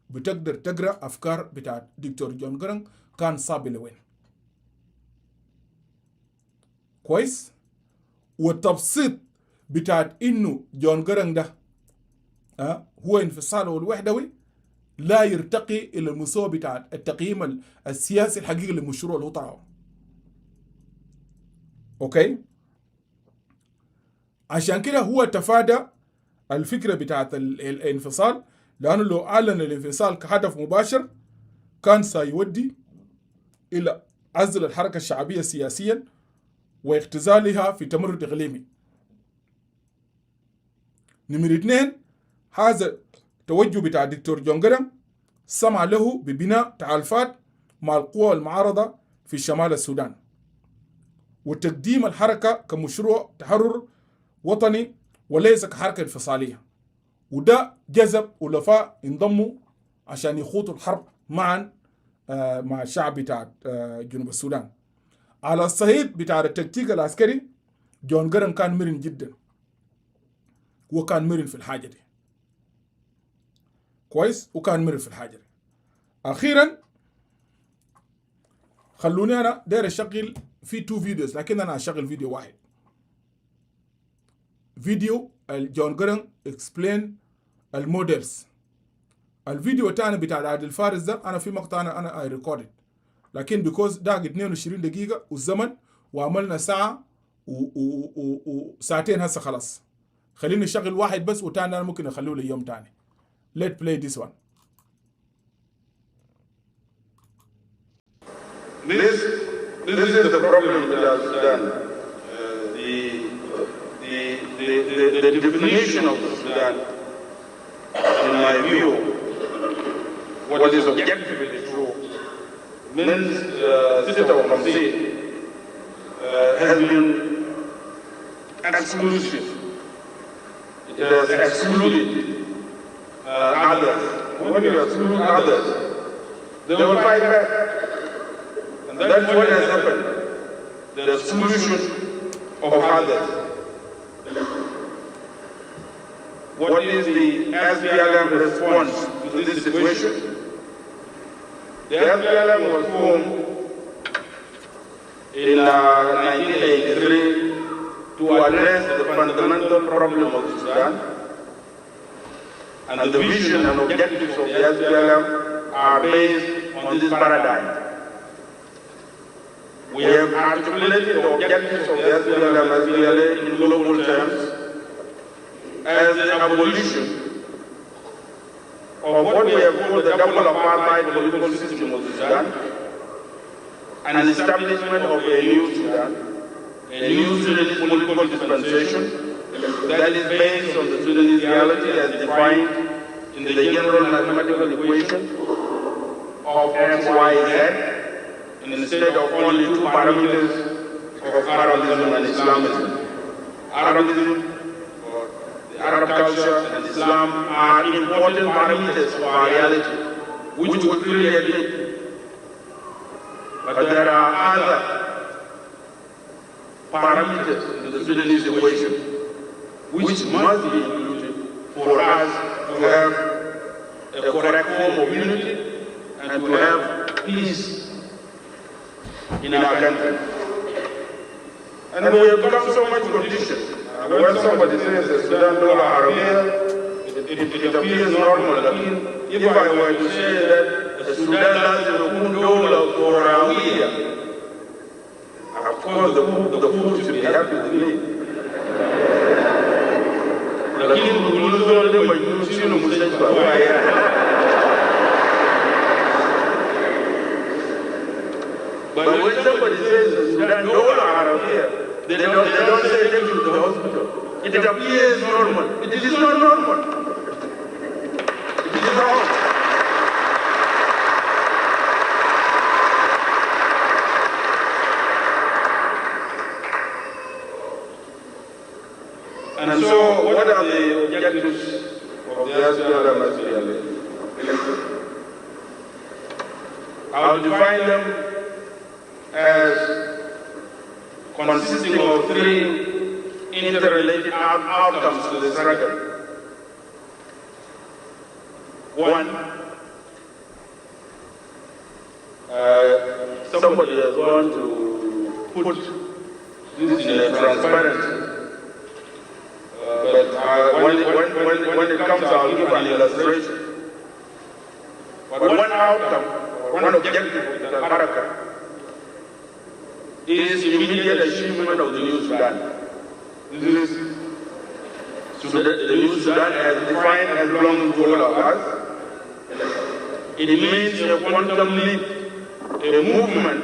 بتقدر تقرا افكار بتاعت دكتور جون جارانج كان صابي لوين. كويس؟ والتبسيط بتاعت انه جون جارانج ده هو انفصاله الوحدوي لا يرتقي الى المستوى بتاع التقييم السياسي الحقيقي للمشروع اللي هو طرحه. اوكي؟ عشان كده هو تفادى الفكره بتاعت الانفصال، لانه لو اعلن الانفصال كهدف مباشر كان سيودي الى عزل الحركه الشعبيه سياسيا واختزالها في تمرد اقليمي. نمرة 2 هذا التوجه بتاع الدكتور جون جارانج سمع له ببناء تحالفات مع القوى المعارضة في شمال السودان وتقديم الحركة كمشروع تحرر وطني وليس كحركة انفصالية. وده جذب ولفاء انضموا عشان يخوضوا الحرب معا مع الشعب بتاع جنوب السودان. على الصعيد بتاع التكتيك العسكري جون جارانج كان مرن جدا، وكان مرن في الحاجة دي كويس، وكان مرن في الحاجة دي. أخيرا خلوني أنا داير أشغل في 2 فيديوز، لكن أنا أشغل فيديو واحد. فيديو جون جارانج اكسبلين المودلز. الفيديو الثاني بتاع عادل فارس ده أنا في مقطع أنا ريكوردد، لكن بيكوز ده 22 دقيقة والزمن وعملنا ساعة وساعتين هسه خلاص. خليني نشغل واحد بس وتاني أنا ممكن أخليه ليوم تاني. Let's play this one. This is the problem with Sudan. The definition of Sudan, in my view, what is objectively true, means Sister of Hamsi has been exclusive. It has excluded others. When you exclude others, they will fight back. And that's what has happened. The exclusion of others. What is the SPLM response to this situation? The SPLM was formed in 1983 to address the fundamental problem of Sudan. And the vision and objectives of the SPLM are based on this paradigm. We have articulated the objectives of the SPLM SPLA in global terms as the abolition of what we have called the double apartheid political system of Sudan, and establishment of a new Sudan, a new Sudanese political dispensation that is based on the Sudanese reality as defined in the general mathematical equation of X, Y, Z, instead of only 2 parameters of Arabism and Islamism. Arabism, or the Arab culture, and Islam are important parameters of our reality, which we clearly admit. But there are other parameters in the Sudanese equation which must be included for us to have a correct form of unity and to have peace in our country. And we have become so much conditioned. When somebody says the Sudan Dola Arabia, it it appears normal. If I were to say that Sudan lazim yakun dawla Sorawiyya, of course the fool should be happy with me. Lakini kuguluzo de majusino musajwa waya. But when somebody says Sudan dawla Arabia, they don't say take you to the hospital. It appears normal. It is not normal. It is wrong. And so, what are the objectives of the SPLM SPLM? I'll define them as consisting of three interrelated outcomes to the struggle. One, somebody has gone to put this in a transparency. But when it comes, I'll give an illustration. But one outcome, one objective of the Haraka is immediate achievement of the new Sudan. This is the new Sudan as defined as belongs to all of us. It means a quantum leap, a movement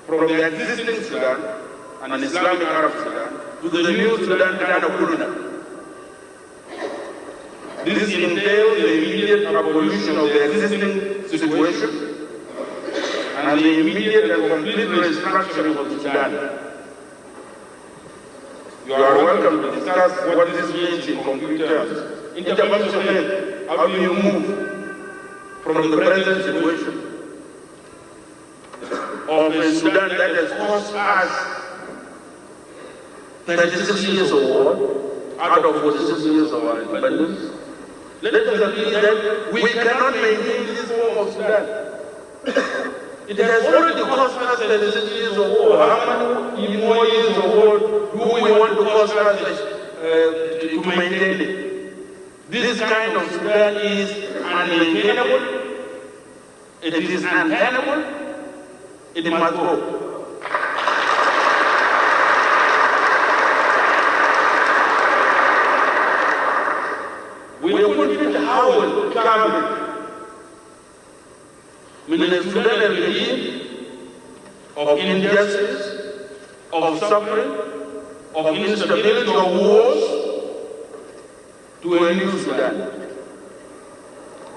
from the existing Sudan, an Islamic Arab Sudan, to the new Sudan Tana Kuluna. This entails the immediate abolition of the existing situation and the immediate and complete restructuring of Sudan. You are welcome to discuss what this means in concrete terms. In terms of how do you move from the present situation of a Sudan that has cost us 36 years of war out of 46 years of our independence. Let us agree that we cannot maintain this form of Sudan. It has already cost us 36 years of war. How many more years of war do we want to cost us to maintain it? This kind of Sudan is unmaintainable. It is untenable. It must go. We couldn't حاول كامل من السودان القديم of injustice, of suffering, of instability, of wars to a new Sudan.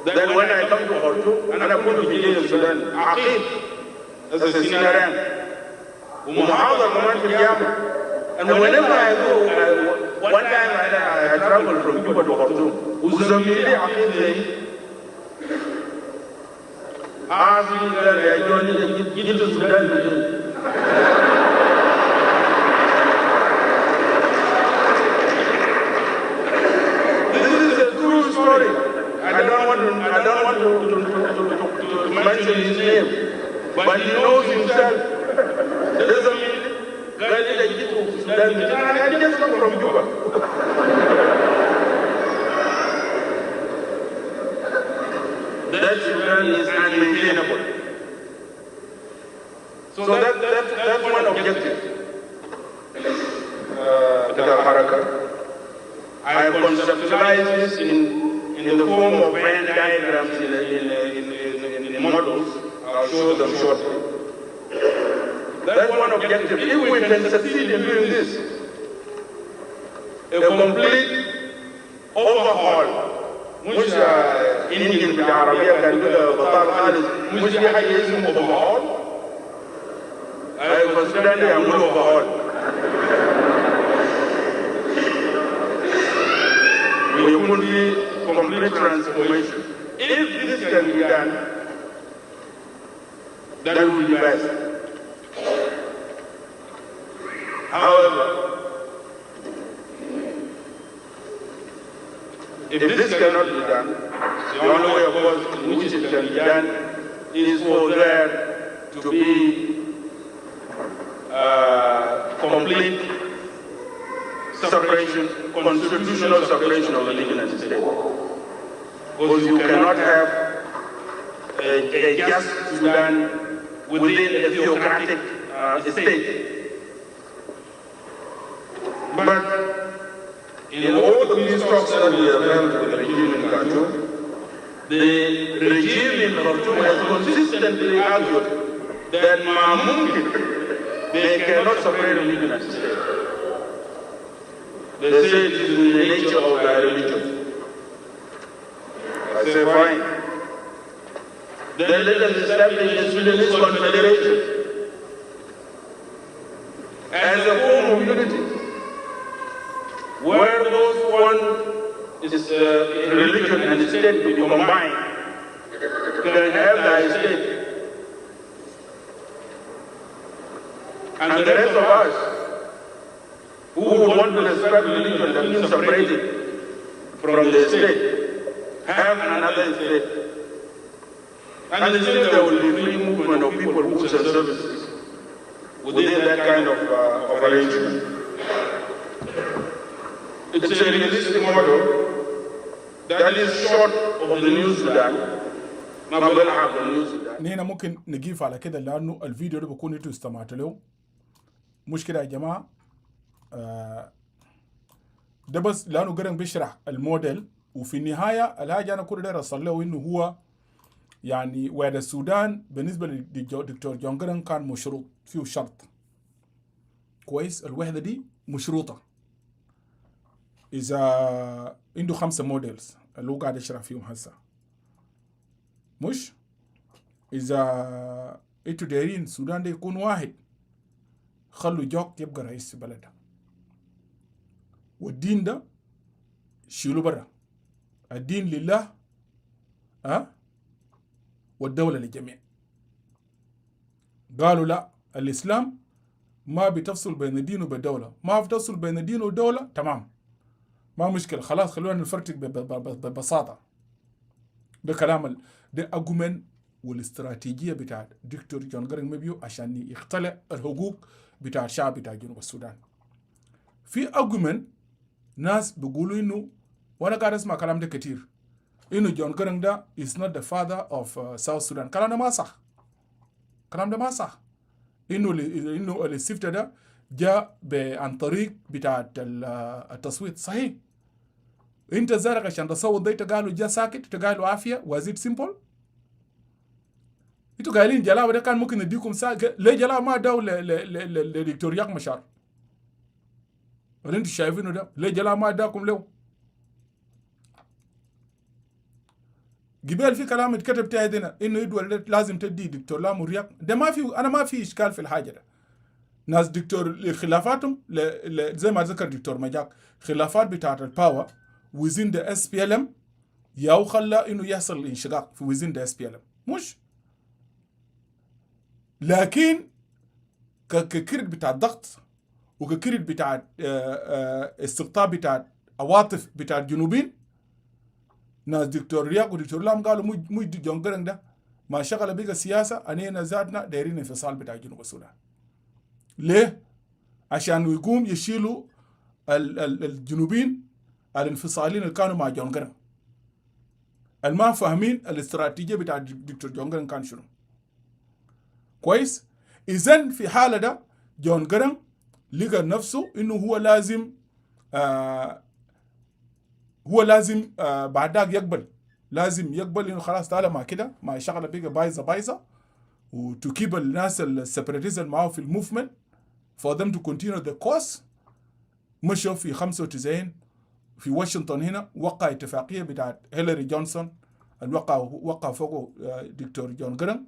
Then when I come to Khartoum, and I come to begin Sudan, Aqib, as a Sinaran, ومحاضر كمان في الجامعة. And whenever I go, one time I traveled from Cuba to Khartoum, وزميلي عقيد لي عازي قال يا جوني جيت السودان منين؟ This is a true story. I don't want to mention his name, but he knows himself. قال لي جيت السودان منين؟ أنا just come from Cuba. That Sudan is unmaintainable. So that's one objective. I have conceptualized this in the form of Venn diagrams in models. I'll show them shortly. That's one objective. If we can succeed in doing this, a complete overhaul, مش Indian بالعربية كان يقول بطال خالص مش في حاجة اسمه overhaul. أيوة السودان يعملوا overhaul. ويكون في complete transformation. If this can be done, that would be best. However, if this cannot be done, the only way, of course, in which it can be done is for there to be complete separation, constitutional separation of religion and state. Because you cannot have a just Sudan within a theocratic state. But in all of these talks that we have held with the regime in Khartoum, the regime in Khartoum has consistently argued that they cannot separate religion and state. They say it is in the nature of their religion. I say fine. Then let us establish a Sudanese confederation as a form of unity, where those one is religion and state to be combined can have their state. And the rest of us who would want to respect religion that is separated from the state have another state. And still there will be free movement of people, goods and services within that kind of arrangement. It's a realistic model that is short of the new Sudan. ما بلعب the new Sudan. هنا ممكن نجيف على كده لأنه الفيديو ده بكون انتوا استمعتوا له. مشكلة يا جماعة ده بس لأنه قرن بيشرح الموديل، وفي النهاية الحاجة أنا كل ده أصل له إنه هو يعني وعد السودان بالنسبة للدكتور جون قرن كان مشروط، فيه شرط كويس. الوحدة دي مشروطة إذا عنده 5 موديلز اللي هو قاعد يشرح فيهم هسه، مش إذا إنتوا دايرين السودان ده يكون واحد، خلوا جوك يبقى رئيس بلدها، والدين ده شيلوا برا، الدين لله والدولة للجميع. قالوا لا، الإسلام ما بتفصل بين الدين وبالدولة، ما بتفصل بين الدين والدولة، تمام ما مشكلة، خلاص خلونا نفرق ببساطة. ده كلام ده أجمن والاستراتيجية بتاع دكتور جون غارنغ مبيو عشان يختلق الحقوق بتاع الشعب بتاع جنوب السودان. في أجمن ناس بيقولوا إنه، وأنا قاعد أسمع كلام ده كتير، إنه جون غارنغ ده is not the father of South Sudan. كلام ده ما صح، كلام ده ما صح. إنه الاستفتاء ده جاء عن طريق بتاع التصويت، صحيح. انت زارك عشان تصوت ده تقالوا جا ساكت، تقالوا عافية وزيد سيمبل. انتوا قايلين جلاوة ده كان ممكن نديكم ساكت، ليه جلاوة ما داو لدكتور ياك مشار؟ ولا انتوا شايفينه ده؟ ليه جلاوة ما داكم له؟ قبل في كلام اتكتب تهدنا انه يدول لازم تدي دكتور لامو رياك، ده ما في، انا ما في اشكال في الحاجة ده. ناس دكتور خلافاتهم زي ما ذكر دكتور مجاك، خلافات بتاعت الباور within the SPLM ياو خلى انه يحصل انشقاق في within the SPLM، مش لكن ككرد بتاع الضغط وككرد بتاع استقطاب بتاع عواطف بتاع الجنوبين، ناس دكتور رياق ودكتور لام قالوا مو جون غارنغ ده ما شغل بيقى سياسة، أنينا زادنا دايرين انفصال بتاع جنوب السودان. ليه؟ عشان يقوم يشيلوا الجنوبين الانفصاليين اللي كانوا مع جون غارنغ، الما فاهمين الاستراتيجية بتاع دكتور جون غارنغ كان شنو. كويس؟ إذن في حالة ده جون غارنغ لقى نفسه إنه هو لازم بعداك يقبل، لازم يقبل إنه خلاص تعالى مع كده ما شغلة بيقى بايظة وتكيب الناس السيبراتيزم معه في الموفمنت for them to continue the course. مشوا في 95 في واشنطن هنا وقع اتفاقية بتاعت هيلاري جونسون، وقع فوقه دكتور جون غارنغ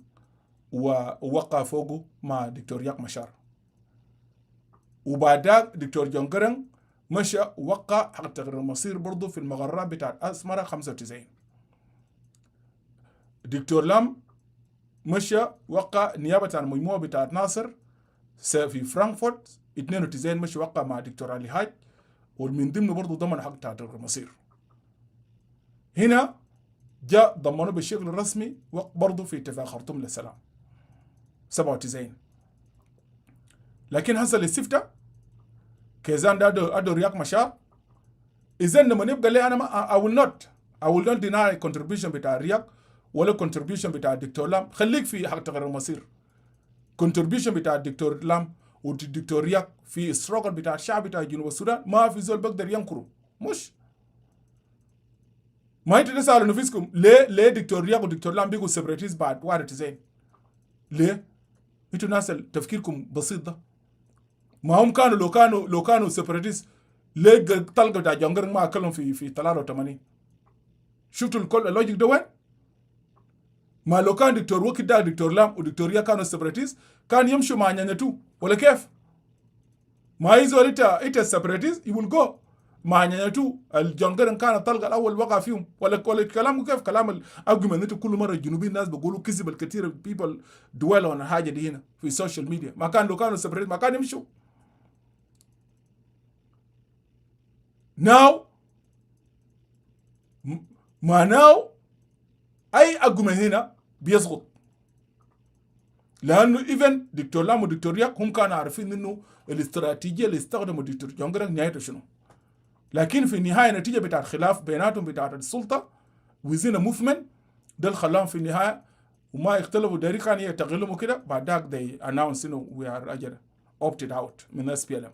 ووقع فوقه مع دكتور ياك مشار. وبعداك دكتور جون غارنغ مشى وقع حق تغيير المصير برضه في المغارات بتاعت أسمرة 95. دكتور لام مشى وقع نيابة عن المجموعة بتاعت ناصر في فرانكفورت 92، مشى وقع مع دكتور علي حاج، ومن ضمنه برضه ضمن حق تغيير المصير. هنا جاء ضمنه بالشكل الرسمي برضه في اتفاق خرطوم للسلام 97. لكن حصل الاستفتاء كيزان ده ادو رياك مشار اذن لما نبقى لي انا I will not deny contribution بتاع رياك ولا contribution بتاع الدكتور لام. خليك في حق تغير المصير. contribution بتاع الدكتور لام والدكتور رياك في الستراجل بتاع الشعب بتاع جنوب السودان ما في زول بقدر ينكره. مش ما انتوا تسالوا نفسكم ليه دكتور رياك ودكتور لام بيقوا سيبراتيست بعد 91؟ ليه؟ انتوا ناس تفكيركم بسيط ده. ما هم لو كانوا سيبراتيست ليه طلقه بتاع جونجرن ما اكلهم في 83؟ شفتوا الكل اللوجيك ده وين؟ ما لو كان دكتور وكي ده دكتور لام ودكتور رياك كانوا سيبراتيست كان يمشوا مع نيانتو ولا كيف؟ ما يزول انت سيبراتيست يقول جو مع نيانتو الجونجرن كان الطلقه الاول وقع فيهم ولا كلامه كيف؟ كلام الارجيومنت انتوا كل مره الجنوبيين الناس بيقولوا كذب الكثير بيبل دويل on الحاجه دي هنا في السوشيال ميديا. ما كان لو كانوا سيبراتيست ما كان يمشوا. ناو اي argument هنا بيسقط لانه ايفن دكتور لام ودكتور رياك هم كانوا عارفين انه الاستراتيجيه اللي استخدموا دكتور جونجرن نهايته شنو. لكن في النهايه نتيجه بتاع الخلاف بيناتهم بتاع السلطه وزين موفمنت ده اللي خلاهم في النهايه وما يختلفوا داري كان يتغلموا كده. بعد ذاك they announce انه we are اجل opted out من SPLM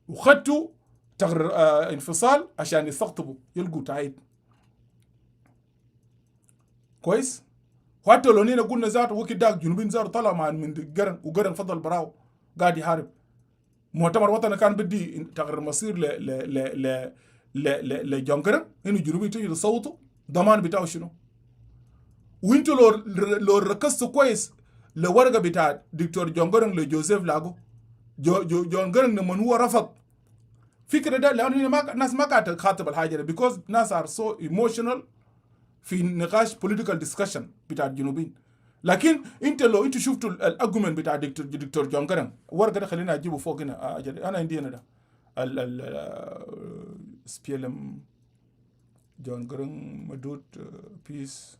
وخدتوا انفصال عشان يستقطبوا يلقوا تعيد كويس. وحتى لو نينا قلنا ذاته وكي داك جنوبين ذاته طلع مع من جرن وجرن فضل براو قاعد يحارب. مؤتمر وطني كان بدي تغير المصير لجونجرن انه جنوبين تيجي تصوتوا ضمان بتاعه شنو. وانتوا لو ركزتوا كويس لورقه بتاع دكتور جونجرن لجوزيف لاغو جونجرن لما هو رفض فكره ده لانه الناس ما قاعده تخاطب الحاجه ده because ناس are so emotional في نقاش political discussion بتاع الجنوبين. لكن انتوا شفتوا الارجيومنت بتاع دكتور جونجرن ورقه ده خلينا اجيبه فوق هنا انا عندي هنا ده SPLM جونجرن مدود بيس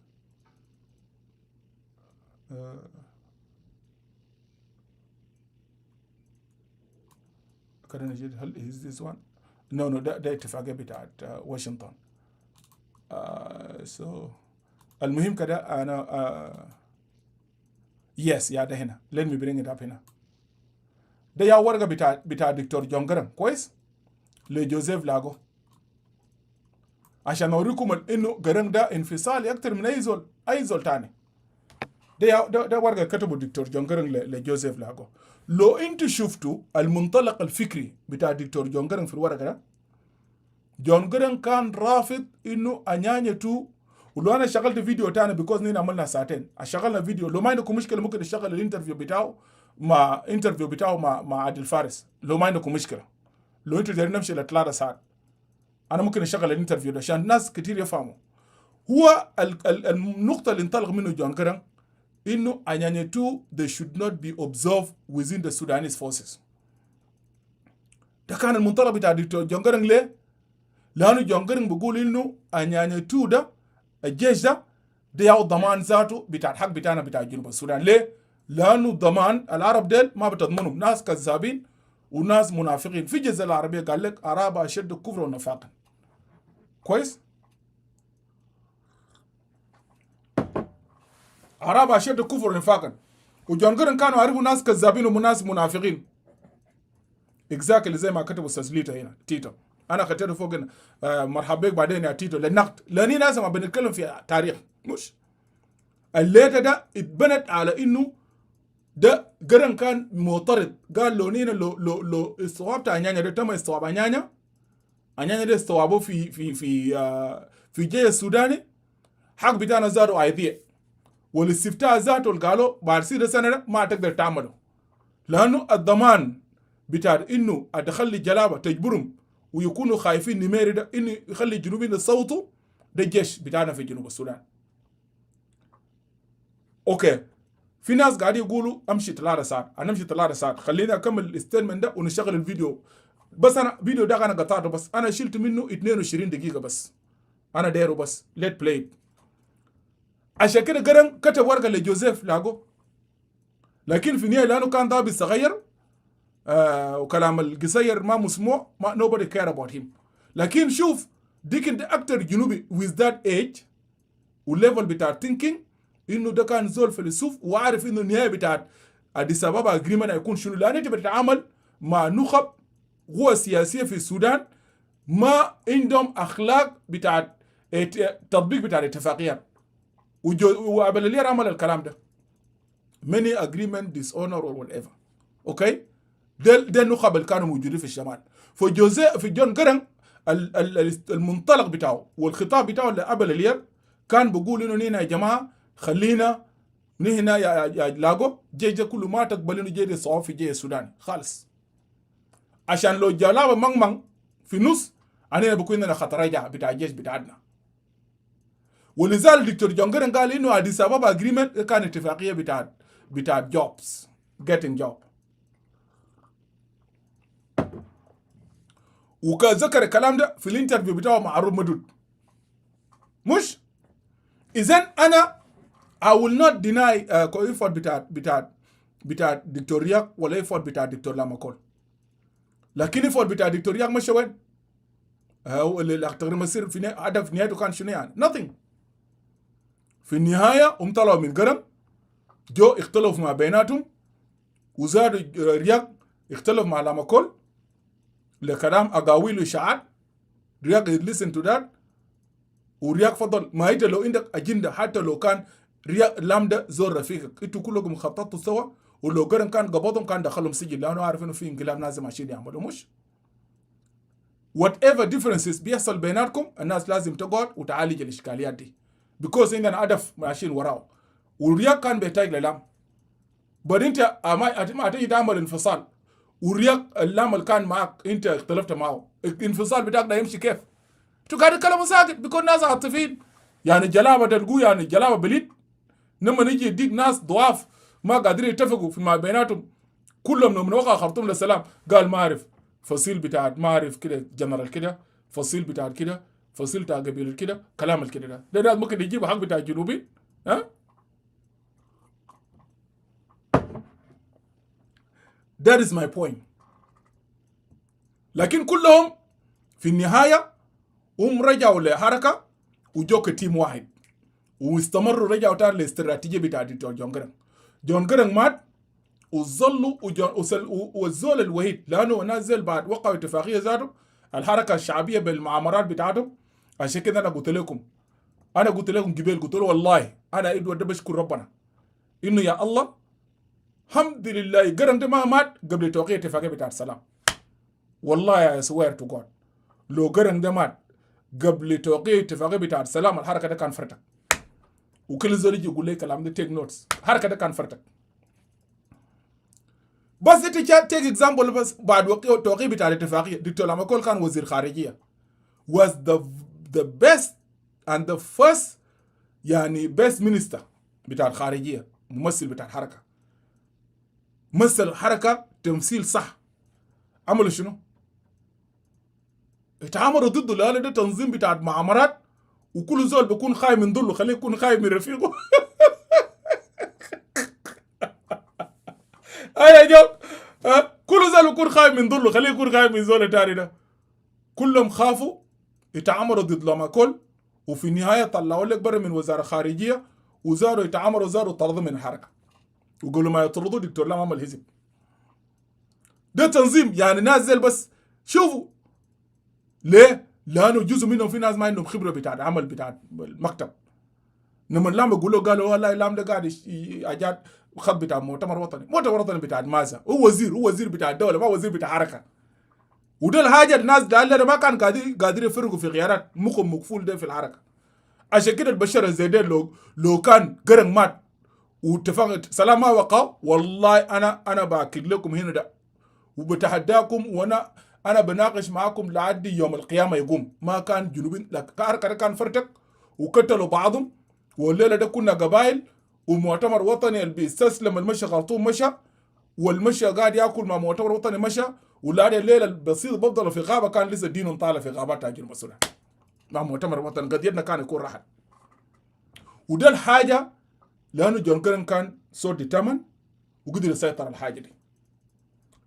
خلينا نجد هل is this one no ده اتفاقيه بتاعت واشنطن. so المهم كده انا yes يا ده هنا let me bring it up هنا. ده يا ورقه بتاع دكتور جونجرن كويس لجوزيف لاغو عشان اوريكم انه جرن ده انفصالي اكتر من اي زول تاني. ده ورقه كتبه دكتور جونجرن لجوزيف لاغو. لو انتوا شفتوا المنطلق الفكري بتاع دكتور جونجرن في الورقه ده جونجرن كان رافض انه انيانيتو. ولو انا شغلت فيديو تاني بيكوز نين عملنا ساعتين شغلنا فيديو لو ما عندكم مشكله ممكن نشغل الانترفيو بتاعه مع عادل فارس. لو ما عندكم مشكله لو انتوا دايرين نمشي ل3 ساعات انا ممكن اشغل الانترفيو ده عشان الناس كتير يفهموا. هو النقطه اللي انطلق منه جونجرن انه انيانيتو they should not be observed within the Sudanese forces. ده كان المنطلق بتاع دكتور جونجرن. ليه؟ لانه جونجرن بيقول انه انيانيتو ده الجيش ده ياخذ ضمان ذاته بتاع الحق بتاعنا بتاع جنوب السودان. ليه؟ لانه ضمان العرب ديل ما بتضمنهم ناس كذابين وناس منافقين. في الجزيره العربيه قال لك عرب اشد كفر ونفاقا كويس. عرب اشد كفر ونفاقا وجونجرن كانوا عارفوا ناس كذابين وناس منافقين اكزاكتلي زي ما كتبوا استاذ هنا تيتو. انا كتبت فوق هنا مرحبا بك بعدين يا تيتو للنقد لاني ناس ما بنتكلم في تاريخ. مش الليله ده اتبنت على انه ده جرن كان معترض قال لو نينا لو استواب تاع نيانيا ده تم استواب نيانيا ده استوابه في جيش السوداني حق بتاعنا زادوا ايديه والاستفتاء ذاته قالوا بعد 6 سنه ما تقدر تعمله لانه الضمان بتاع انه ادخل جلابه تجبرهم ويكونوا خايفين نميري ده انه يخلي الجنوبيين يصوتوا ده الجيش بتاعنا في جنوب السودان. اوكي في ناس قاعدين يقولوا امشي 3 ساعات انا امشي 3 ساعات خليني اكمل الاستيلمنت ده ونشغل الفيديو. بس انا فيديو ده انا قطعته بس انا شلت منه 22 دقيقه بس انا دايره بس ليت بلاي. عشان كده جرن كتب ورقه لجوزيف لاغو لكن في النهايه لانه كان ضابط صغير وكلام القصير ما مسموع، ما nobody care about him. لكن شوف ديك ده أكتر جنوبي with that age والليفل بتاع thinking إنه ده كان زول فيلسوف وعارف إنه النهاية بتاعت أديس أبابا أجريمنت هيكون شنو، لأن أنت بتتعامل مع نخب قوى سياسية في السودان ما عندهم أخلاق بتاعت تطبيق بتاع الاتفاقيات، وأبلالير عمل الكلام ده many agreement dishonor or whatever. أوكي ده النخب اللي كانوا موجودين في الشمال. في جون جرانج المنطلق بتاعه والخطاب بتاعه لأبلالير كان بيقول إنه نينا يا جماعة خلينا نهنا يا لاغو جيجا كل ما تقبلينه جيجا صعب في جيجا السوداني خالص، عشان لو جلابة مانغ في نص أنا بكون لنا خطر رجع بتاع الجيش بتاعنا. ولذلك دكتور جونجرن قال إنه أديس أبابا أجريمنت كان اتفاقية بتاع جوبس getting job. وكذكر الكلام ده في الانترفيو بتاعه مع عروب مدود. مش إذن أنا I will not deny effort بتاع دكتور رياق ولا effort بتاع دكتور لاماكول، لكن effort بتاع دكتور رياق مش وين؟ اللي تقريبا يصير في هدف نهايته كان شنو يعني؟ nothing. في النهاية هم طلعوا من قرن جو اختلفوا مع بيناتهم وزادوا رياق اختلف مع لاماكول لكلام أقاويل وإشاعات. رياق listen to that ورياق فضل ما انت لو عندك اجنده حتى لو كان رياق لامدا زور رفيقك انتوا كلكم خططوا سوا، ولو قرن كان قبضهم كان دخلهم سجن لانه عارف انه في انقلاب لازم عشان يعملوا. مش whatever differences بيحصل بيناتكم الناس لازم تقعد وتعالج الاشكاليات دي because عندنا هدف ماشيين وراه. ورياق كان بيحتاج للام بعد انت ما تيجي تعمل انفصال ورياق اللام اللي كان معك انت اختلفت معه، الانفصال بتاعك ده يمشي كيف؟ انتوا قاعدين تتكلموا ساكت بيكون ناس عاطفيين يعني جلابه تلقوا يعني جلابه بليد لما نيجي يديك ناس ضعاف ما قادرين يتفقوا في ما بيناتهم كلهم من وقع خرطوم للسلام قال ما اعرف فصيل بتاعت ما اعرف كده جنرال كده فصيل بتاعت كده فصيل بتاع قبيله كده كلام الكده ده ناس ممكن يجيبوا حق بتاع الجنوبي. ها that is my point. لكن كلهم في النهايه هم رجعوا لحركه وجوك تيم واحد واستمروا رجعوا تاني للاستراتيجيه بتاع دكتور جون جرانج مات وظلوا والزول الوحيد لانه نزل بعد وقعوا اتفاقيه ذاته الحركه الشعبيه بالمعامرات بتاعتهم. عشان كده انا قلت لكم قبل قلت له والله انا ادوار ده بشكر ربنا انه يا الله الحمد لله جرانج ده ما مات قبل توقيع اتفاقيه بتاعت السلام. والله يا سوير تو جود لو جرانج ده مات قبل توقيع اتفاقيه بتاع السلام الحركه ده كان فرتك. وكل زول يجي يقول لي كلام ده تيك نوتس الحركه ده كان فرتك. بس انت تيك اكزامبل بس بعد توقيع بتاع الاتفاقيه دكتور لاماكول كان وزير خارجيه was the best and the first يعني best minister بتاع الخارجيه ممثل بتاع الحركه مثل الحركه تمثيل صح. عملوا شنو؟ اتعاملوا ضده لأن ده تنظيم بتاع معامرات وكل زول بيكون خايف من ضله خليه يكون خايف من رفيقه. يا جاب كل زول بيكون خايف من ضله خليه يكون خايف من زول التاني ده. كلهم خافوا يتعاملوا ضد لاماكول وفي النهايه طلعوا لك برا من وزاره خارجيه وزاروا يتعاملوا زاروا طردوا من الحركه وقالوا ما يطردوا دكتور لام عمل حزب. ده تنظيم يعني نازل بس شوفوا ليه؟ لانه جزء منهم في ناس ما عندهم خبره بتاع عمل بتاع المكتب. لما اللام يقولوا قالوا والله اللام ده قاعد اجاد خط بتاع مؤتمر وطني بتاع مازا هو وزير بتاع الدوله ما وزير بتاع حركه. وده الحاجه الناس ده ما كان قادر يفرقوا في خيارات مخهم مقفول ده في الحركه. عشان كده البشر الزيدين لو كان قرن مات واتفاق سلام ما وقع والله انا باكد لكم هنا ده وبتحداكم وانا بناقش معاكم لعد يوم القيامه يقوم ما كان جنوبين حركه كان فرتك وقتلوا بعضهم والليله ده كنا قبائل ومؤتمر وطني اللي بيستسلم المشي خرطوم مشى والمشي قاعد ياكل مع مؤتمر وطني مشى ولا الليله البسيط بفضل في غابه كان لسه دينهم طالع في غابات جنوب السودان مع مؤتمر وطني قضيتنا كان يكون راحت. وده الحاجه لانه جون جرانج كان سو ديترمن وقدر يسيطر على الحاجه دي.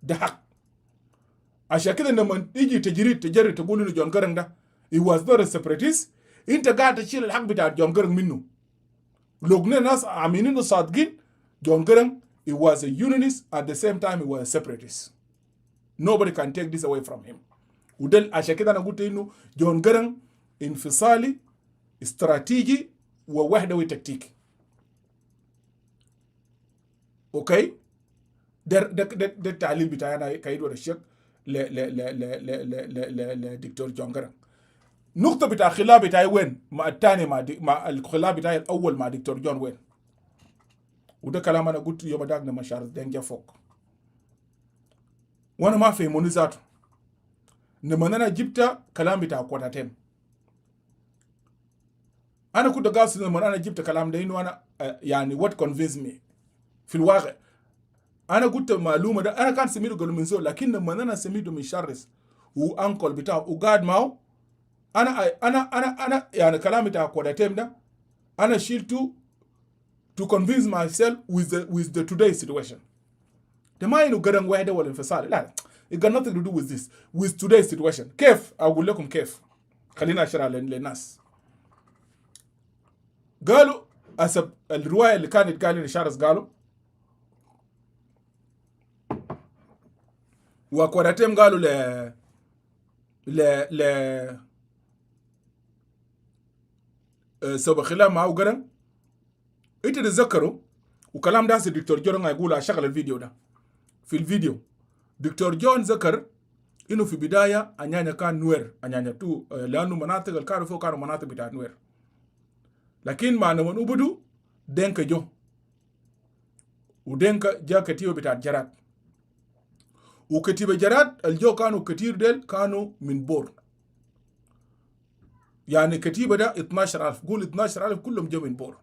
ده حق عشان كده لما تيجي تجري تقول انه جون جارنج ده he was not a separatist انت قاعد تشيل الحق بتاع جون جارنج منه. لو قلنا ناس عاملين صادقين جون جارنج he was a unionist at the same time he was a separatist. Nobody can take this away from him. وده عشان كده انا قلت انه جون جارنج انفصالي استراتيجي ووحدوي تكتيكي. اوكي ده التعليل بتاعي انا كايد ولا الشك لدكتور جون جارنج. نقطة بتاع الخلاف بتاعي وين مع الثاني مع الخلاف بتاعي الأول مع دكتور جون وين. وده كلام أنا قلت يوم داك لما شارس دينجا فوق وأنا ما فهموني ذاته. لما أنا جبت كلام بتاع كوتاتين أنا كنت قاصد لما أنا جبت كلام ده إنه أنا يعني what convinced me في الواقع. أنا قلت معلومة ده أنا كان سميته قبل من زول لكن لما أنا سميته من شارس وأنكل بتاعه وقاعد معه أنا يعني كلام بتاع كوتاتين ده أنا شيلته to convince myself with the today situation. ده ما إنه قرن واحدة ولا انفصال لا it got nothing to do with this with today's situation. كيف أقول لكم كيف خلينا أشرح للناس. قالوا حسب الرواية اللي كانت قال لي شارس قالوا وكوراتيم قالوا ل سوى خلاف معه قرن انت تتذكروا وكلام ده الدكتور جون يقول اشغل الفيديو ده. في الفيديو دكتور جون ذكر انه في بدايه انيانا كان نوير انيانا تو لانه مناطق اللي كانوا فوق كانوا مناطق بتاع نوير لكن مع نمن وبدو دينك جو ودينك جا كتيبه بتاع جراد وكتيبه جراد الجو كانوا كتير ديل كانوا من بور يعني كتيبه ده 12000 قول 12000 كلهم جو من بور.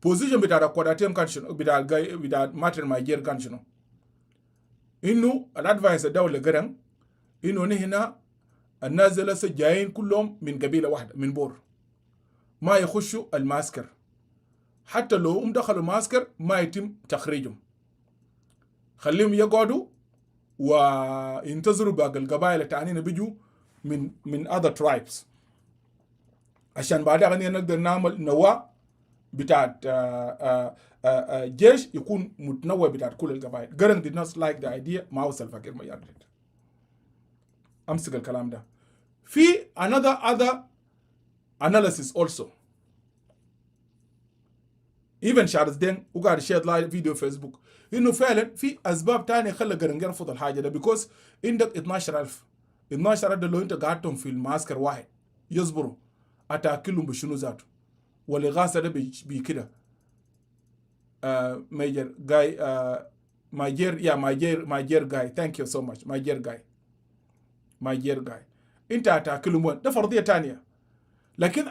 بوزيشن بتاع كواداتيم كان شنو بتاع ماتن مايجير كان شنو انه الادفايس الدوله قرن انه نحن الناس اللي جايين كلهم من قبيله واحده من بور ما يخشوا المعسكر حتى لو هم دخلوا المعسكر ما يتم تخريجهم خليهم يقعدوا وينتظروا باقي القبائل التانيين بيجوا من other tribes عشان بعدها نقدر نعمل نواه بتاعت جيش يكون متنوع بتاعت كل القبائل. Garang did not like the idea ما هو سلفاكير ما يرد. أمسك الكلام ده. في other analysis also. even شارلز دين وقاعد شير لايف فيديو فيسبوك إنه فعلا في أسباب تانية خلى Garang يرفض الحاجة ده because عندك 12000 ده لو أنت قاعدتهم في المعسكر واحد يصبروا أتاكلهم بشنو ذاته والإغاثة ده بكده ماجر جاي ماجر جاي thank you so much ماجر جاي انت هتاكلهم وين ده فرضية تانية. لكن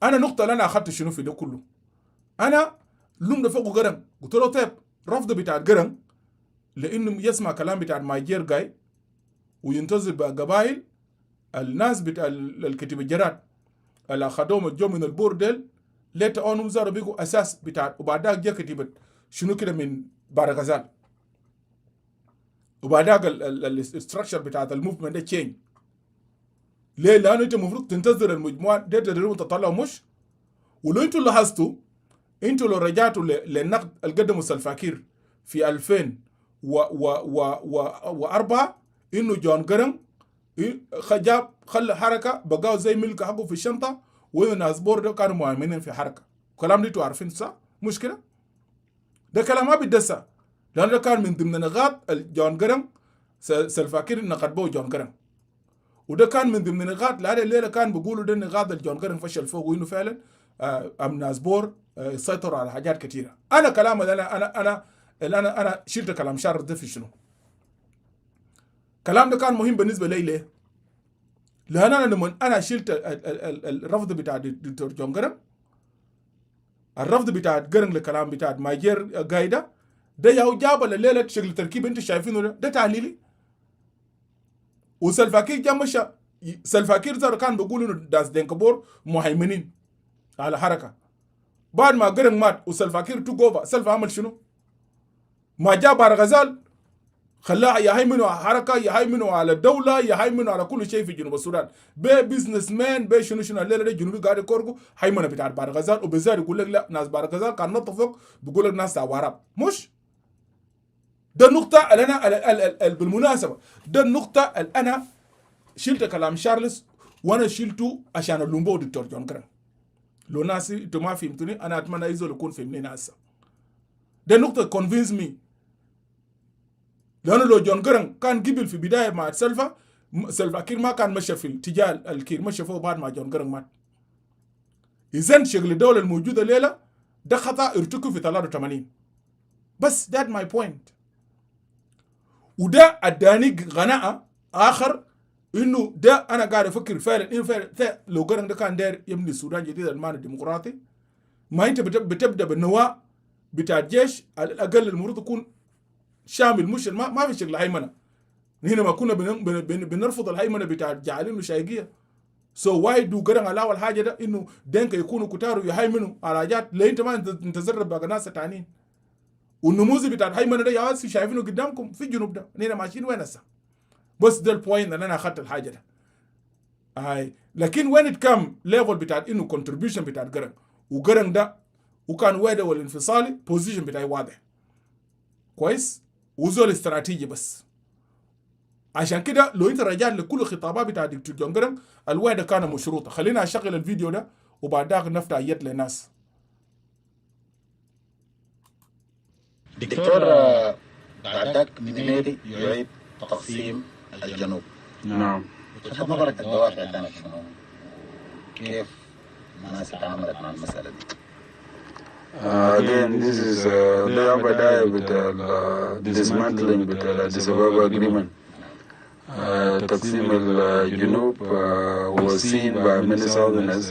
انا نقطة اللي انا اخدت شنو في ده كله انا لوم ده فوق قرن قلت له طيب رفض بتاع قرن لانه يسمع كلام بتاع ماجر جاي وينتظر بقبائل الناس بتاع الكتيبة الجراد اللي اخذوهم الجو من البوردل ليت اون زاروا بيقوا اساس بتاع وبعدها جا كتيبة شنو كده من بارغزال وبعدها الستراكشر بتاعت الموفمنت ده تشينج ليه؟ لانه انت المفروض تنتظر المجموعات دي تدريبهم تطلعوا مش ولو انتوا لاحظتوا انتوا لو رجعتوا للنقد القدموا سلفاكير في 2004 انه جون جارنج خلى حركه بقاو زي ملك حقه في الشنطه والناس بورده كانوا مؤمنين في حركه. كلام دي عارفين صح؟ مشكله ده كلام ما بيدسى لانه ده كان من ضمن نقاط جون جارنج سلفاكير نقد بو جون جارنج وده كان من ضمن نقاط لهذه الليله كان بيقولوا ده نقاط الجون جارنج فشل فوق وانه فعلا ناس بور سيطروا على حاجات كثيره. انا كلام انا شلت كلام شارع ده في شنو؟ كلام ده كان مهم بالنسبه لي ليه؟ لان انا شلت الرفض بتاع دكتور جون جارنج الرفض بتاع جارنج لكلام بتاع ماجر قايده ده ياو جاب الليله شكل تركيب انت شايفينه ده تعليلي وسلفاكير جمشى سلفاكير زار كان بيقولوا انه داس دينكبور مهيمنين على حركه بعد ما جارنج مات وسلفاكير تو اوفر سلفا عمل شنو؟ ما جاب بارغزال خلاها يهيمنوا على حركه، يهيمنوا على الدوله، يهيمنوا على كل شيء في جنوب السودان. بي بزنس مان، بي شنو الليله دي جنوبي قاعد يكوركو هيمنه بتاعت بار غزال، وبالذات يقول لك لا ناس بار غزال كان نط فوق بيقول لك ناس عوارب. مش ده النقطه اللي انا بالمناسبه ده النقطه اللي انا شلت كلام شارلز وانا شلته عشان اللومبو دكتور جون جرانج. لو ناس انتوا ما فهمتوني انا اتمنى يزول يكون فهمني هسه. ده النقطه كونفينس مي، لانه لو جون جرانج كان قبل في بدايه مع سلفا كير ما كان مشى في الاتجاه الكير مشى فوق بعد ما جون جرانج مات. اذا شغل الدوله الموجوده الليله ده خطا ارتكب في 83 بس. that my point. وده اداني قناعه اخر انه ده انا قاعد افكر فعلا انه فعلا لو جرانج ده كان داير يبني السودان جديد المعنى الديمقراطي، ما انت بتبدا بالنواه بتاع الجيش على الاقل المفروض يكون شامل، مش ما في شغل هيمنه. هنا ما كنا بنرفض الهيمنه بتاع جعلينه شايقيه. سو واي دو جرانج على اول حاجه ده انه دينك يكونوا كتار ويهيمنوا على حاجات ليه انت ما تزرب باقي ناس تانيين. والنموذج بتاع الهيمنه ده يا سي شايفينه قدامكم في الجنوب ده، هنا ماشيين وين هسه؟ بس ده البوينت اللي انا اخذت الحاجه ده. هاي لكن وين اتكم ليفل بتاع انه كونتريبيوشن بتاع جرانج، وجرانج ده وكان ويدا والانفصالي بوزيشن بتاعي واضح كويس وزول استراتيجي. بس عشان كده لو انت رجعت لكل خطابات بتاع دكتور جون جرانج الوحده كان مشروطه. خلينا اشغل الفيديو ده وبعد ذاك نفتح يد للناس. دكتور بعدك منيري يعيد تقسيم الجنوب. نعم. وجهة نظرك الدوافع كانت شنو؟ كيف الناس تعاملت مع المسألة دي؟ Again, this is the بداية بتاع dismantling بتاع Addis Ababa agreement. تقسيم الجنوب was seen by many Southerners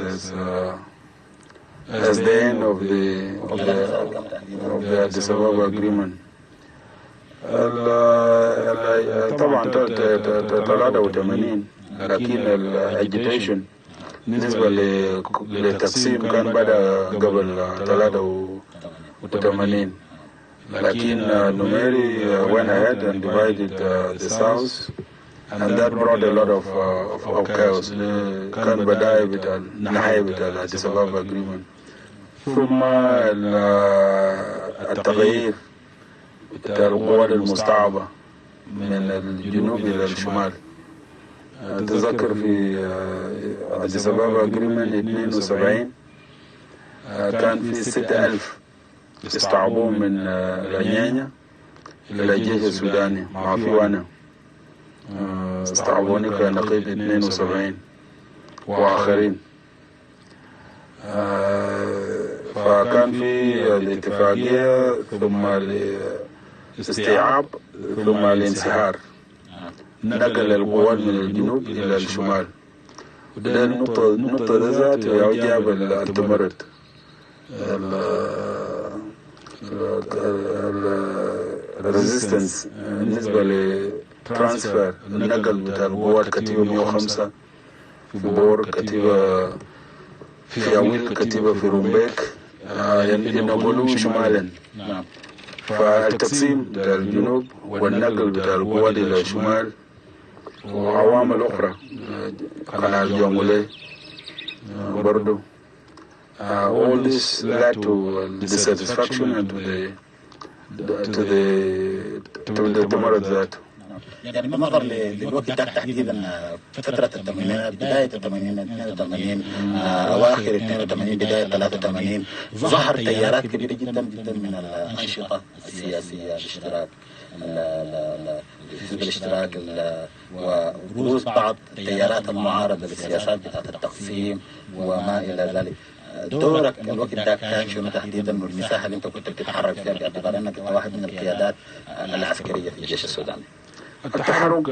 as the end of the Addis Ababa agreement. طبعا 83 لكن agitation بالنسبة للتقسيم كان بدأ قبل 83 لكن نميري went ahead and divided the South and that brought a lot of chaos. كان بداية بتاع النهاية بتاع Addis Ababa agreement. ثم التغيير بتاع القوات المستعبة من الجنوب إلى الشمال. أتذكر في Addis Ababa agreement 72 كان في 6000 استعبوا من العنيانة إلى الجيش السوداني مع في وانا استعبوني كنقيب 72 وآخرين. فكان في الاتفاقية ثم الاستيعاب ثم الانسحار، نقل القوات من الجنوب إلى الشمال. وده النقطة ذات جاب التمرد الريزيستنس بالنسبة لترانسفير النقل بتاع القوات كتيبة 105 في بور، كتيبة في أويل، كتيبة في رومبيك ينقلوا شمالا. فالتقسيم بتاع الجنوب والنقل بتاع القوات إلى الشمال وعوامل أخرى قناة جونغولي برضو all this led to dissatisfaction and to the تمرد ذاته. يعني بالنظر للوقت ده تحديدا فترة الثمانينات، بداية الثمانينات 82 أواخر 82 بداية 83 ظهر تيارات كبيرة جدا جدا من الأنشطة السياسية، الاشتراك، حزب الاشتراك، وبروز بعض التيارات المعارضة للسياسات بتاعت التقسيم وما إلى ذلك. دورك الوقت ده كان شنو تحديدا والمساحة اللي أنت كنت بتتحرك فيها باعتبار أنك واحد من القيادات العسكرية في الجيش السوداني؟ التحرك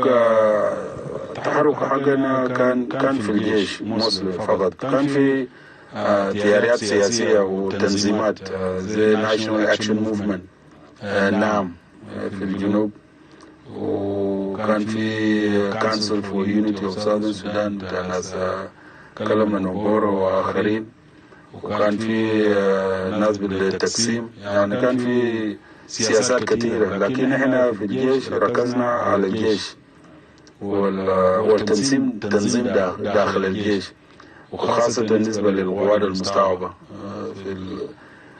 حقنا كان في الجيش مصر فقط. كان في تيارات سياسية وتنظيمات زي ناشونال اكشن موفمنت نعم في الجنوب، وكان في كانسل فور يونيتي اوف ساذرن سودان بتاع ناس كلمة نوبورو واخرين، وكان في ناس بالتقسيم. يعني كان في سياسات كثيرة، لكن احنا في الجيش ركزنا على الجيش والتنظيم داخل الجيش، وخاصة بالنسبة للقوات المستعبة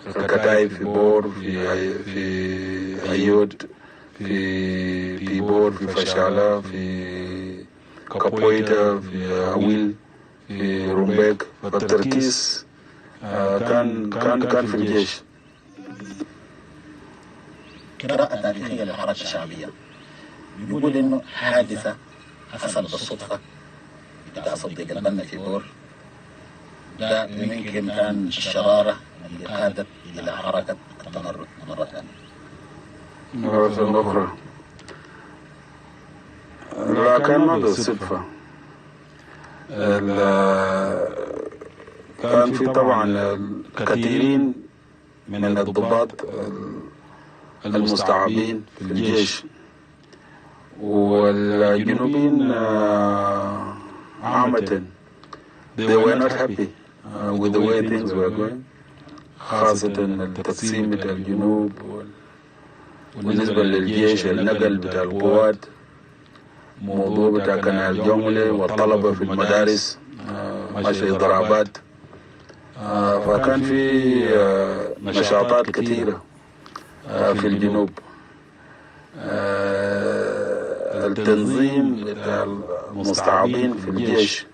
في الكتائب، في بور، في أيود، في بور، في فشالة، في كابويتا، في أويل، في رومبيك. فالتركيز كان في الجيش. قراءة تاريخية للحركة الشعبية بيقول إنه حادثة حصلت بالصدفة بتاع صديق البنا في بور، ده يمكن كان الشرارة اللي قادت إلى حركة التمرد مرة ثانية. مرة أخرى لا، كان ما بالصدفة. كان في طبعا كثيرين من الضباط المستعبين في الجيش، والجنوبيين عامة they were not happy with the way things were going، خاصة التقسيم بتاع الجنوب بالنسبة للجيش، النقل بتاع القوات، موضوع بتاع كنال جونغلي والطلبة في المدارس، مشي ضربات. فكان في نشاطات كثيرة في الجنوب. التنظيم بتاع المستعبين في الجيش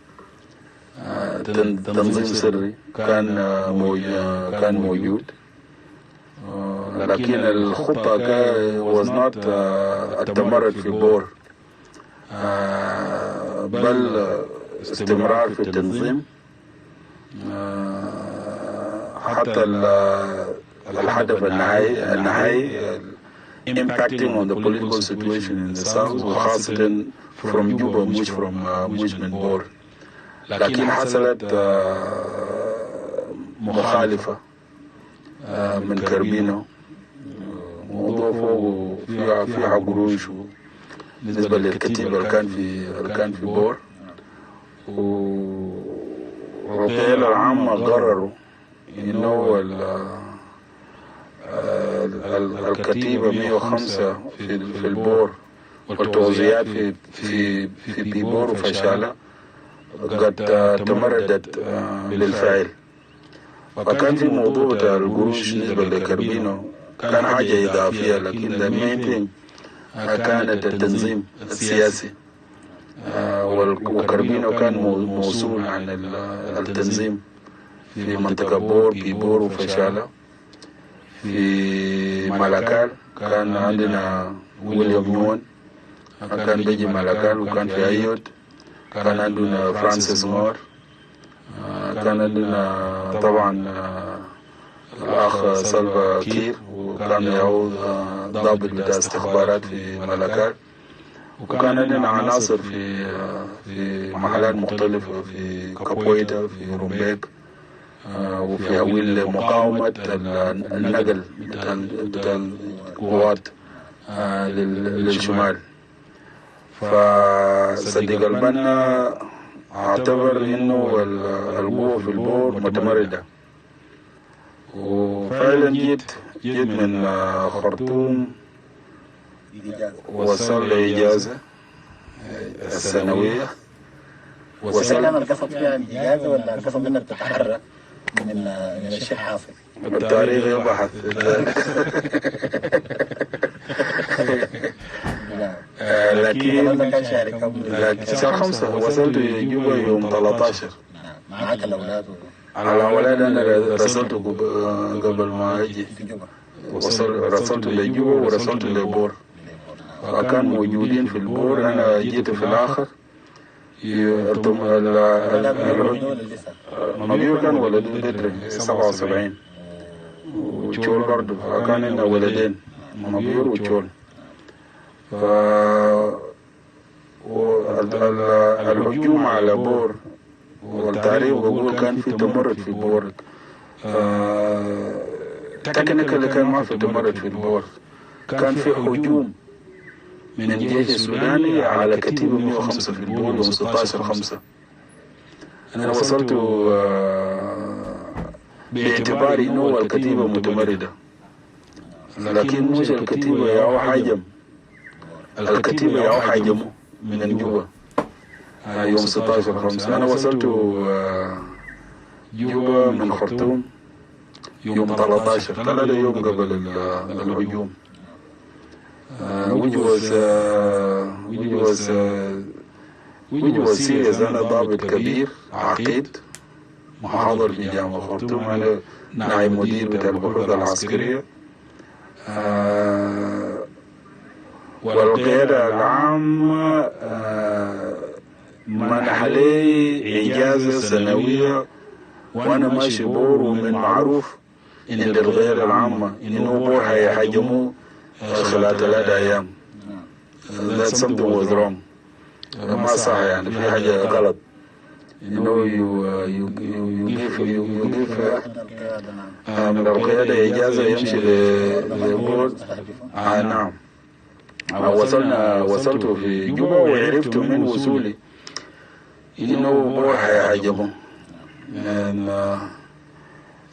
تنظيم سري كان موجود، لكن الخطة was not التمرد في بور، بل استمرار في التنظيم حتى الهدف النهائي impacting on the political situation in the south، وخاصة from Juba مش من بور. لكن حصلت مخالفة من كربينو، موضوع فوق فيها قروش بالنسبة للكتيبة اللي كان في بور، والرؤية العامة قرروا إنه الكتيبة 105 في البور والتوزيعات في بور وفشالة قد تمردت بالفعل. فكان في موضوع بتاع القروش بالنسبة لكربينو كان حاجة إضافية، لكن the main thing كانت التنظيم السياسي، وكربينو كان موصول عن التنظيم في منطقة بور وفشالة. في ملكال كان عندنا ويليام نيون كان بيجي ملكال، وكان في أيود كان عندنا فرانسيس مور، كان عندنا طبعا الأخ سلفا كير، وكان يعود ضابط بتاع استخبارات في ملكال، وكان عندنا عناصر في محلات مختلفة في كابويتا، في رومبيك، وفي أويل مقاومة النقل بتاع القوات للشمال. فصديق البنا اعتبر إنه القوة في البور متمردة، وفعلا جيت من خرطوم، وصل لإجازة السنوية. وسلم القصد فيها الإجازة ولا القصد إنك تتحرك من الشيء حاصل؟ التاريخ يبحث. لكن شهر 5 وصلت جوبا يوم 13. معك الأولاد؟ الأولاد أنا رسلت قبل ما أجي، رسلت لجوبا ورسلت لبور، وكان موجودين في البور. أنا جيت في الآخر. مبيور كان ولده بدري 77، وتشول برضه، فكان لنا ولدين مبيور وتشول. الهجوم على بور والتاريخ بقول كان في تمرد في بور، تكنيكالي كان ما في تمرد في البور، كان في هجوم من الجيش السوداني على كتيبة 105 في البور يوم 16/5. أنا وصلت باعتباري إنه الكتيبة متمردة، لكن مش الكتيبة ياو حاجم، الكتيبة ياو حاجمه من جوبا يوم 16/5. أنا وصلت جوبا من خرطوم يوم 13 يوم قبل الهجوم. which was serious. أنا ضابط كبير عقيد محاضر في جامعة خرطوم، أنا نائب مدير بتاع البحوث العسكرية، والقيادة العامة منح لي إجازة سنوية وأنا ماشي بور، ومن معروف عند القيادة العامة إنه بور هيحجموه خلال 3 أيام. that something was wrong. ما صح يعني، في حاجة غلط. you give من القيادة إجازة يمشي للبورد. نعم. وصلت في جوبا وعرفت من وصولي إنه بور هيحجموه.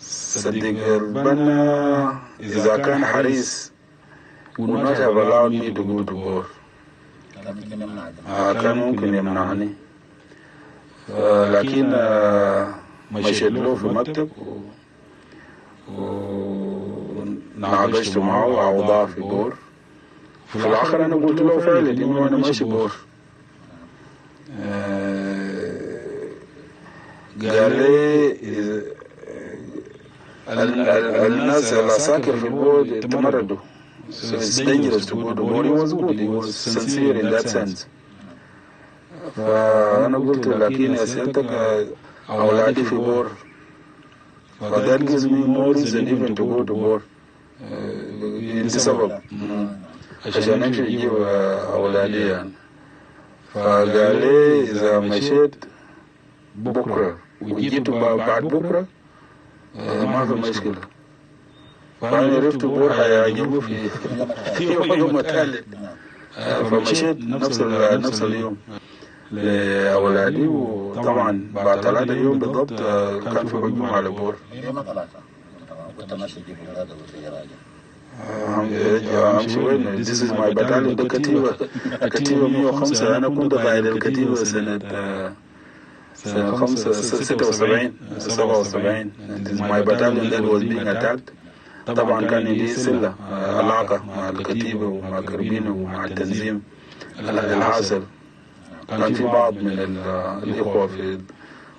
صدق البنا إذا كان حريص would not have allowed me to go to war. كان ممكن يمنعني، لكن مشيت له في مكتب وناقشت معه أوضاع في بور. في الآخر أنا قلت له فعلا إنه أنا ماشي بور. قال لي الناس العساكر في البور تمردوا. So it's dangerous to go to war. He was good. He was sincere in that sense. فأنا قلت لكن يا سيادتك أولادي في بور. That gives me more reason even to go to war. دي سبب عشان أمشي أجيب أولادي يعني. فقال لي إذا مشيت بكرة وجيت بعد بكرة ما في مشكلة. فأنا عرفت بور هيعجبوا في يوم الثالث. فمشيت نفس اليوم لأولادي، وطبعا بعد 3 يوم بالضبط كان في هجوم على بور. كنت ماشي أجيب أولادي وفي راجع. أمشي وين؟ This is my battalion. الكتيبة 105. أنا كنت قائد الكتيبة سنة 76. This is my battalion that was being attacked. طبعا كان لي صلة علاقة مع الكتيبة ومع كربينة ومع التنظيم الحاصل. كان في بعض من الإخوة في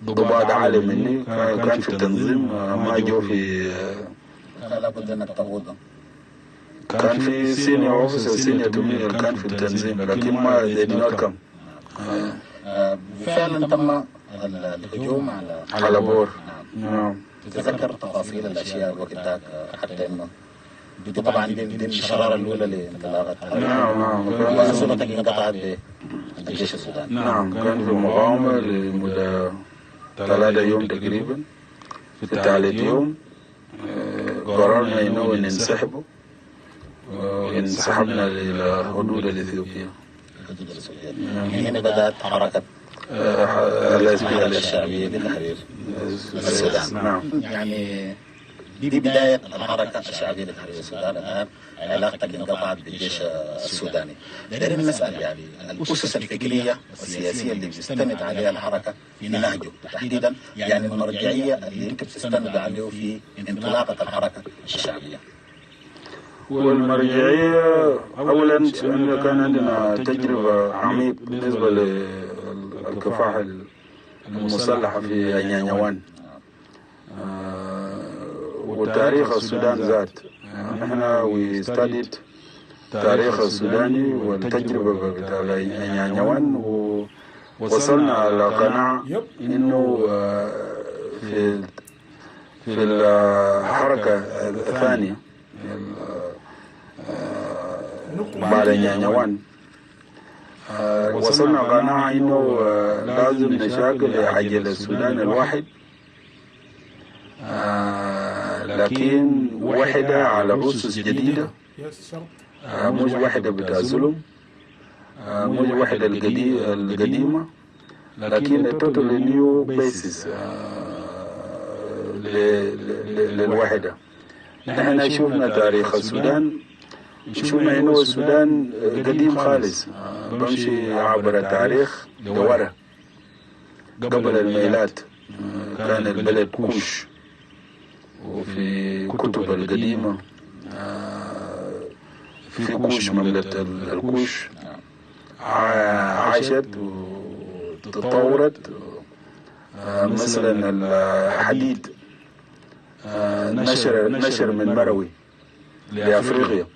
ضباط عالي مني كان في التنظيم ما جو في. لابد أنك تقودهم. كان في سينيور أوفيسر سينيور تومي كان في التنظيم، لكن ما they did not come. فعلا تم الهجوم على بور. نعم. تذكر تفاصيل الأشياء الوقت ذاك، حتى إنه دي طبعا دي الشرارة الأولى لانطلاقة. نعم. وصلتك انقطعت بالجيش السوداني. نعم. كان في مقاومة لمدة 3 يوم تقريبا. في 3 يوم قررنا إنه ننسحب، وانسحبنا إلى حدود الإثيوبية. هنا بدأت حركة الشعبية لتحرير السودان. نعم. يعني دي بداية الحركة الشعبية لتحرير السودان. الآن علاقتك انقطعت بالجيش السوداني. دائما نسأل يعني الأسس الفكرية والسياسية اللي بتستند عليها الحركة في نهجه تحديدا، يعني المرجعية اللي أنت بتستند عليه في انطلاقة الحركة الشعبية. والمرجعية أولا كان عندنا تجربة عميقة بالنسبة للكفاح المسلحة في نيانيوان وتاريخ السودان ذات. نحن we studied تاريخ السوداني والتجربة بتاع نيانيوان، ووصلنا إلى قناعة إنه في الحركة الثانية بعد نيانيوان وصلنا قناعة إنه لازم نشاكل عجل السودان الواحد، لكن وحدة على أسس جديدة، مش وحدة بتاع ظلم، مش وحدة القديمة، لكن توتال نيو بيسيس للوحدة. نحن شفنا تاريخ السودان، شفنا إنه السودان قديم خالص، بمشي عبر التاريخ لورا قبل الميلاد. كان البلد كوش، وفي كتب القديمة في كوش، مملكة الكوش عاشت وتطورت. مثلا الحديد نشر من مروي لأفريقيا،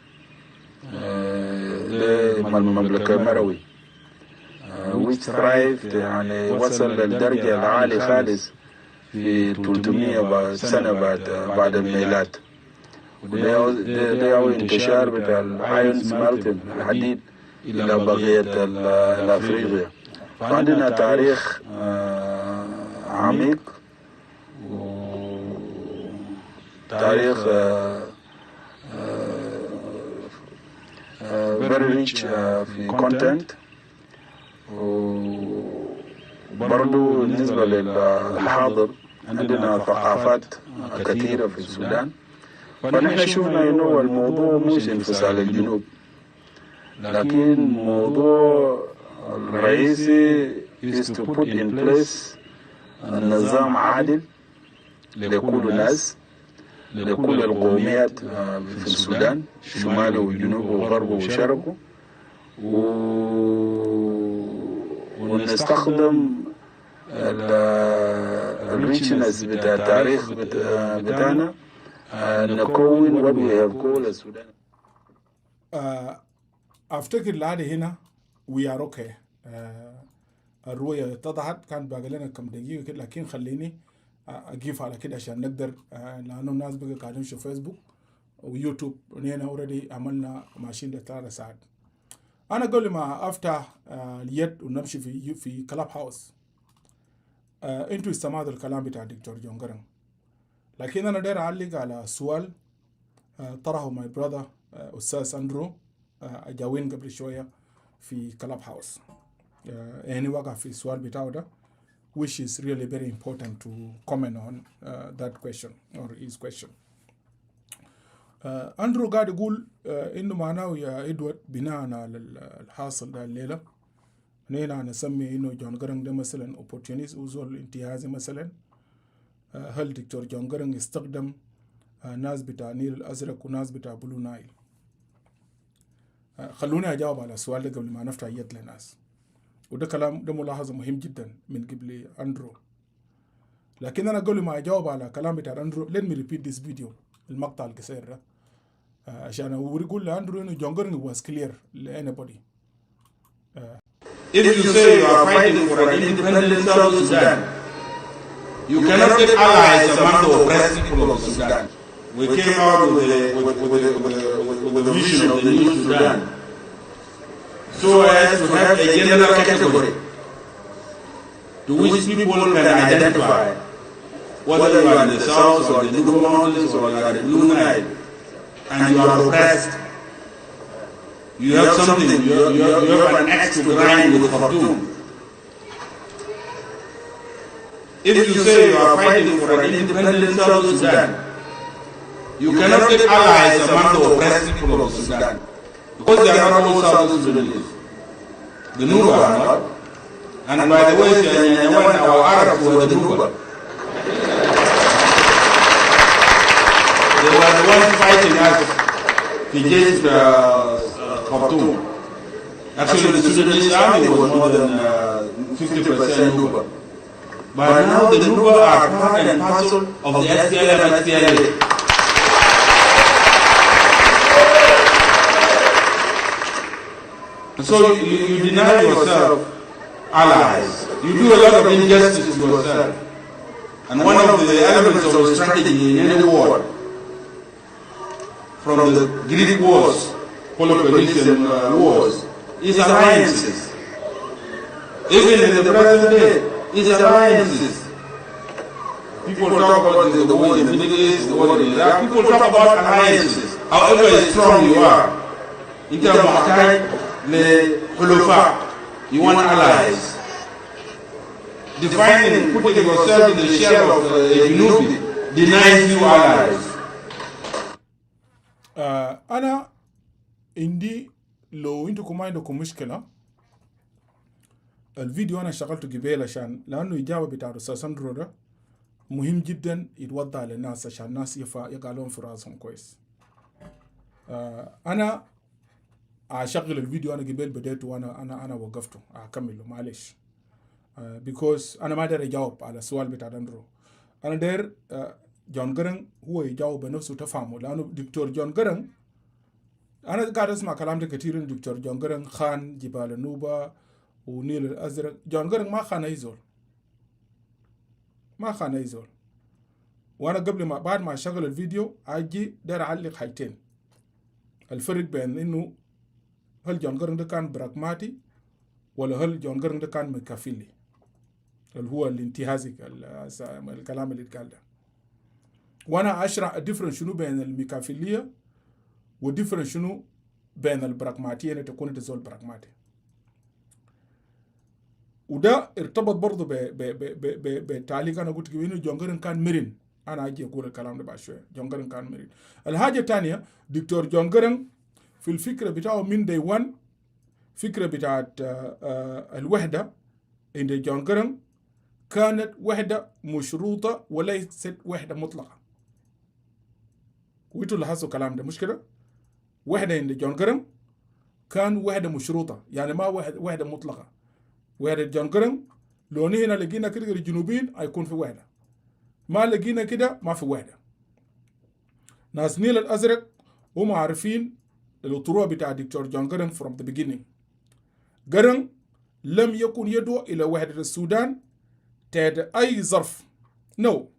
المملكة مروي which thrived، يعني وصل للدرجة العالية خالص في 300 سنة بعد الميلاد. وده انتشار بتاع الايون سمالتن، الحديد، إلى بقية الأفريقيا. فعندنا تاريخ عميق، وتاريخ very rich في content. وبرضو بالنسبة للحاضر عندنا ثقافات كثيرة في السودان. فنحن شفنا إنه الموضوع مش انفصال الجنوب، لكن موضوع الرئيسي is to put in place نظام عادل لكل الناس، لكل القوميات في السودان، شماله وجنوبه وغربه وشرقه، ونستخدم الريتشنس بتاع التاريخ بتاعنا نكون what we have called السودان. أفتكر لعادي هنا we are okay. الرؤية اتضحت، كان باقي لنا كم دقيقة كده، لكن خليني أجيف على كده عشان نقدر، لأنه الناس بقى قاعدين في فيسبوك ويوتيوب، ونحن اوريدي عملنا ماشين ل3 ساعات. أنا قبل ما أفتح اليد ونمشي في كلاب هاوس، أنتوا استمعتوا الكلام بتاع دكتور جون جرانج، لكن أنا داير أعلق على سؤال طرحه ماي براذر أستاذ أندرو أجاوين قبل شوية في كلاب هاوس. يعني وقع في السؤال بتاعه ده which is really very important to comment on that question or his question. أندرو قاعد يقول إنه معناه يا إدوارد بناء على الحاصل ده الليلة هنا نسمي إنه جون جرانج ده مثلا opportunist وزول انتهازي مثلا. هل دكتور جون جرانج استخدم ناس بتاع نيل الأزرق وناس بتاع بلو نايل؟ خلوني أجاوب على السؤال ده قبل ما نفتح يد للناس، وده كلام ده ملاحظة مهم جدا من قبل أندرو. لكن أنا قبل ما أجاوب على كلام بتاع أندرو let me repeat this video، المقطع القصير ده، عشان أقول لأندرو إنه جون جرانج was clear to anybody. If you say you are fighting for an independent South Sudan, you cannot get allies among the oppressed people of Sudan. We came out with the vision of the new Sudan, so as to have a general category to which people can identify, whether you are in the south or the Nuba Mountains or you are in Blue Nile, and you are oppressed. You have something, you have an axe to grind with Khartoum. If you say you are fighting for an independent South Sudan, you cannot get allies among the oppressed people of Sudan, because they are not all South Sudanese. The Nuba are not. And by the way, our Arabs were the Nuba. They were the ones fighting us against Khartoum. Actually, the Sudanese army was more than 50% Nuba. But now the Nuba are part and parcel of the SPLM and SPLA. So you deny yourself allies. You do a lot of injustice to yourself. And one of the elements of the strategy in any war, from the Greek wars, Peloponnesian wars, is alliances. Even in the present day, is alliances. People talk about the war in the Middle East, the war in Iraq. People talk about alliances. However strong you are, in terms of you want allies. Defining, putting yourself in the shell of a Junubi denies you allies. أنا عندي لو انتوا ما عندكم مشكلة الفيديو أنا شغلته قبل عشان لأنه إجابة بتاع أستاذ ساندرو ده مهم جدا يتوضع للناس عشان الناس يقالون في راسهم كويس. أنا أشغل الفيديو أنا قبل بديته وأنا أنا وقفته أكمله معلش because أنا ما داير أجاوب على السؤال بتاع أندرو. أنا داير جون جرنج هو يجاوب بنفسه تفهمه لأنه دكتور جون جرنج أنا قاعد أسمع كلام ده كثير. دكتور جون جرنج خان جبال النوبة ونيل الأزرق. جون جرنج ما خان أي زول، ما خان أي زول. وأنا قبل ما بعد ما أشغل الفيديو أجي داير أعلق حاجتين. الفرق بين إنه هل جون جرنج ده كان براغماتي ولا هل جون جرنج ده كان ميكافيلي اللي هو الانتهازي الكلام اللي اتقال ده. وانا اشرح الديفرنس شنو بين الميكافيليه والديفرنس شنو بين البراغماتيه اللي تكون تزول براغماتي. وده ارتبط برضه بتعليق انا قلت انه جون جرنج كان مرن. انا اجي اقول الكلام ده بعد شويه. جون جرنج كان مرن. الحاجه الثانيه دكتور جون جرنج في الفكره بتاعه من دي 1 فكره بتاعت الوحده عند جون جرنج كانت وحده مشروطه وليست وحده مطلقه. ويتو لاحظوا الكلام ده مش كده؟ وحده عند جون جرنج كان وحده مشروطه، يعني ما وحده مطلقه. وحده جون جرنج لو هنا لقينا كده الجنوبيين هيكون في وحده، ما لقينا كده ما في وحده. ناس نيل الازرق هم عارفين الطروع بتاع دكتور جون جرنج from the beginning. جرنج لم يكن يدعو الى وحده السودان تحت اي ظرف. نو.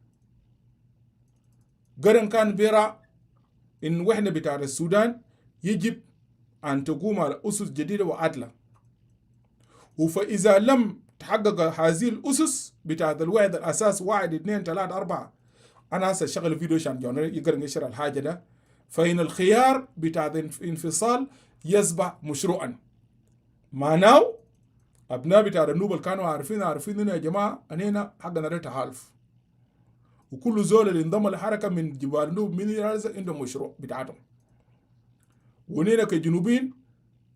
جرنج كان بيرى إن وحدة بتاع السودان يجب أن تقوم على أسس جديدة وعادلة. وفإذا لم تحقق هذه الأسس بتاع الوحدة الأساس 1 2 3 4 أنا هسه شغل فيديو عشان جون يقدر يشرح الحاجة ده. فإن الخيار بتاع الانفصال يصبح مشروعا. معناه أبناء بتاع النوبة كانوا عارفين إنه يا جماعة أننا حقنا ده تحالف. وكل زول اللي انضم لحركه من جبال النوب من الارزاق عندهم مشروع بتاعتهم. ونينا كجنوبين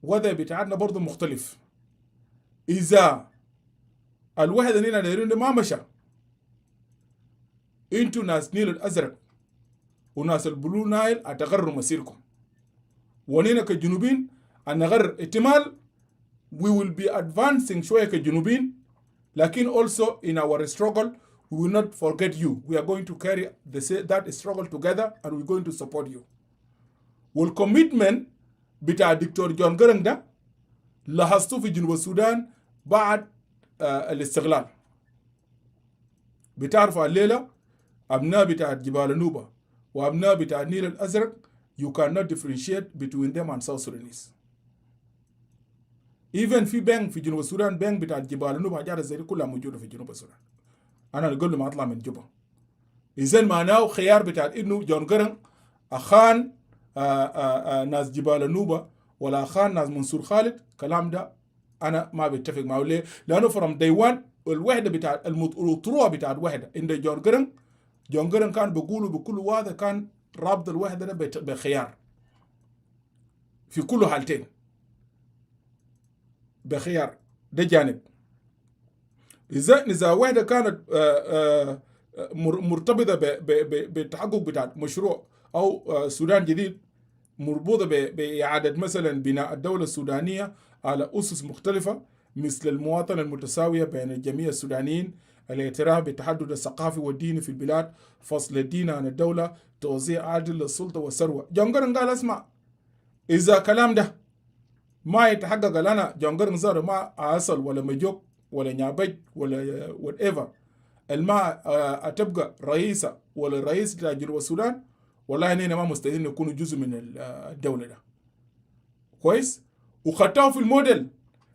وضع بتاعتنا برضه مختلف. اذا الوحده اللي دايرين ما مشى، انتوا ناس نيل الازرق وناس البلو نايل هتغروا مسيركم. ونينا كجنوبين هنغر احتمال we will be advancing شويه كجنوبين، لكن also in our struggle we will not forget you. We are going to carry that struggle together and we're going to support you. والcommitment بتاع دكتور جون جرنج ده لاحظته في جنوب السودان بعد الاستقلال. بتعرفوا الليلة أبناء بتاع جبال النوبة وأبناء بتاع النيل الأزرق you cannot differentiate between them and South Sudanese. even في بنك في جنوب السودان بنك بتاع جبال النوبة حاجات زي دي كلها موجودة في جنوب السودان. أنا أقول له ما أطلع من جبهة. إذن معناه خيار بتاع إنه جون جرنج أخان ناس جبال النوبة ولا أخان ناس منصور خالد، كلام ده أنا ما بتفق معه. ليه؟ لأنه from day one الوحدة بتاع الطروع بتاع الوحدة عند جون جرنج كان بيقولوا بكل واحد كان رابط الوحدة ده بخيار في كل حالتين بخيار. ده جانب. إذا وحدة كانت مرتبطة بالتحقق بتاع مشروع أو سودان جديد مربوطة بإعادة مثلا بناء الدولة السودانية على أسس مختلفة مثل المواطنة المتساوية بين جميع السودانيين، الاعتراف بالتحدد الثقافي والديني في البلاد، فصل الدين عن الدولة، توزيع عادل للسلطة والثروة. جون جرنج قال اسمع، إذا كلام ده ما يتحقق لنا جون جرنج زار ما أصل ولا مجوك ولا نيابج ولا whatever الماء تبقى رئيسة ولا رئيس بتاع جنوب السودان، والله هنا ما مستعدين يكونوا جزء من الدولة ده. كويس؟ وخدتوه في الموديل.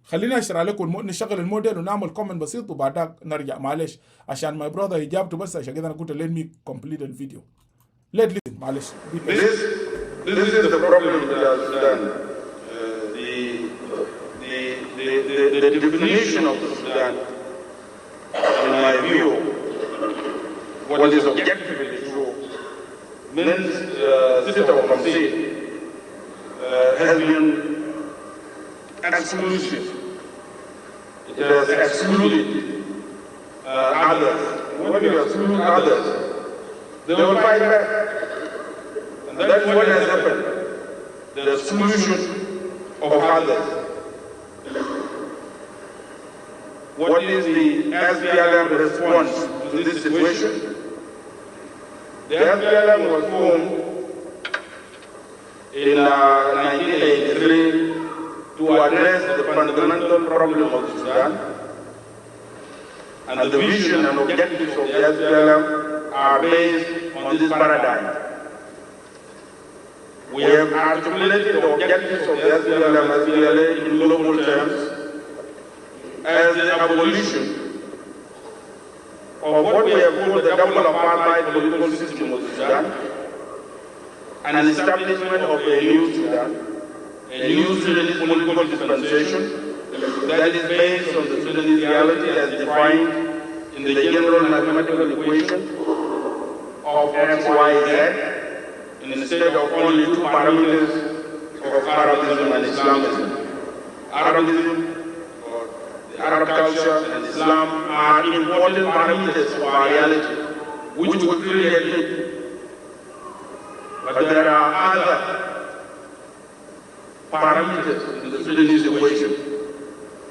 خلينا اشرح لكم نشغل الموديل ونعمل كومنت بسيط وبعدها نرجع. معلش عشان ماي براذر اجابته بس عشان كده انا قلت let me complete الفيديو. Let listen. معلش. This is the problem with Sudan. The definition of Sudan, in my view, what is objectively true, means system of conceit. has been exclusive. It has excluded others. When you exclude others, they will fight back. And that's what has happened. The exclusion of others. What is the SPLM response to this situation? The SPLM was formed in 1983 to address the fundamental problem of Sudan. And the vision and objectives of the SPLM are based on this paradigm. We have articulated the objectives of the SPLM SPLA in global terms as the abolition of what we have called the double apartheid political system of Sudan, and establishment of a new Sudan, a new Sudanese political dispensation that is based on the Sudanese reality as defined in the general mathematical equation of X, Y, Z, instead of only two parameters of Arabism and Islamism. Arabism, Arab culture and Islam are important parameters of our reality, which we clearly admit. But there are other parameters in the Sudanese equation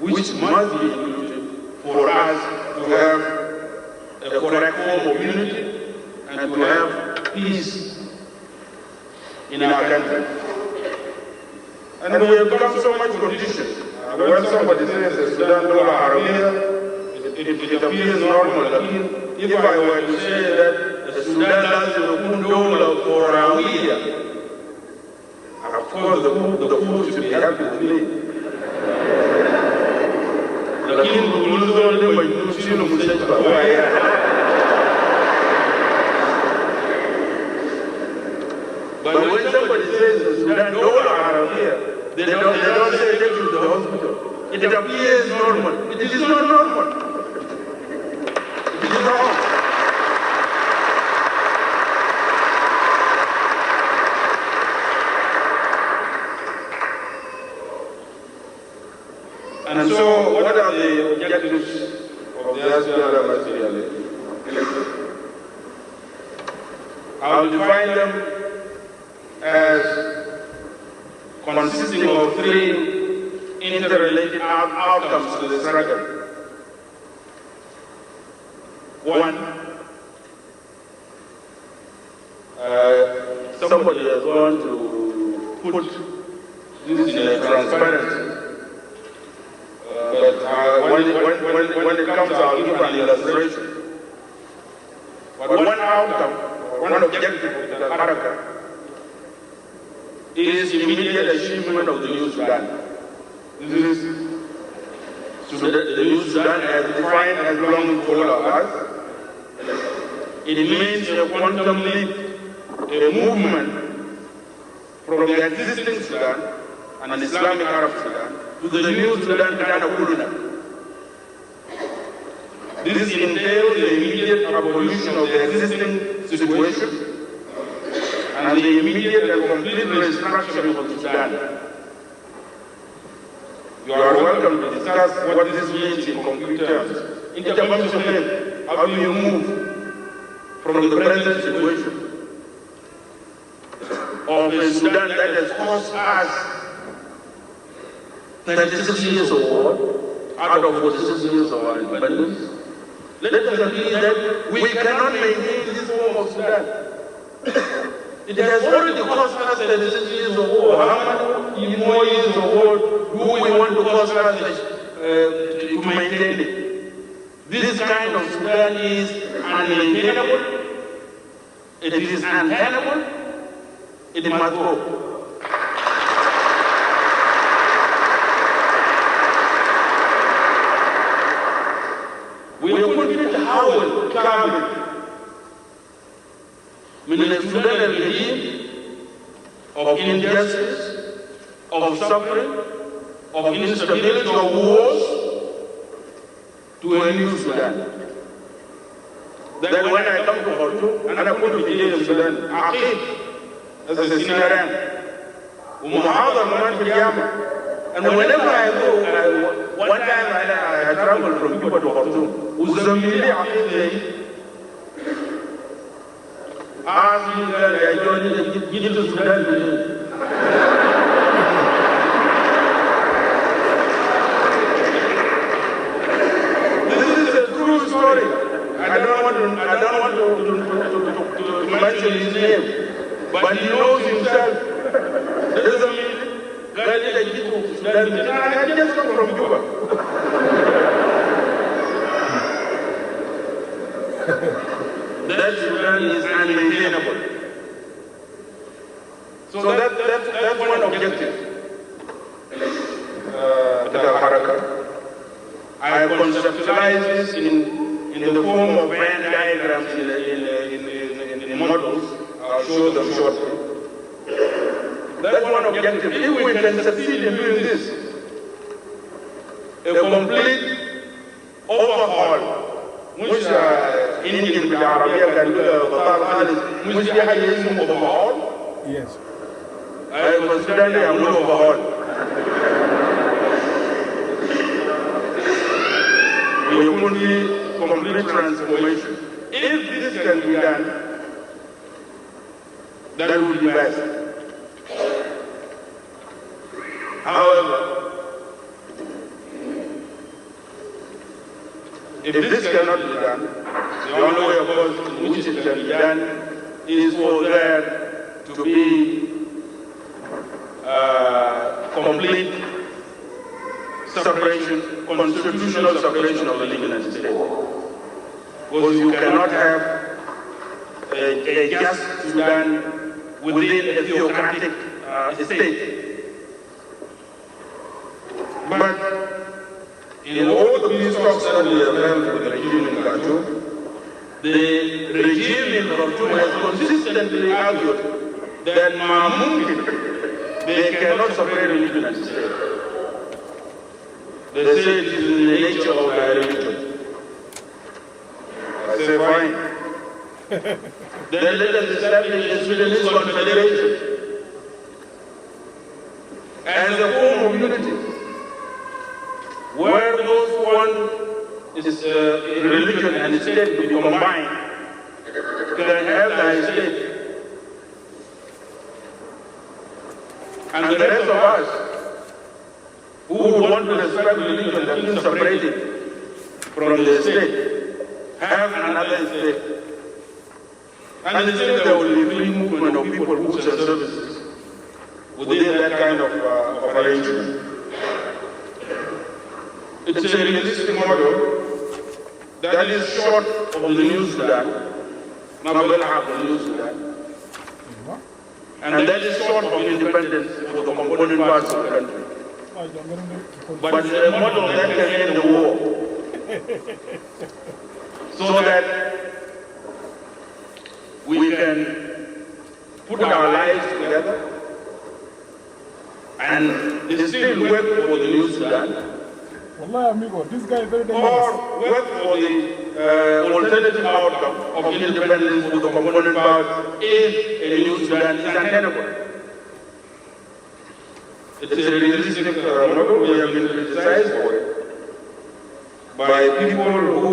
which must be included for us to have a correct form of unity and to have peace in our country. And we have come so much conditions. When somebody says that Sudan Dola Arabia, it appears normal. If I were to say that Sudan doesn't Dola for Arabia, of course the food should be happy with me. But when somebody says that Sudan Dola Arabia, they don't say take you to the hospital. It appears normal. It is not normal. It is wrong. And so, what are the objectives of the SPLM SPLA? I will define them as consisting of three interrelated outcomes to the struggle. One, somebody has gone to put this in a transparency. But when it comes, I'll give an illustration. But one outcome, one objective of the Haraka is immediate achievement of the new Sudan. This is the new Sudan as defined as belonging to all of us. It means a quantum leap, a movement from the existing Sudan, an Islamic Arab Sudan, to the new Sudan, Kuluna. This entails the immediate abolition of the existing situation and the immediate and complete restructuring of Sudan. You are welcome to discuss what this means in concrete terms. In terms of how do you move from the present situation of a Sudan that has cost us 36 years of war out of 46 years of our independence. Let us agree that we cannot maintain this form of Sudan. It has already cost us 36 years of war. How many more years of war do we want to cost us to maintain it? This kind of Sudan is unmaintainable. It is untenable. It must go. We couldn't حاول كامل من السودان القديم of injustice, of suffering, of instability, of wars, to a new Sudan. Then when I come to Khartoum, and I put the in Sudan, Aqib, as a Sinaran, ومحاضر كمان في الجامعة. And whenever I go, one time I traveled from Cuba to Khartoum, وزميلي عقيدي asked me that I joined into Sudan with him. This is a true story. I don't want to mention his name, but he knows himself. Doesn't mean I just come from Cuba. That Sudan is unmaintainable. So that's one objective. I conceptualize this in the form of Venn diagrams in models. I'll show them shortly. That's one objective. If we can succeed in doing this, a complete overhaul, مش Indian بالعربية كان بطال خالص، مش في حاجة اسمه overhaul. Yes. أيوة السودان يعملوا overhaul. ويكون في complete transformation. If this can be done, that would be best. However, if this cannot be done, the only way, of course, in which it can be done is for there to be complete separation, constitutional separation of the legal entity. Because you cannot have a just Sudan within a theocratic state. But in all the peace talks that we have held with the regime in Khartoum, the regime in Khartoum has consistently argued that they cannot separate religion and state. They say it is in the nature of their religion. I say fine. Then let us establish a Sudanese confederation as a form of unity, where those who want religion and state to be combined can have their state. And the rest of us who would want to respect religion that is separated from the state have another state. And still there will be free movement of people, goods and services within that kind of arrangement. It's a realistic model that is short of the new Sudan, not well half the new Sudan, and that is short of independence for the component parts of the country. But it's a model that can end the war, so that we can put our lives together and still work for the new Sudan. Wallah, amigo, this guy is very dangerous. Or work for the alternative outcome of independence for the component parts if a new Sudan is untenable. It's a realistic model. We have been criticized for it by people who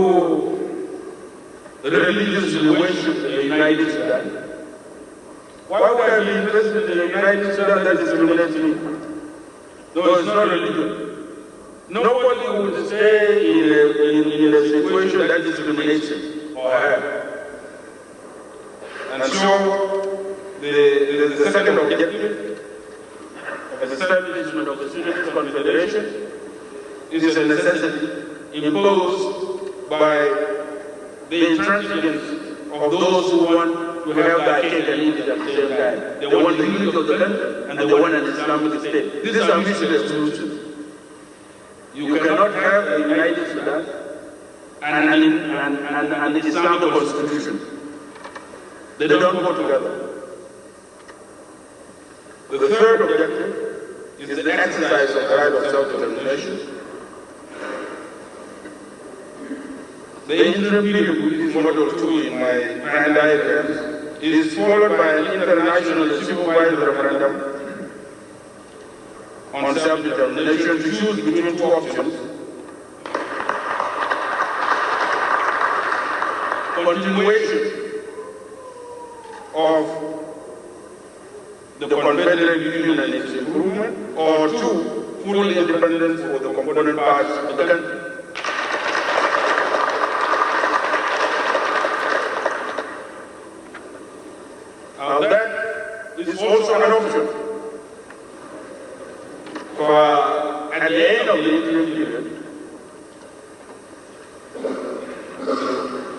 religiously worship a united Sudan. Why would I be interested in a united Sudan that discriminates me? No, it's not religion. Nobody would stay in a situation that discriminates him or her. And so, the second objective of the establishment of the Sudanese Confederation is a necessity imposed by the intransigence of those who want to have their cake and eat it at the same time. They want the unity of the country and they want an Islamic state. This is a mutual solution. You cannot have a united Sudan and an Islamic constitution. They don't go together. The third objective is the exercise of the right of self-determination. The interim period, which is model 2 in my Venn diagrams, is followed by an international supervised referendum on self-determination to choose between two options: continuation of the Confederate Union and its improvement, or two, full independence for the component parts of the country. Now that is also an option. For at the end of the interim period,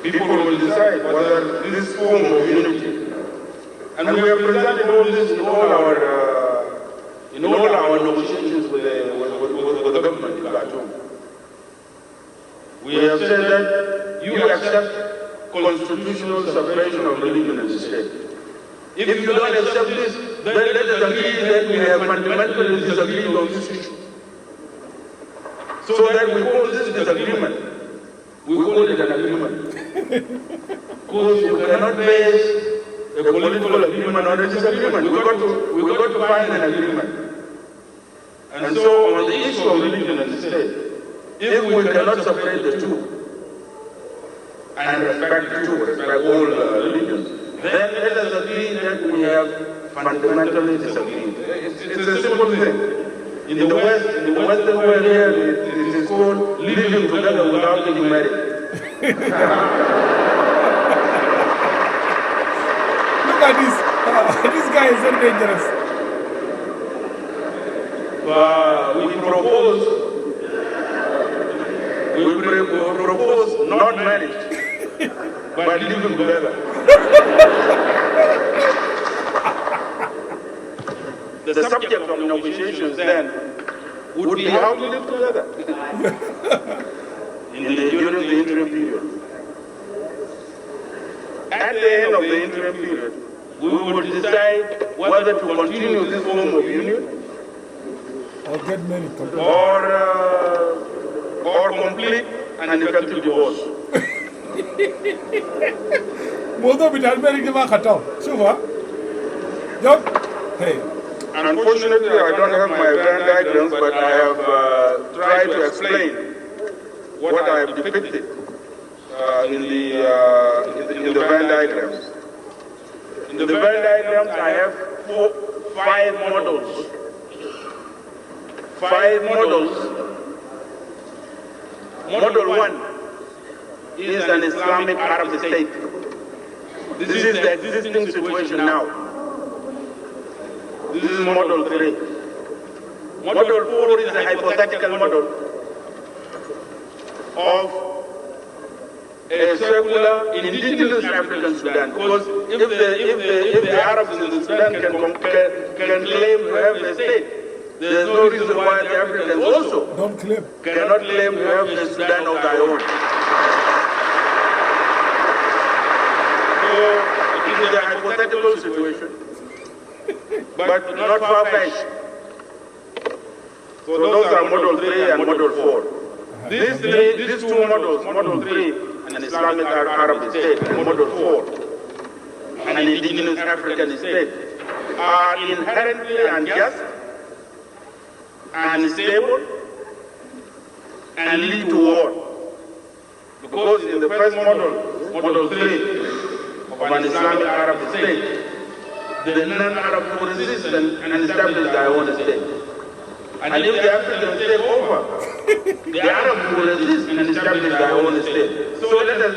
people will decide whether this form of unity, and we have presented all this in all our negotiations with the government in Khartoum. We have said that you accept constitutional separation of religion and state. If you don't accept this, then let us agree that we have fundamentally disagreed on this issue. So that we call this disagreement. We call it an agreement. Because you cannot base a political agreement on a disagreement. We got to find an agreement. And so on the issue of religion and state, if we cannot separate the two and respect all religions, then let us agree that we have fundamentally disagreed. It's a simple thing. In the Western world here, it is called living together without getting married. Look at this. This guy is very dangerous. We propose not marriage, but living together. The subject of negotiations then would be how to live together during the interim period. At the end of the interim period, we will decide whether to continue this form of union or get married or complete an effective divorce. موضوع بتاع الملك ما خطأ شوفها جوب hey. Unfortunately, I don't have my Venn diagrams, but I have tried to explain what I have depicted in the Venn diagrams. In the Venn diagrams, I have five models. 5 models. Model 1 is an Islamic Arab state. This is the existing situation now. This is model 3. Model 4 is a hypothetical model of a secular indigenous African Sudan. Because if the Arabs in the Sudan can claim to have a state, there is no reason why the Africans also cannot claim to have a Sudan of their own. So it is a hypothetical situation, but not far-fetched. So those are model 3 and model 4. These two models, model 3, an Islamic Arab state, and model 4, an indigenous African state, are inherently unjust, unstable, and lead to war. Because in the first model, model 3 of an Islamic Arab state, the non-Arab will resist and establish their own state. And if the Africans take over, the Arabs will resist and establish their own state. So let us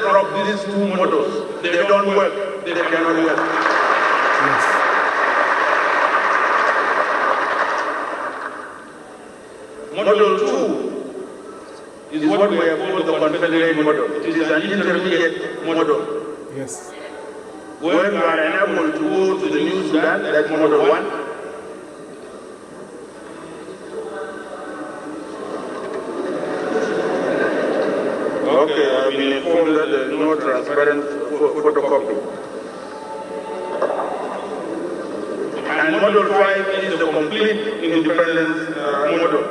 drop these two models. They don't work. They cannot work. Yes. Model 2 is what we have called the Confederate model. It is an intermediate model. Yes. When you are unable to go to the new Sudan, that's model 1. Okay, I've been informed that there is no transparent photocopy. And model 5 is the complete independence model.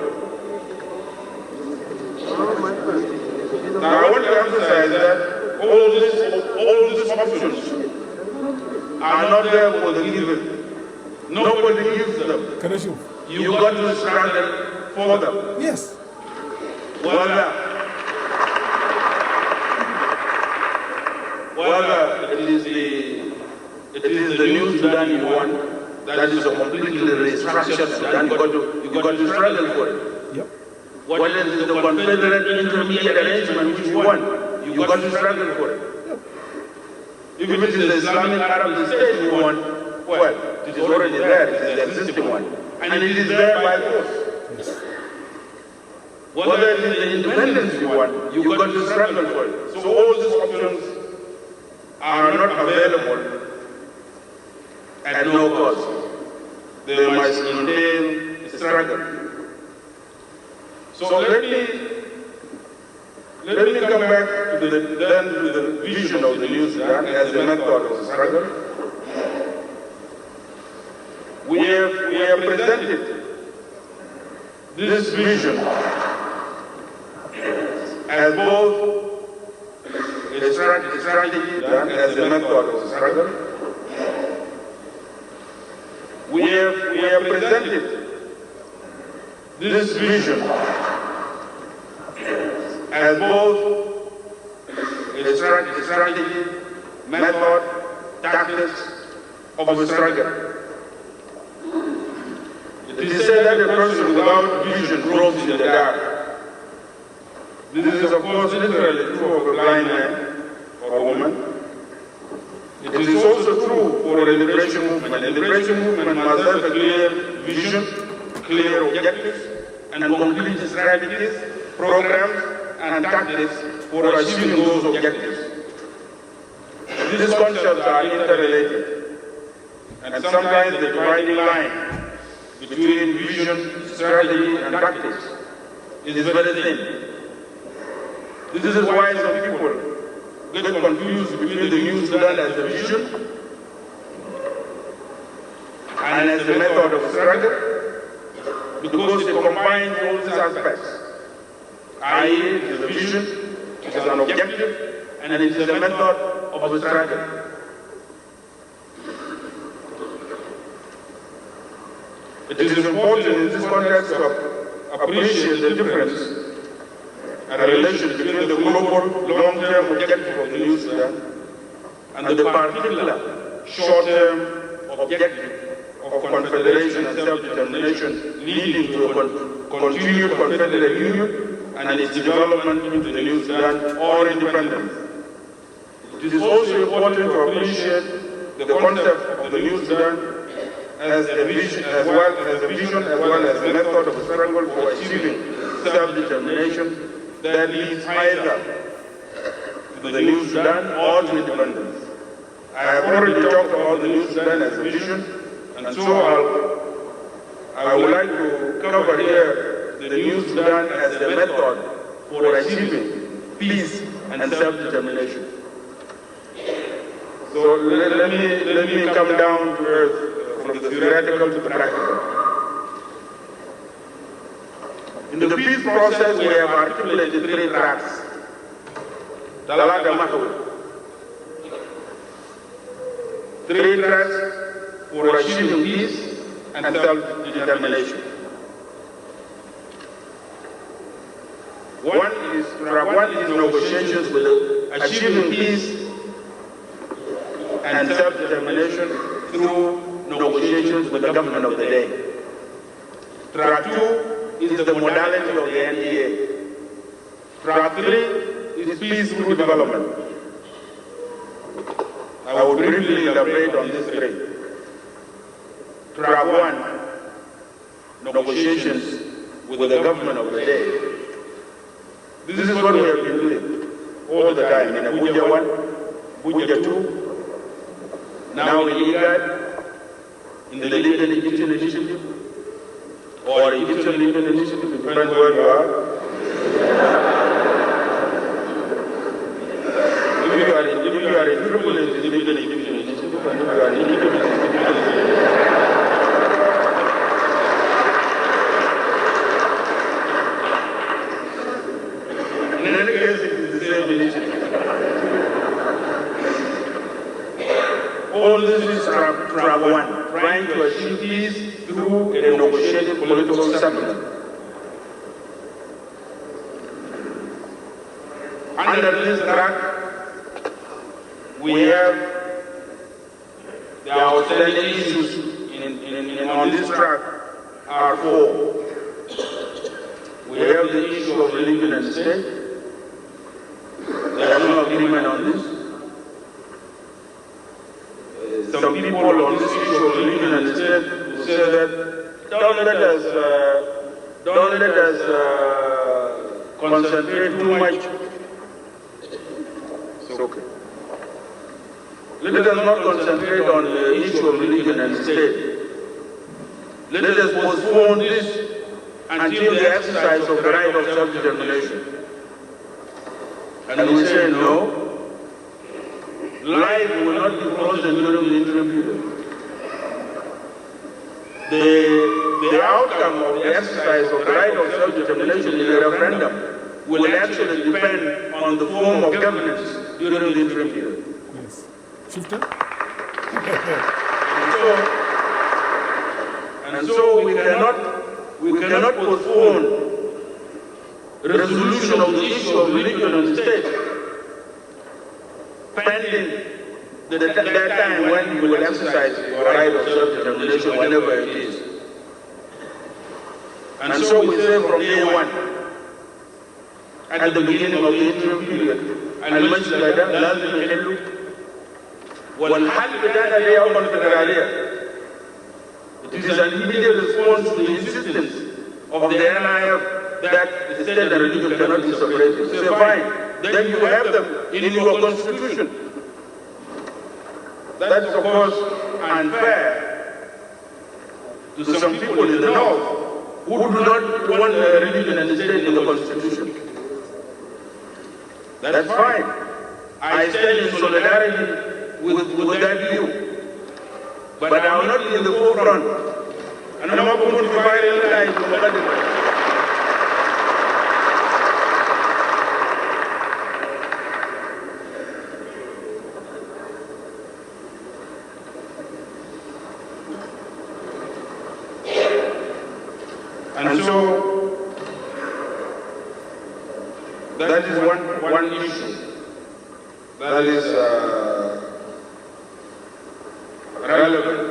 Now I want to emphasize that all these options are not there for the given. Nobody gives them. You got to struggle for them. Yes. Whether it is the new Sudan you want, that is a completely restructured Sudan, you got to struggle for it. Yep. Whether it is the confederate intermediate arrangement which you want, you got to struggle for it. If it is the Islamic Arab state you want, well, it is already there, it is the existing one. And it is there by force. Yes. Whether it is the independence you want, you got to struggle for it. So all these options are not available at no cost. They must entail struggle. So let me come back to the vision of the new Sudan as a method of struggle. We have presented this vision as both a strategy and as a method of struggle. We have presented this vision as both a strategy, method, tactics of a struggle. It is said that a person without vision gropes in the dark. This is, of course, literally true of a blind man or a woman. It is also true for a liberation movement. A liberation movement must have a clear vision, clear objectives, and concrete strategies, programs, and tactics for achieving those objectives. These concepts are interrelated, and sometimes the dividing line between vision, strategy, and tactics is very thin. This is why some people get confused between the new Sudan as a vision and as a method of struggle, because it combines all these aspects. I.e., it is a vision, it is an objective, and it is a method of a struggle. It is important in this context to appreciate the difference and relation between the global long-term objective of the new Sudan and the particular short-term objective of confederation and self-determination leading to a continued confederate union and its development into the new Sudan or independence. It is also important to appreciate the concept of the new Sudan as a vision as well as a method of struggle for achieving self-determination that leads either to the new Sudan or to independence. I have already talked about the new Sudan as a vision, and so I would like to cover here the new Sudan as a method for achieving peace and self-determination. So let me come down to earth from the theoretical to the practical. In the peace process, we have articulated 3 tracks. Talaga Mahawi. 3 tracks for achieving peace and self-determination. Track one is negotiations with achieving peace and self-determination through negotiations with the government of the day. Track 2 is the modality of the NDA. Track 3 is peace through development. I will briefly elaborate on these 3. Track 1, negotiations with the government of the day. This is what we have been doing all the time in Abuja 1, Abuja 2, now in IGAD, in the Legal Egyptian Initiative, or Egyptian Legal Initiative, depends where you are. If you are in Tripoli, it is Legal Egyptian Initiative, and if you are in Egypt, it is in any case, it is the same initiative. All this is track 1, trying to achieve negotiated political settlement. Under this track, we have the outstanding issues on this track are 4. We have the issue of religion and state. There is no agreement on this. Some people on this issue of religion and state say that don't let us concentrate too much. It's okay. Let us not concentrate on the issue of religion and state. Let us postpone this until the exercise of the right of self-determination. And we say no. Life will not be frozen during the interim period. The outcome of the exercise of the right of self-determination in a referendum will actually depend on the form of governance during the interim period. Yes. Shifter? And so we cannot postpone resolution of the issue of religion and state pending that time when you will exercise your right of self-determination, whenever it is. And so we say from day one, at the beginning of the interim period, المجلس لازم يحلوا والحل بتاعنا ده يوم الفدرالية. It is an immediate response to the insistence of the NIF that the state and religion cannot be separated. Say fine, then you have them in your constitution. That's of course unfair to some people in the north who do not want religion and state in the constitution. That's fine. I stand in solidarity with that view. But I will not be in the forefront. And I'm not going to provide any life to Muqaddam. And so, that is one issue. That is relevant,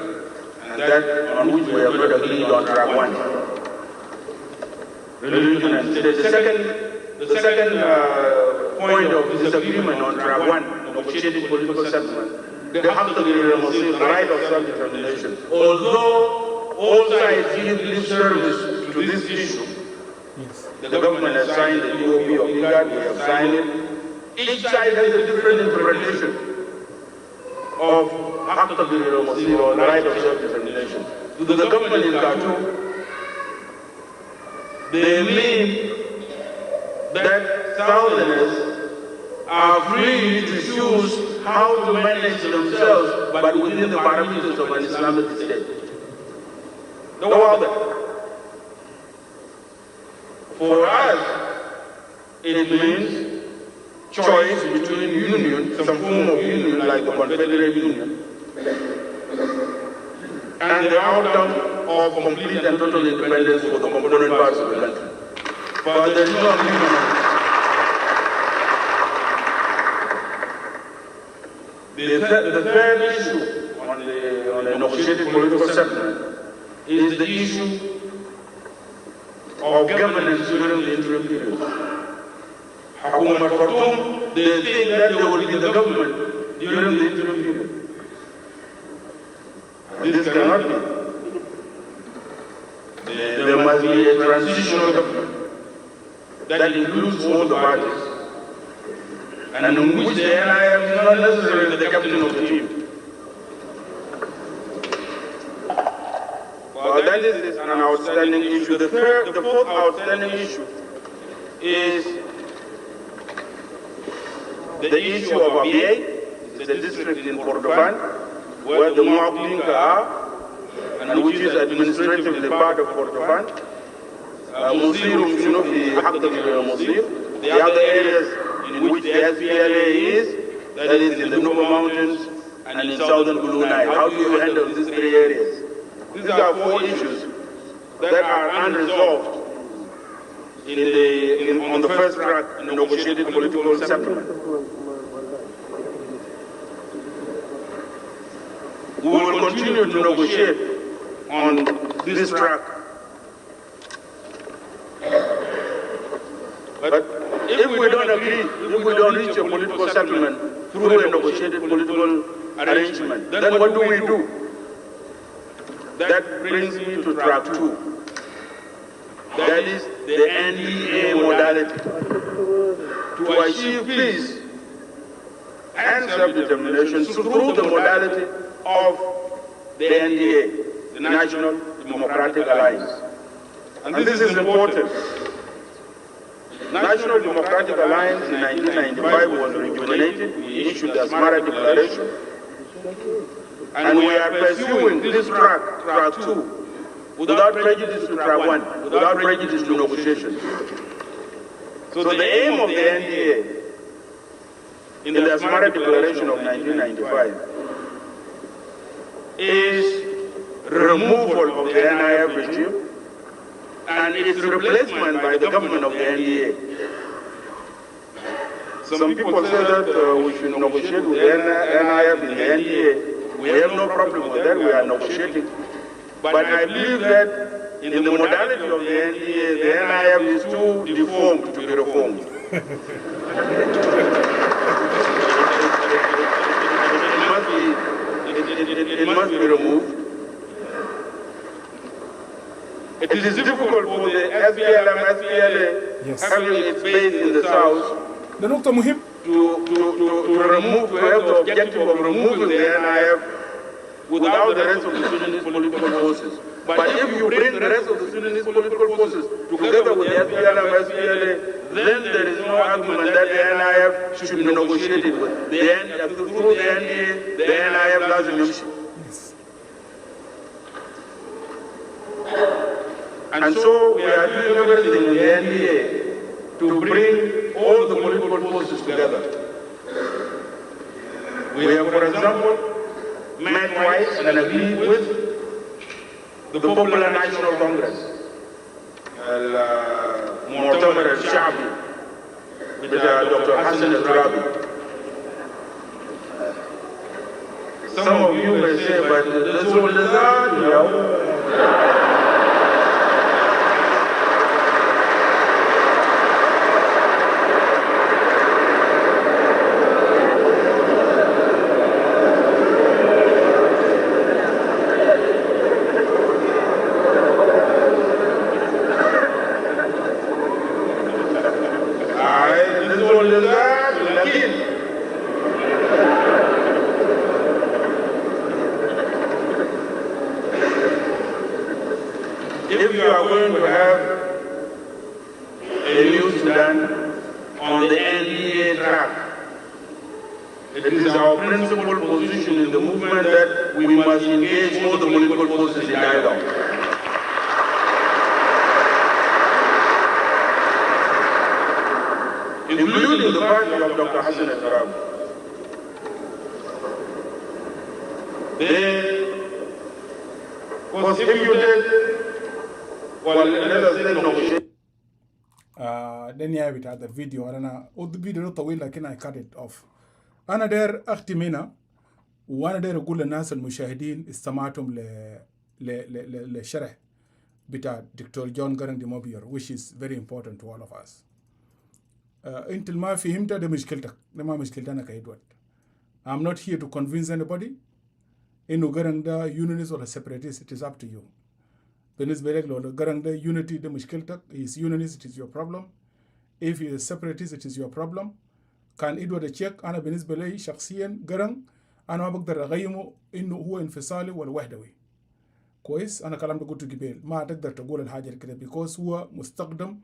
and that on which we have not agreed on track 1. Religion and state. The second point of disagreement on track 1, negotiated political settlement, the right of self-determination. Although all sides give lip service to this issue, the government has signed the DOP of IGAD, we have signed it. Each side has a different interpretation of or the right of self-determination. To the government in Khartoum, they mean that Southerners are free to choose how to manage themselves, but within the parameters of an Islamic state. No other. For us, it means choice between union, some form of union like the Confederate Union, and the outcome of complete and total independence for the component parts of the country. But there is no agreement on this. The third issue on the negotiated political settlement is the issue of governance during the interim period. Hakumat Khartoum, they think that they will be the government during the interim period. This cannot be. There must be a transitional government that includes all the parties, and in which the NIM is not necessarily the captain of the team. Well, that is an outstanding issue. The fourth outstanding issue is the issue of Abyei. It's a district in Kordofan where the Mu'abdinka are, and which is administratively part of Kordofan. Musirum Junubi Hakdamir Muslim. The other areas in which the SPLA is, that is in the Nuba Mountains and in southern Blue Nile. How do you handle these 3 areas? These are 4 issues that are unresolved on the first track in negotiated political settlement. We will continue to negotiate on this track. But if we don't agree, if we don't reach a political settlement through a negotiated political arrangement, then what do? That brings me to track 2. That is the NDA modality. To achieve peace and self-determination through the modality of the NDA, the National Democratic Alliance. And this is important. National Democratic Alliance in 1995 was rejuvenated. We issued the Asmara Declaration. And we are pursuing this track 2, without prejudice to track 1, without prejudice to negotiations. So the aim of the NDA in the Asmara Declaration of 1995 is removal of the NIF regime and its replacement by the government of the NDA. Some people say that we should negotiate with the NIF in the NDA. We have no problem with that, we are negotiating. But I believe that in the modality of the NDA, the NIF is too deformed to be reformed. It must be removed. It is difficult for the SPLM, SPLA, having its base in the south, ده نقطة مهم. to have the objective of removing the NIF without the rest of the Sudanese political forces. But if you bring the rest of the Sudanese political forces together with the SPLM, SPLA, then there is no argument that the NIF should be negotiated with. Through the NDA, the NIF doesn't issue. And so we are doing everything in the NDA to bring all the political forces together. We have, for example, met twice and agreed with the Popular National Congress, المؤتمر الشعبي بتاع Dr. Hassan al-Turabi. Some of you may say, but this will dissolve, if you are going to have a new Sudan on the NDA track, it is our principal position in the movement that we must engage all the political forces in dialogue. Including the party of Dr. Hassan al-Turabi. Because if you did, well, let us then negotiate. ده النهاية بتاع الفيديو. أنا الفيديو ده طويل لكن I cut it off. أنا داير أختم هنا وأنا داير أقول للناس المشاهدين استمعتم للشرح بتاع دكتور جون جارنج دي موبير which is very important to all of us. أنت اللي ما فهمت ده مشكلتك، ده ما مشكلتي أنا كإدوارد. I'm not here to convince anybody إنه جارنج ده unionist ولا separatist. It is up to you. بالنسبة لك لو جارنج ده unity ده مشكلتك، he is unionist, it is your problem. If he is separatist, it is your problem. كان إدوارد تشيك أنا بالنسبة لي شخصيا جارنج أنا ما بقدر أقيمه إنه هو انفصالي ولا وحدوي. كويس؟ أنا كلام ده قلته قبل، ما تقدر تقول الحاجة كده because هو مستخدم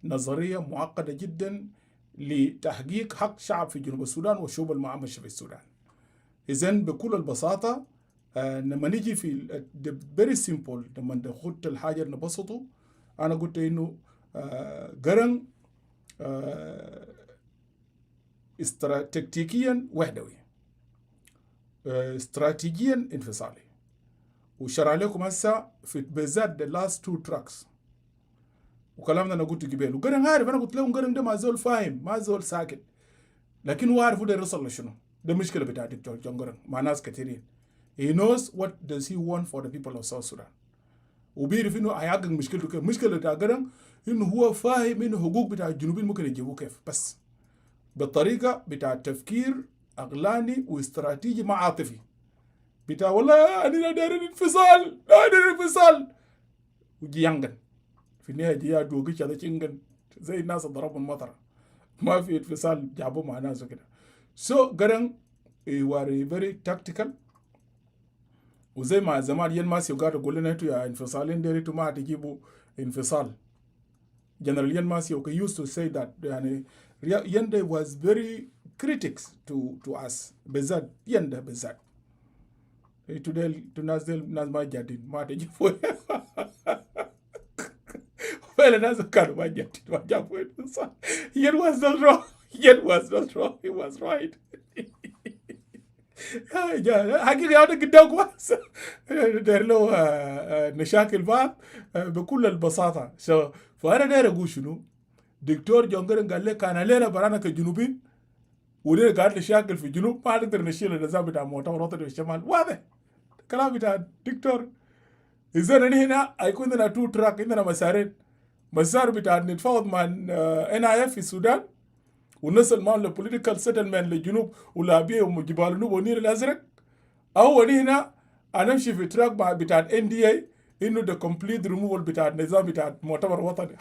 نظرية معقدة جدا لتحقيق حق شعب في جنوب السودان والشعوب المعمشة في السودان. إذن بكل البساطة لما نيجي في very simple لما نخد الحاجة نبسطه، أنا قلت إنه جارنج تكتيكيا وحدوي، استراتيجيا انفصالي، وشرح لكم هسه في بالذات the last 2 tracks. وكلامنا انا قلت قبل وقرن عارف، انا قلت لهم قرن ده ما زول فاهم، ما زول ساكت، لكن هو عارف ده يوصل لشنو. ده مشكله بتاع دكتور جون قرن مع ناس كثيرين. he knows what does he want for the people of South Sudan. وبيعرف انه هيحقق مشكلته كيف. مشكله بتاع قرن انه هو فاهم انه حقوق بتاع الجنوبيين ممكن يجيبوه كيف، بس بالطريقه بتاع تفكير عقلاني واستراتيجي ما عاطفي بتاع والله انا داير انفصال، داير انفصال، وجي ينقن في النهايه جي دوقش هذا تشنقن زي الناس اللي ضربوا المطره، ما في انفصال جابوه مع ناس وكده. سو قرن يواري فيري تاكتيكال، وزي ما زمان ين ماسيو قاعد يقول لنا انتوا يا انفصالين ديريتوا ما تجيبوا انفصال. جنرال ين ماسيو used to say that يعني ينده was very critics to us بالذات ينده بالذات. ناس ما جادين ما تجيبوا فعلا ناس كانوا ما جادين ما جابوا انفصال. ين was not wrong. ين was not wrong. He was right. حقيقة هذا قدامكم داير له مشاكل بعض بكل البساطة. فأنا داير أقول شنو؟ دكتور جون قرن قال لك أنا لينا برانا كجنوبين ولينا قاعد نشاكل في الجنوب ما نقدر نشيل النظام بتاع مؤتمر وطني في الشمال. واضح كلام بتاع دكتور. إذا هنا هيكون عندنا 2 تراك، عندنا مسارين. مسار بتاع نتفاوض مع NIF في السودان ونصل معهم لبوليتيكال سيتلمنت للجنوب ولابيه وجبال النوب والنيل الازرق، او هنا هنمشي في تراك بتاع NDA انه ده كومبليت ريموفال بتاع النظام بتاع مؤتمر وطني.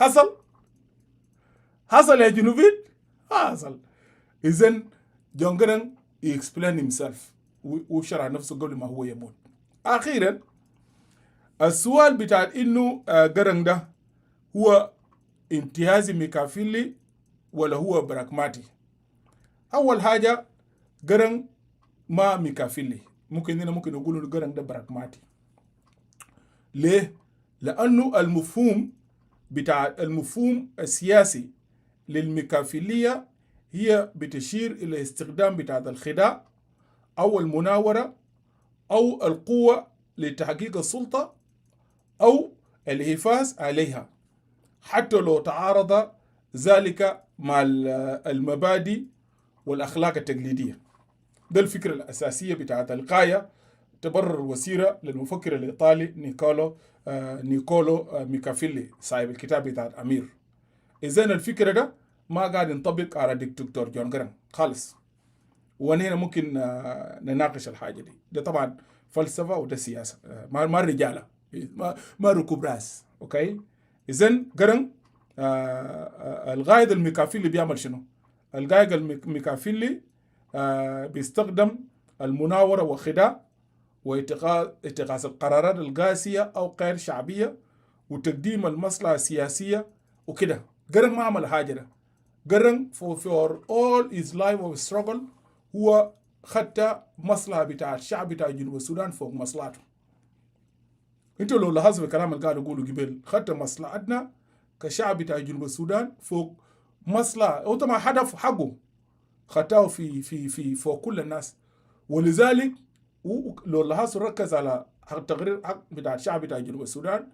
حصل يا جنوبيين؟ حصل. اذن جون قرن يكسبلين هيمسيلف وشرح نفسه قبل ما هو يموت. اخيرا السؤال بتاع انه قرن ده هو انتهازي ميكافيلي ولا هو براغماتي؟ أول حاجة قرن ما ميكافيلي، ممكن نقول قرن ده براغماتي. ليه؟ لأنه المفهوم السياسي للميكافيلية هي بتشير إلى استخدام بتاع الخداع أو المناورة أو القوة لتحقيق السلطة أو الحفاظ عليها، حتى لو تعارض ذلك مع المبادئ والأخلاق التقليدية. ده الفكرة الأساسية بتاعت الغاية تبرر الوسيلة للمفكر الإيطالي نيكولو ميكافيلي صاحب الكتاب بتاع الأمير. إذن الفكرة ده ما قاعد ينطبق على دكتور جون قرن خالص. وهنا ممكن نناقش الحاجة دي. ده طبعا فلسفة وده سياسة، ما رجالة، ما ركوب راس. أوكي. إذن قرن القائد الميكافيلي بيعمل شنو؟ القائد الميكافيلي بيستخدم المناورة والخداع واتخاذ القرارات القاسية أو غير شعبية وتقديم المصلحة السياسية وكده. قرن ما عمل حاجة ده. قرن for all his life of struggle هو خدت مصلحة بتاع الشعب بتاع جنوب السودان فوق مصلحته. انتوا لو لاحظوا الكلام اللي قاعد يقولوا قبل، خدت مصلحتنا كشعب بتاع جنوب السودان فوق مصلحة أو طبعا هدف حقه خدته في فوق كل الناس. ولذلك لو لاحظوا ركز على تقرير حق بتاع الشعب بتاع جنوب السودان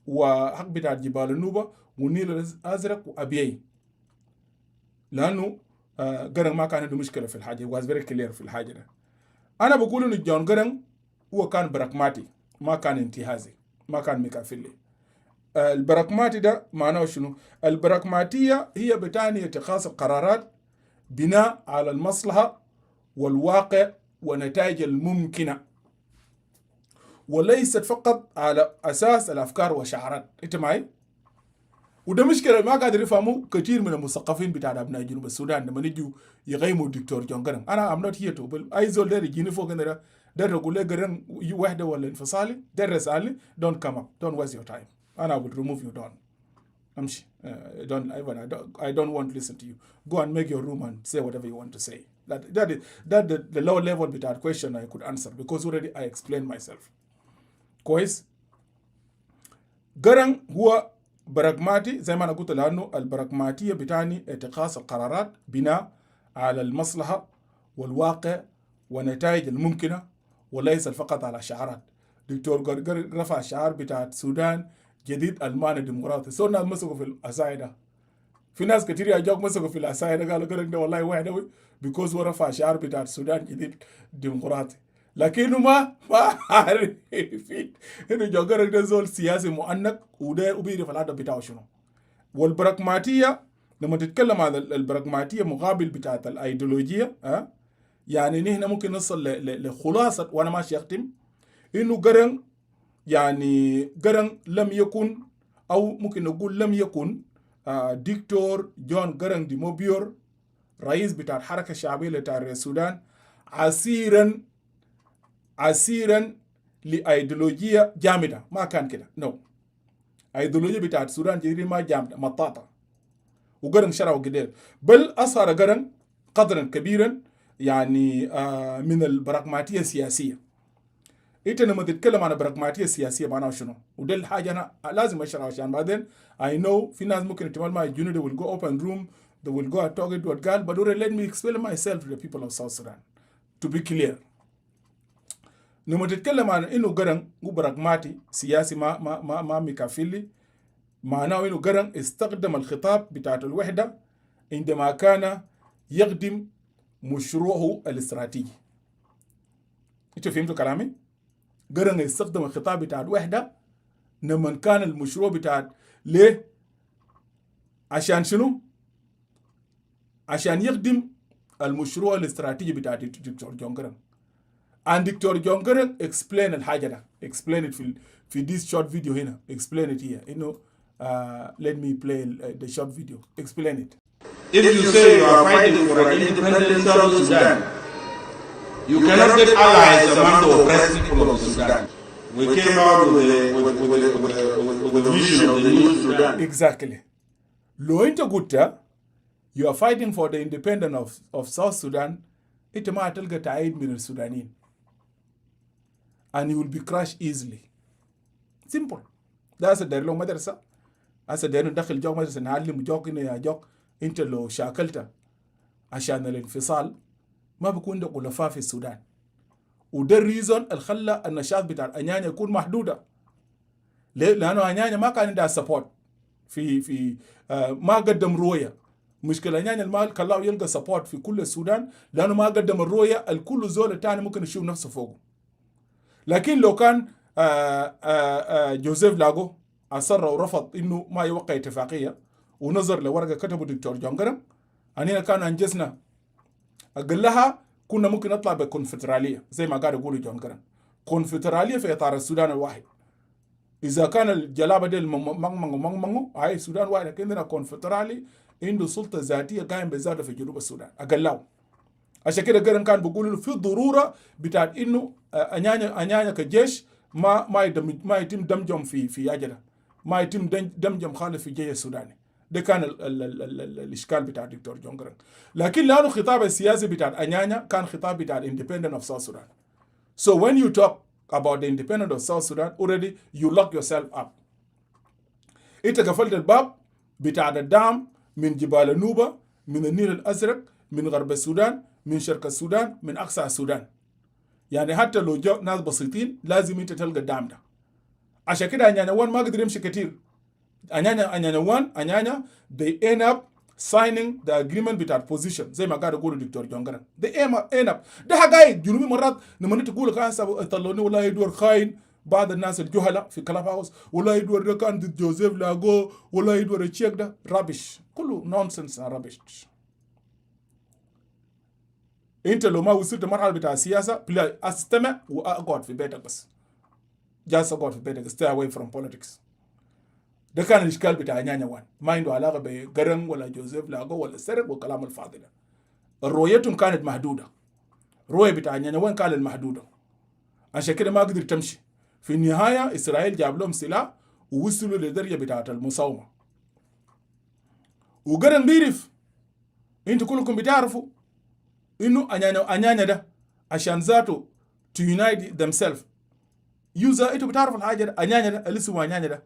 وحق بتاع جبال النوبة والنيل الأزرق وأبيي، لأنه قرن ما كان عنده مشكلة في الحاجة، was very clear في الحاجة ده. أنا بقول إنه جون قرن هو كان براغماتي، ما كان انتهازي، ما كان ميكافيلي. البراغماتي ده معناه شنو؟ البراغماتية هي بتعني اتخاذ القرارات بناء على المصلحة والواقع ونتائج الممكنة، وليست فقط على أساس الأفكار والشعارات. أنت معي؟ وده مشكلة ما قادر يفهموا كثير من المثقفين بتاع أبناء جنوب السودان لما يجوا يغيموا الدكتور جون قرن. أنا I'm not here to أي زول ده يجيني فوق هنا ده يقول لي قرن وحدة ولا انفصالي، ده رسالي don't come up, don't waste your time. أنا will remove you down. أمشي. I don't want to listen to you. Go and make your room and say whatever you want to say. That the low level بتاع question I could answer because already I explained myself. كويس. قرن هو براغماتي زي ما أنا قلت، لأنه البراغماتية بتعني اتخاذ القرارات بناء على المصلحة والواقع ونتائج الممكنة وليس فقط على شعارات. دكتور قرقر رفع شعار بتاع السودان جديد ألماني ديمقراطي. سو الناس مسكوا في الأساي ده. في ناس كتير يجوك مسكوا في الأساي ده قالوا قرق ده والله واحد أوي بيكوز هو رفع شعار بتاع السودان جديد ديمقراطي. لكنه ما عارف إنه جو قرق ده زول سياسي مؤنق وده وبيعرف الهدف بتاعه شنو. والبراغماتية لما تتكلم عن البراغماتية مقابل بتاعت الأيديولوجية يعني نحن ممكن نصل لخلاصة وأنا ماشي أختم إنه قرن يعني قرن لم يكن أو ممكن نقول لم يكن دكتور جون قرن دي موبيور رئيس بتاع الحركة الشعبية بتاع السودان عسيرا لأيديولوجية جامدة. ما كان كده نو. أيديولوجية بتاع السودان جديد ما جامدة مطاطة وقرن شرعه قدير بل أصهر قرن قدرا كبيرا يعني من البراغماتية السياسية. انت لما تتكلم عن البراغماتية السياسية معناها شنو؟ وده الحاجة أنا لازم أشرح عشان بعدين I know في ناس ممكن احتمال ما يجوني they will go open room they will go and talk it what قال but let me explain myself to the people of South Sudan to be clear. لما تتكلم عن إنه قرن هو براغماتي سياسي ما ميكافيلي معناه إنه قرن استخدم الخطاب بتاعت الوحدة عندما كان يخدم مشروعه الاستراتيجي. انتوا فهمتوا كلامي؟ قرن يستخدم الخطاب بتاع الوحدة لما كان المشروع بتاع ليه؟ عشان شنو؟ عشان يخدم المشروع الاستراتيجي بتاع دكتور جون قرن. and دكتور جون قرن explain الحاجة ده explain it في this short video هنا explain it here إنه let me play the short video explain it. If you say you are fighting for an independent South Sudan, you cannot get allies among the oppressed people of Sudan. We came out with the vision of the new Sudan. Exactly. لو أنت قلت you are fighting for the independence of South Sudan, أنت ما هتلقى تعيد من السودانيين. And you will be crushed easily. Simple. ده هسه داير له مدرسة. هسه داير ندخل جوك مدرسة نعلم جوك إنه يا جوك أنت لو شاكلت عشان الانفصال ما بيكون ده خلفاء في السودان. وده الريزون اللي خلى النشاط بتاع الأنيانيا يكون محدودة. ليه؟ لأنه أنيانيا ما كان عندها سبورت في ما قدم رؤية. مشكلة أنيانيا المال كلاو يلقى سبورت في كل السودان لأنه ما قدم الرؤية الكل زول الثاني ممكن يشوف نفسه فوقه. لكن لو كان جوزيف لاغو أصر ورفض إنه ما يوقع اتفاقية ونظر لورقة كتبه دكتور جون قرن أننا كان أنجزنا أقلها كنا ممكن نطلع بكونفدرالية زي ما قاعد يقولوا جون قرن. كونفدرالية في إطار السودان الواحد. إذا كان الجلابة دي مانغو هاي السودان واحد لكن عندنا كونفدرالي عنده سلطة ذاتية قائم بذاته في جنوب السودان أقلاه. عشان كده قرن كان بيقولوا في ضرورة بتاعت إنه أنيانيا كجيش ما يتم دمجهم في أجلة ما يتم دمجهم خالص في الجيش السوداني. ده كان الإشكال بتاع دكتور جون قرن. لكن لأنه خطاب السياسي بتاع أنيانيا كان خطاب بتاع independence of South Sudan. So when you talk about the independence of South Sudan already you lock yourself up. أنت قفلت الباب بتاع الدعم من جبال النوبة من النيل الأزرق من غرب السودان من شرق السودان من أقصى السودان. يعني حتى لو جاء ناس بسيطين لازم أنت تلقى الدعم ده. عشان كده أنيانيا وان ما قدر يمشي كتير. أنيانيا they end up signing the agreement بتاع position زي ما قاعد يقول الدكتور جون قرن. they end up ده حقائق جنوبي مرات لما تقول كان طلعوني ولا يدور خاين بعض الناس الجهلاء في كلاب هاوس ولا يدور ده كان ضد جوزيف لاغو ولا يدور الشيك ده رابش كله نونسنس رابش. انت لو ما وصلت مرحله بتاع السياسه بلا استمع واقعد في بيتك بس جالس اقعد في بيتك stay away from politics. ده كان الاشكال بتاع أنيانيا وان ما عنده علاقه بقرن ولا جوزيف لاغو ولا سرق والكلام الفاضي ده. رؤيتهم كانت محدوده. رؤيه بتاع أنيانيا وان كانت محدوده عشان كده ما قدر تمشي. في النهايه اسرائيل جاب لهم سلاح ووصلوا لدرجه بتاعه المساومه. وقرن بيعرف انتوا كلكم بتعرفوا انه أنيانيا ده عشان ذاته to unite themselves يوزا انتوا بتعرفوا الحاجه ده أنيانيا ده اللي اسمه أنيانيا ده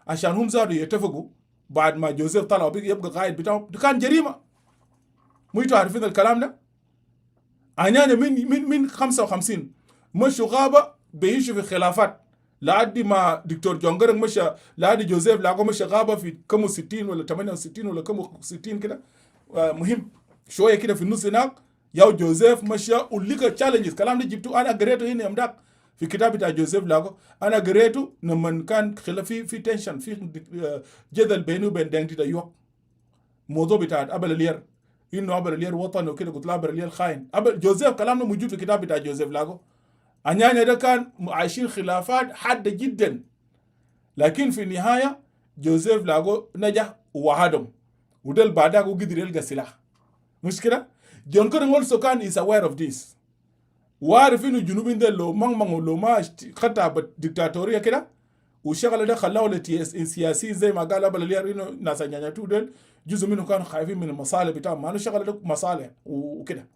عشان هم ذاته يتفقوا بعد ما جوزيف طلع يبقى قائد بتاعهم. ده كان جريمه. مو انتوا عارفين الكلام ده؟ أنيانيا من 55 مشوا غابه بيعيشوا في خلافات لحد ما دكتور جون جرانج مشى، لحد جوزيف لاغو مشى غابه في كم 60 ولا 68 ولا كم 60 كده. مهم شويه كده في النص هناك ياو جوزيف مشى ولقى تشالنجز. كلام ده جبته انا قريته هنا يمداك في كتاب بتاع جوزيف لاغو، انا قريته لما كان خلاف في تنشن في جدل بينه وبين دانتي دا يوك، موضوع بتاع ابل الير، انه ابل الير وطني وكده، قلت له ابل الير خاين. جوزيف كلامه موجود في الكتاب بتاع جوزيف لاغو. انيانيا ده كان عايشين خلافات حاده جدا، لكن في النهايه جوزيف لاغو نجح ووحدهم، ودل بعدها قدر يلقى سلاح. مشكله جون كرنج also كان is aware of this، وعارف انه الجنوبين ده لو لو ما خدها بالديكتاتوريه كده والشغله ده خلاه للسياسي زي ما قال قبل اليار انه ناس نيانياتو دول جزء منهم كانوا خايفين من المصالح بتاعهم، ما الشغله ده مصالح وكده.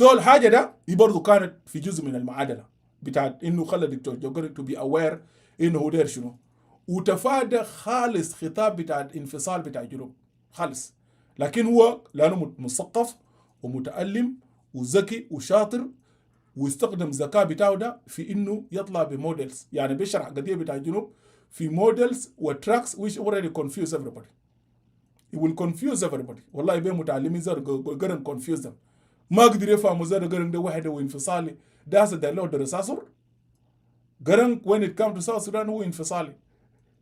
الحاجه ده برضه كانت في جزء من المعادله بتاعت انه خلى الدكتور جوجري تو بي اوير انه هو داير شنو، وتفادى خالص خطاب بتاع الانفصال بتاع الجنوب خالص. لكن هو لانه مثقف ومتعلم وذكي وشاطر، واستخدم الذكاء بتاعه ده في انه يطلع بموديلز، يعني بيشرح قضيه بتاع الجنوب في موديلز وتراكس which already confuse everybody. He will confuse everybody. والله يبقى متعلمين زي قرن confuse them. ما قدر يفهموا زي قرن ده وحده وانفصالي، ده هسه ده له درس اصر. قرن when it comes to South Sudan هو انفصالي.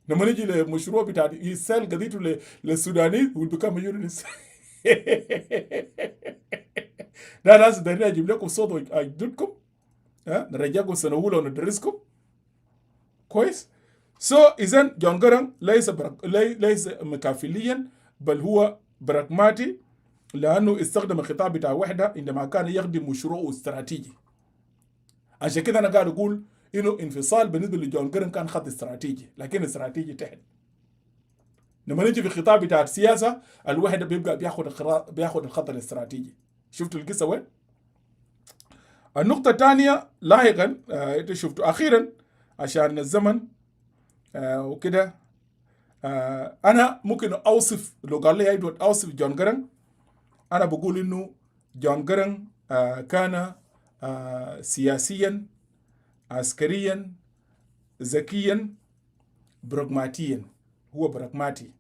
لما نيجي للمشروع بتاع يسال قضيته للسوداني will become a unionist. ده ناس دارين اجيب لكم صوت اجددكم، نرجعكم سنه اولى وندرسكم كويس. اذا جون جرانج ليس مكافليا، بل هو براغماتي، لانه استخدم الخطاب بتاع وحده عندما كان يخدم مشروعه استراتيجي. عشان كده انا قاعد اقول انه انفصال بالنسبه لجون جرانج كان خط استراتيجي، لكن استراتيجي تحت. لما نيجي في الخطاب بتاع السياسه الوحده بيبقى بياخد الخط الاستراتيجي. شفتوا القصه وين؟ النقطه الثانيه لاحقا انت شفتوا اخيرا عشان الزمن وكده، انا ممكن اوصف، لو قال لي ايدوت اوصف جون جرانج، انا بقول انه جون جرانج كان سياسيا عسكريا ذكيا براغماتيا. هو براغماتي.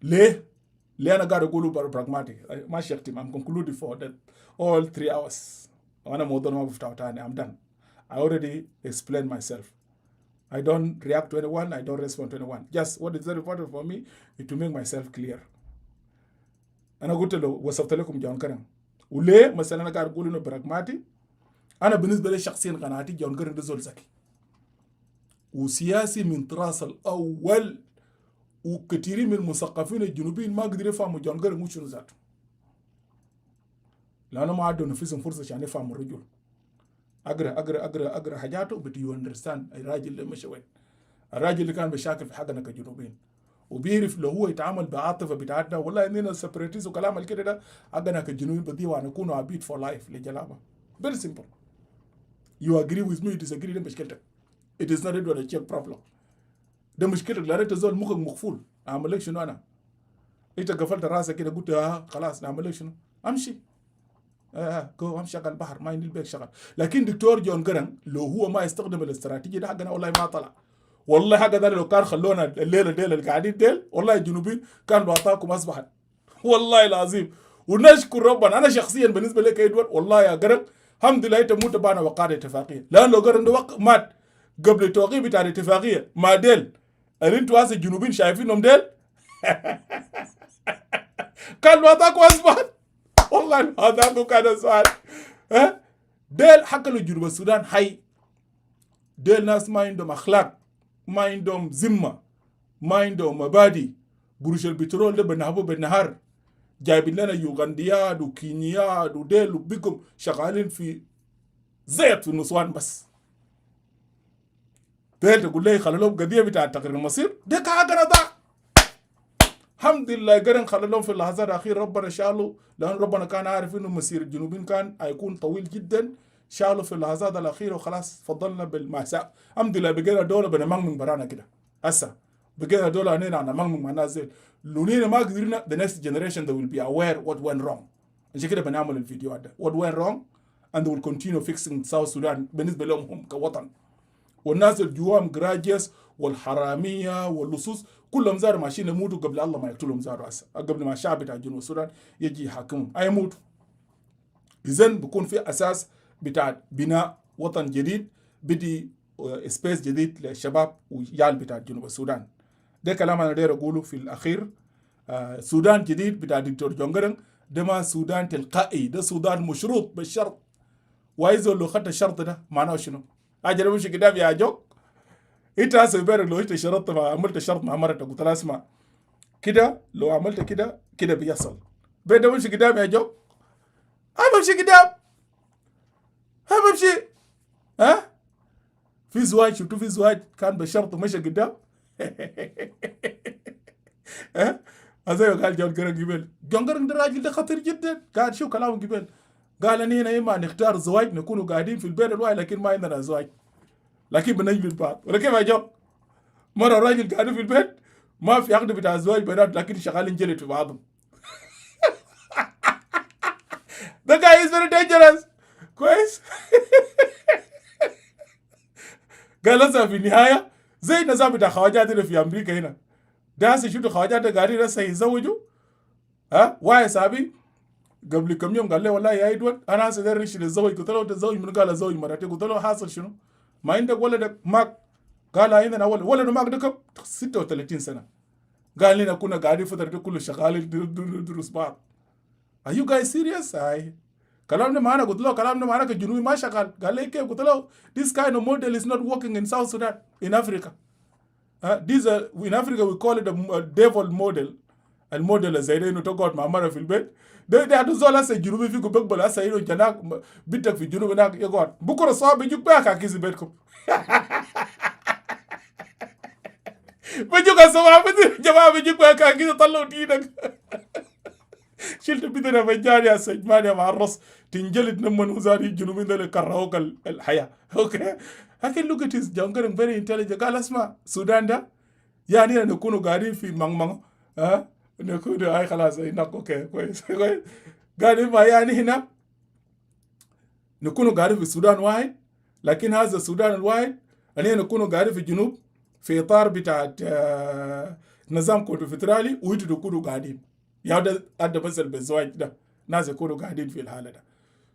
ليه انا قاعد اقوله براغماتي؟ ماشي اختم. I'm concluded for that all 3 hours. وانا موضوع ما بفتحه تاني. I'm done. I already explained myself. I don't react to anyone. I don't respond to anyone. Just what is very important for me is to make myself clear. أنا قلت له وصفت لكم جون جرانج، وليه مثلا أنا قاعد أقول إنه براغماتي. أنا بالنسبة لي شخصيا قناعتي جون جرانج ده زول ذكي وسياسي من طراز الأول، وكثيرين من المثقفين الجنوبيين ما قدروا يفهموا جون جرانج وشنو ذاته، لأنه ما عندهم نفسهم فرصة عشان يفهموا الرجل. أقرأ حاجاته بتيو أندرستاند الراجل اللي مشى وين، الراجل اللي كان بيشاكل في حقنا كجنوبيين، وبيعرف لو هو يتعامل بعاطفه بتاعتنا. والله اننا سيبراتيست وكلام الكده ده حقنا كجنوبيين بدي ونكون عبيد فور لايف لجلابه. Very simple. You agree with me, you disagree، ده مشكلتك. It is not a check problem. ده مشكلتك، لا تزول مخك مقفول. اعمل لك شنو انا؟ انت قفلت راسك كده قلت خلاص نعمل لك شنو؟ امشي. جو امشي شغل البحر، ما ينيل بيك شغل. لكن دكتور جون جرانج لو هو ما يستخدم الاستراتيجيه ده حقنا والله ما طلع. والله حاجه ده لو كان خلونا الليله ديل اللي قاعدين ديل والله الجنوبيين كان بعطاكم اصبحت والله العظيم. ونشكر ربنا. انا شخصيا بالنسبه لك ادوارد والله يا جرانج الحمد لله انت موت بانا وقعت اتفاقيه، لان لو جرانج مات قبل التوقيع بتاع الاتفاقيه ما ديل اللي انتوا هسه الجنوبيين شايفينهم ديل كان بعطاكم اصبحت. والله هذا كان سؤال. ديل حق الجنوب السودان حي. ديل ناس ما عندهم اخلاق، ما عندهم ذمه، ما عندهم مبادئ. قروش البترول ده بنهبه بالنهار، جايبين لنا يوغنديات وكينيات وديل وبيكم شغالين في زيت في النسوان بس. ديل تقول لي خلوا لهم قضيه بتاع تقرير المصير ده كاغنا ضاع. الحمد لله قرن خلوا لهم في اللحظات الاخيره ربنا شالوا، لان ربنا كان عارف انه مسير الجنوبيين كان هيكون طويل جدا. شالوا في اللحظات الاخيره وخلاص فضلنا بالمأساة. الحمد لله بقينا دوله بنمغمغ برانا كده. هسه بقينا دوله هنا عنا مغمغ مع الناس زي لونينا ما قدرنا the next generation they will be aware what went wrong. عشان كده بنعمل الفيديوهات ده what went wrong and they will continue fixing South Sudan بالنسبة لهم هم كوطن. والناس الجوام جراجيس والحرامية واللصوص كلهم زار ماشيين يموتوا قبل الله ما يقتلهم زاروا هسه، قبل ما الشعب بتاع جنوب السودان يجي يحاكمهم يموتوا. إذن بكون في أساس بتاع بناء وطن جديد بدي سبيس جديد للشباب ويال بتاع جنوب السودان. ده كلام أنا داير أقوله في الأخير. سودان جديد بتاع دكتور جون جرانج ده ما سودان تلقائي، ده سودان مشروط بالشرط. وإذا لو خدت الشرط ده معناه شنو؟ أجل مش قدام يا جوك. أنت هسه بيرك لو أنت شرطت عملت شرط مع مرتك قلت لها اسمع كده لو عملت كده كده بيحصل. بيت ده مش قدام يا جوك. أنا بمشي قدام. أنا بمشي. ها؟ في زواج شفتوا في زواج كان بالشرط ومشى قدام. ها؟ زي ما قال جون جرانج قبل. جون جرانج ده راجل ده خطير جدا. قاعد شو كلامه قبل. قال أنا هنا إما نختار زواج نكونوا قاعدين في البيت الواحد لكن ما عندنا زواج. لكن بنجلد بعض. ولكن ما جاب. مرة راجل قاعدين في البيت ما في عقد بتاع زواج بنات لكن شغالين جلد في بعضهم. The guy is very dangerous. كويس. قال هسه في النهاية زي النظام بتاع خواجات هنا في أمريكا هنا. ده هسه شفتوا خواجات قاعدين هسه يتزوجوا. واحد صاحبي قبل كم يوم قال لي والله يا إدوارد أنا هسه داير نشتري الزوج. قلت له تتزوج من؟ قال أزوج مرتي. قلت له حاصل شنو؟ ما عندك ولدك ماك؟ قال عندنا ولد ماك ده كم 36 سنة. قال لنا كنا قاعدين فترة كله شغالين دروس بعض. Are you guys serious؟ كلامنا معنا. قلت له كلامنا معنا كجنوبي ما شغال. قال لي كيف؟ قلت له this kind of model is not working in South Sudan in Africa. In Africa we call it a devil model. الموديل زي ده انه تقعد مع مرة في البيت. ده هتزول هسه الجنوبي فيكم بقبل هسه انه جناك بنتك في الجنوب هناك يقعد بكره الصبح بيجوك بقى كاكيز بيتكم. بيجوك الصبح جماعه بيجوك بقى كاكيز طلعوا دينك. شلت بدنا مجاني هسه اجماني مع الرص تنجلد نمن وزاري الجنوبيين ده اللي كرهوك الحياه. اوكي لكن لوك ات از جون جرانج فيري انتليجنت. قال اسمع السودان ده يعني نكونوا قاعدين في مانغ نكون هاي خلاص هناك اوكي كويس كويس. قال ما يعني هنا نكونوا قاعدين في السودان واحد لكن هذا السودان الواحد اللي نكونوا قاعدين في الجنوب في اطار بتاع نظام كونفدرالي وانتوا تكونوا قاعدين. يا ده مثل بالزواج ده ناس يكونوا قاعدين في الحاله ده.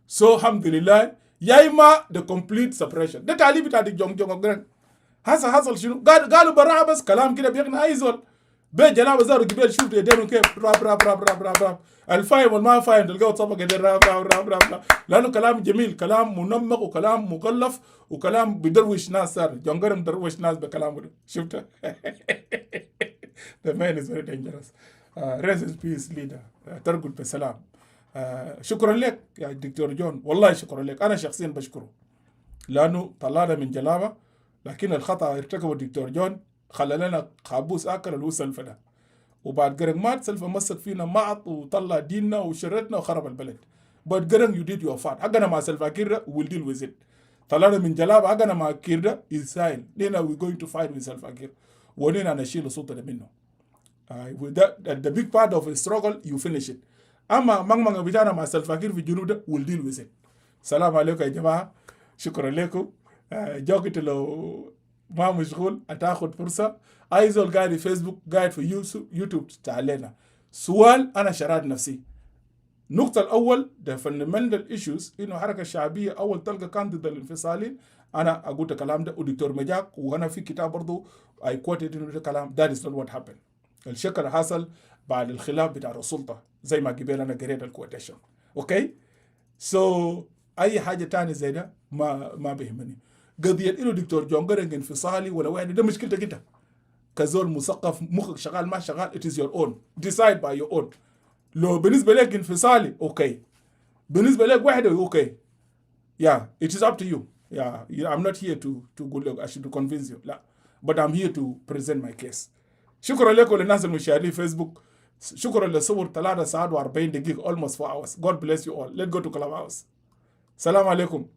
سو الحمد لله يا اما the complete separation. ده تعليم بتاع جون جرانج. حصل شنو؟ قالوا براها بس كلام كده بيقنع اي زول. بجناب زاروا قبل شوف يدينهم كيف راب راب راب راب راب راب. الفاهم والما فاهم تلقاه تصفق يدين راب راب راب راب. لانه كلام جميل كلام منمق وكلام مكلف وكلام بدروش ناس. صار جون جرانج دروش ناس بكلامه ده. شفته؟ The man is very dangerous. Rest in peace leader. ترقل بسلام. شكرا لك يا دكتور جون. والله شكرا لك. انا شخصيا بشكره لانه طلعنا من جلابه لكن الخطا ارتكبه الدكتور جون خلى لنا قابوس اكل اللي هو سلفه ده. وبعد جرانج مات سلفه مسك فينا معط وطلع ديننا وشرتنا وخرب البلد. بعد جرانج يو ديد يور فات. حقنا مع سلفا كير ويل ديل ويز ات. طلعنا من جلاب حقنا مع كير ده يسايل. لينا وي جوينج تو فايت ويز سلفا كير. ولينا نشيل صوتنا منه. The big part of the struggle you finish it. اما مانغ بتاعنا مع سلفا كير في الجنوب ده ويل ديل ويز ات. السلام عليكم يا جماعه. شكرا لكم. جوكت لو ما مشغول هتاخد فرصة. ايزول قاعد في فيسبوك قاعد في يوتيوب تعالينا سؤال. انا شرعت نفسي. النقطة الأول ده fundamental issues إنه حركة الشعبية أول تلقى كان ضد الانفصالين. أنا أقول الكلام ده ودكتور مجاك وأنا في كتاب برضو I quoted إنه ده كلام that is not what happened. الشكل حصل بعد الخلاف بتاع السلطة زي ما قبل أنا قريت الكوتيشن. أوكي so أي حاجة تاني زي ده ما بيهمني. قضية إنه دكتور جون جرانج انفصالي ولا واحد ده مشكلتك أنت كزول مثقف مخك شغال ما شغال. it is your own decide by your own. لو بالنسبة لك انفصالي أوكي بالنسبة لك واحد أوكي yeah it is up to you. I'm not here to go to convince you لا but I'm here to present my case. شكرا لكم للناس المشاهدين فيسبوك. شكرا لصور 3 ساعات و40 دقيقة almost 4 hours. God bless you all. Let's go to Clubhouse. السلام عليكم.